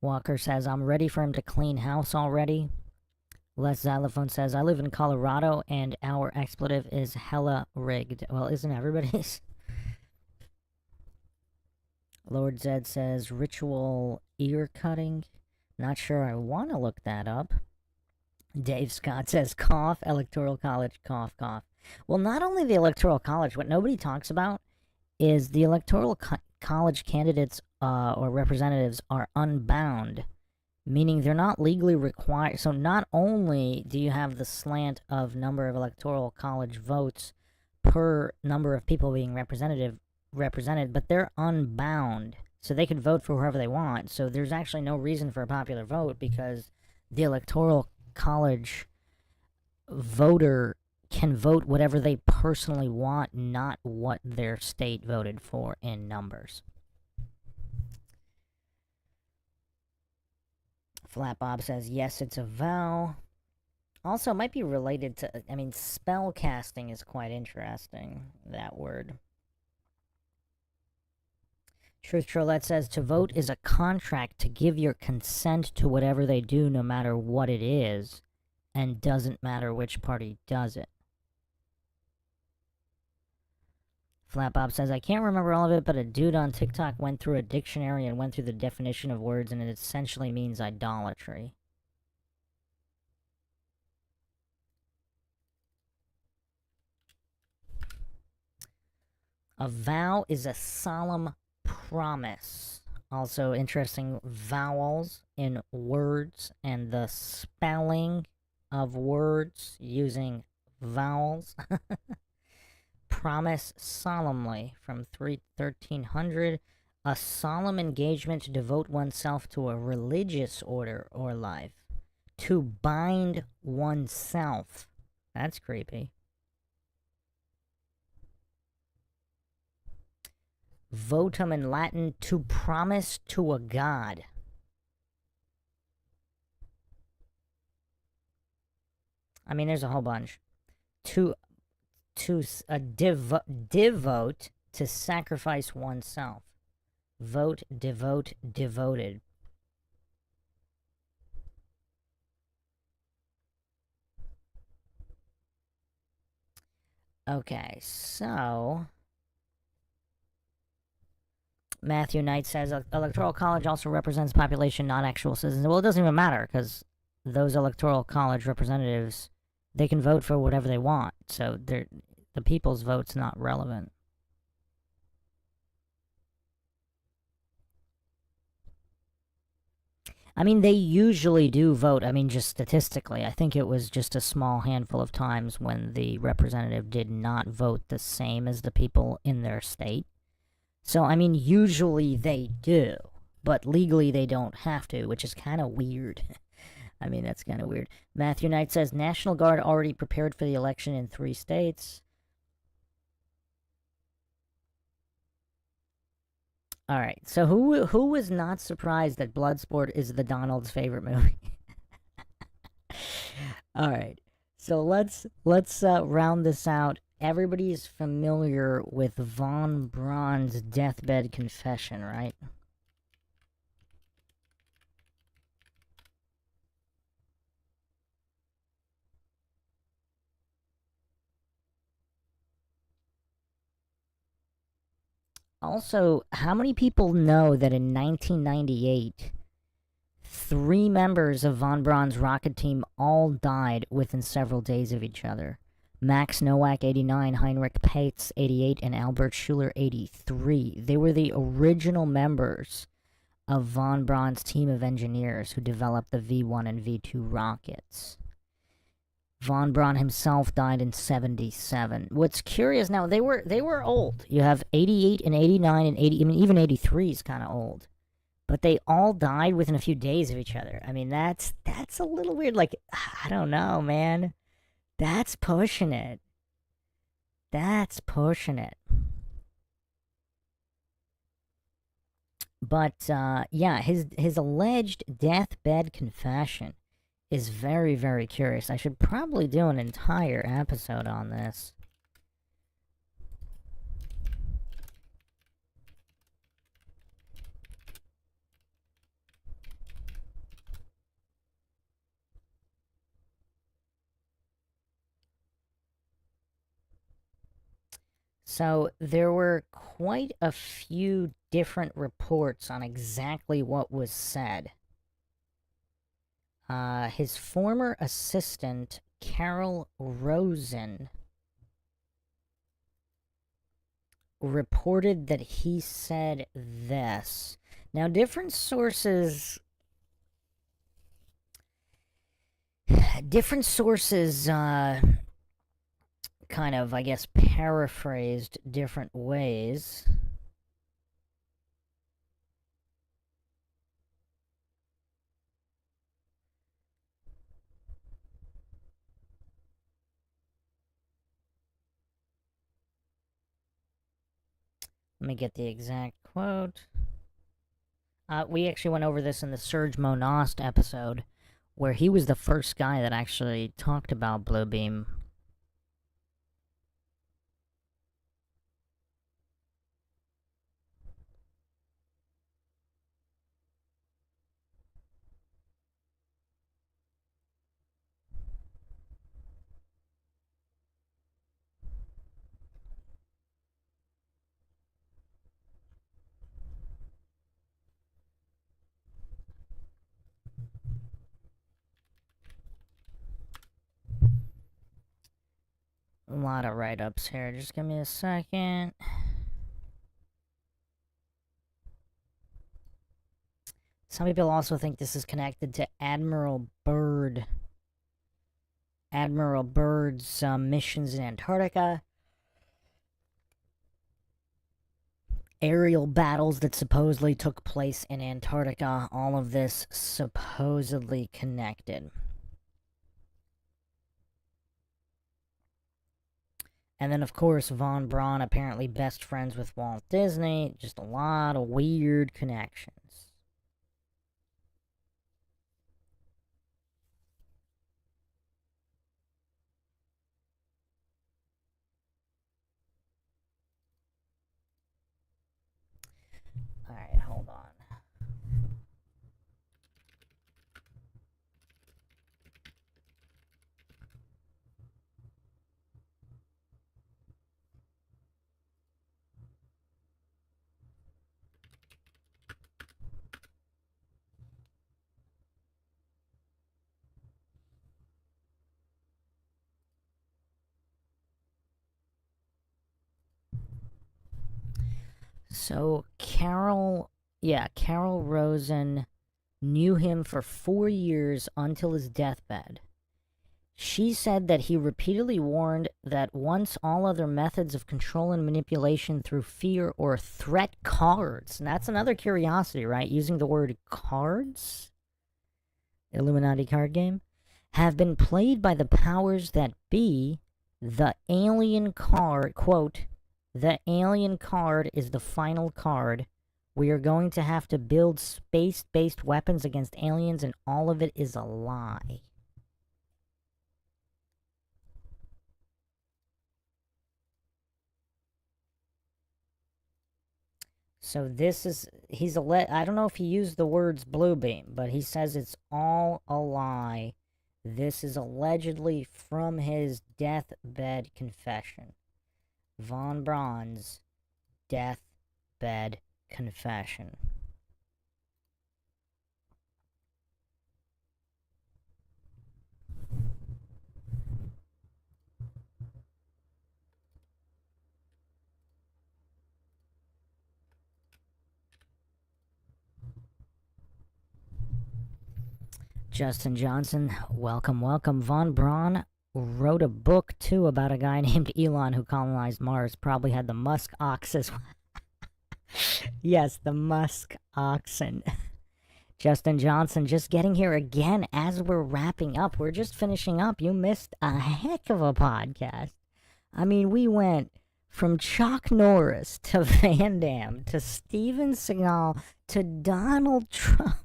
Walker says, I'm ready for him to clean house already. Les Xylophone says, I live in Colorado and our expletive is hella rigged. Well, isn't everybody's? Lord Zed says, ritual ear cutting. Not sure I want to look that up. Dave Scott says, cough, Electoral College, cough, cough. Well, not only the Electoral College, what nobody talks about is the Electoral College candidates or representatives are unbound, meaning they're not legally required. So not only do you have the slant of number of Electoral College votes per number of people being represented, but they're unbound. So they can vote for whoever they want. So there's actually no reason for a popular vote because the Electoral College voter can vote whatever they personally want, not what their state voted for in numbers. Flat Bob says, yes, it's a vow. Also, might be related to, I mean, spell casting is quite interesting, that word. Truth Trollette says, to vote is a contract to give your consent to whatever they do, no matter what it is, and doesn't matter which party does it. Flat Bob says, I can't remember all of it, but a dude on TikTok went through a dictionary and went through the definition of words, and it essentially means idolatry. A vow is a solemn promise. Also interesting, vowels in words and the spelling of words using vowels. Promise solemnly from 1300. A solemn engagement to devote oneself to a religious order or life. To bind oneself. That's creepy. Votum in Latin, to promise to a god. I mean, there's a whole bunch. To devote, to sacrifice oneself. Vote, devote, devoted. Okay, so Matthew Knight says, Electoral College also represents population, not actual citizens. Well, it doesn't even matter, because those Electoral College representatives, they can vote for whatever they want. So the people's vote's not relevant. I mean, they usually do vote. I mean, just statistically. I think it was just a small handful of times when the representative did not vote the same as the people in their state. So, I mean, usually they do. but legally they don't have to, which is kind of weird. I mean, that's kind of weird. Matthew Knight says National Guard already prepared for the election in 3 states. All right, so who was not surprised that Bloodsport is the Donald's favorite movie? All right, so let's round this out. Everybody's familiar with Von Braun's deathbed confession, right? Also, how many people know that in 1998, 3 members of Von Braun's rocket team all died within several days of each other? Max Nowak, 89, Heinrich Paetz, 88, and Albert Schuller, 83. They were the original members of Von Braun's team of engineers who developed the V-1 and V-2 rockets. Von Braun himself died in 77. What's curious now, they were old. You have 88 and 89 and 80. I mean, even 83 is kind of old. But they all died within a few days of each other. I mean, that's a little weird. Like, I don't know, man. That's pushing it. That's pushing it. But yeah, his alleged deathbed confession is very, very curious. I should probably do an entire episode on this. So there were quite a few different reports on exactly what was said. His former assistant, Carol Rosen, reported that he said this. Now, different sources kind of, I guess, paraphrased different ways. Let me get the exact quote. We actually went over this in the Serge Monost episode, where he was the first guy that actually talked about Bluebeam. A lot of write-ups here. Just give me a second. Some people also think this is connected to Admiral Byrd. Admiral Byrd's missions in Antarctica. Aerial battles that supposedly took place in Antarctica. All of this supposedly connected. And then, of course, Von Braun apparently best friends with Walt Disney. Just a lot of weird connections. Alright, hold on. So, Carol Rosen knew him for 4 years until his deathbed. She said that he repeatedly warned that once all other methods of control and manipulation through fear or threat cards, and that's another curiosity, right? Using the word cards, Illuminati card game, have been played by the powers that be, the alien card, quote, the alien card is the final card. We are going to have to build space-based weapons against aliens, and all of it is a lie. So this is, I don't know if he used the words blue beam, but he says it's all a lie. This is allegedly from his deathbed confession. Von Braun's deathbed confession. Justin Johnson, welcome, welcome. Von Braun wrote a book, too, about a guy named Elon who colonized Mars. Probably had the musk ox as well. Yes, the musk oxen. Justin Johnson just getting here again as we're wrapping up. We're just finishing up. You missed a heck of a podcast. I mean, we went from Chuck Norris to Van Damme to Steven Seagal to Donald Trump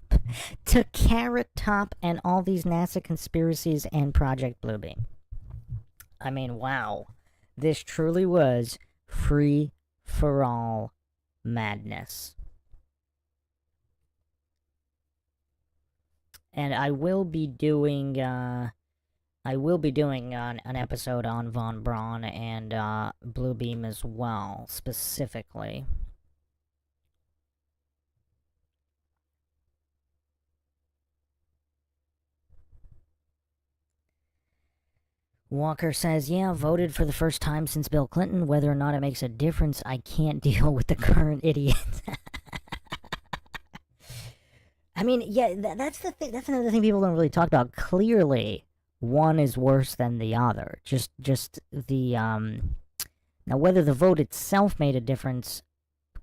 to Carrot Top and all these NASA conspiracies and Project Bluebeam. I mean, wow. This truly was free-for-all madness. And I will be doing an episode on Von Braun and Bluebeam as well, specifically. Walker says, yeah, voted for the first time since Bill Clinton. Whether or not it makes a difference, I can't deal with the current idiots. I mean, yeah, that's the thing. That's another thing people don't really talk about. Clearly, one is worse than the other. Just the now whether the vote itself made a difference,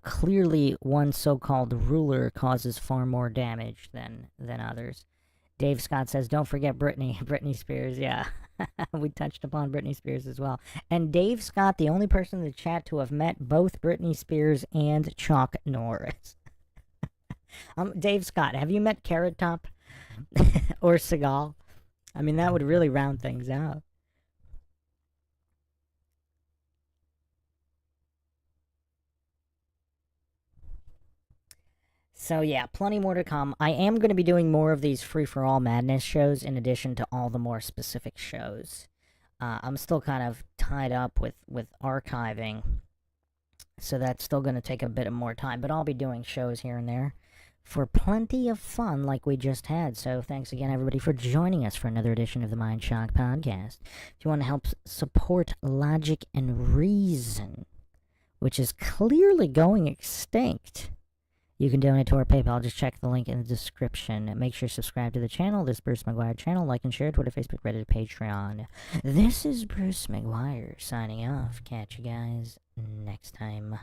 clearly one so-called ruler causes far more damage than others. Dave Scott says, don't forget Britney Spears. Yeah, we touched upon Britney Spears as well. And Dave Scott, the only person in the chat to have met both Britney Spears and Chuck Norris. Dave Scott, have you met Carrot Top or Seagal? I mean, that would really round things out. So yeah, plenty more to come. I am going to be doing more of these free-for-all madness shows in addition to all the more specific shows. I'm still kind of tied up with archiving, so that's still going to take a bit of more time, but I'll be doing shows here and there for plenty of fun like we just had. So thanks again, everybody, for joining us for another edition of the Mindshock podcast. If you want to help support Logic and Reason, which is clearly going extinct, you can donate to our PayPal. Just check the link in the description. Make sure to subscribe to the channel, this Bruce Maguire channel. Like and share, Twitter, Facebook, Reddit, Patreon. This is Bruce Maguire signing off. Catch you guys next time.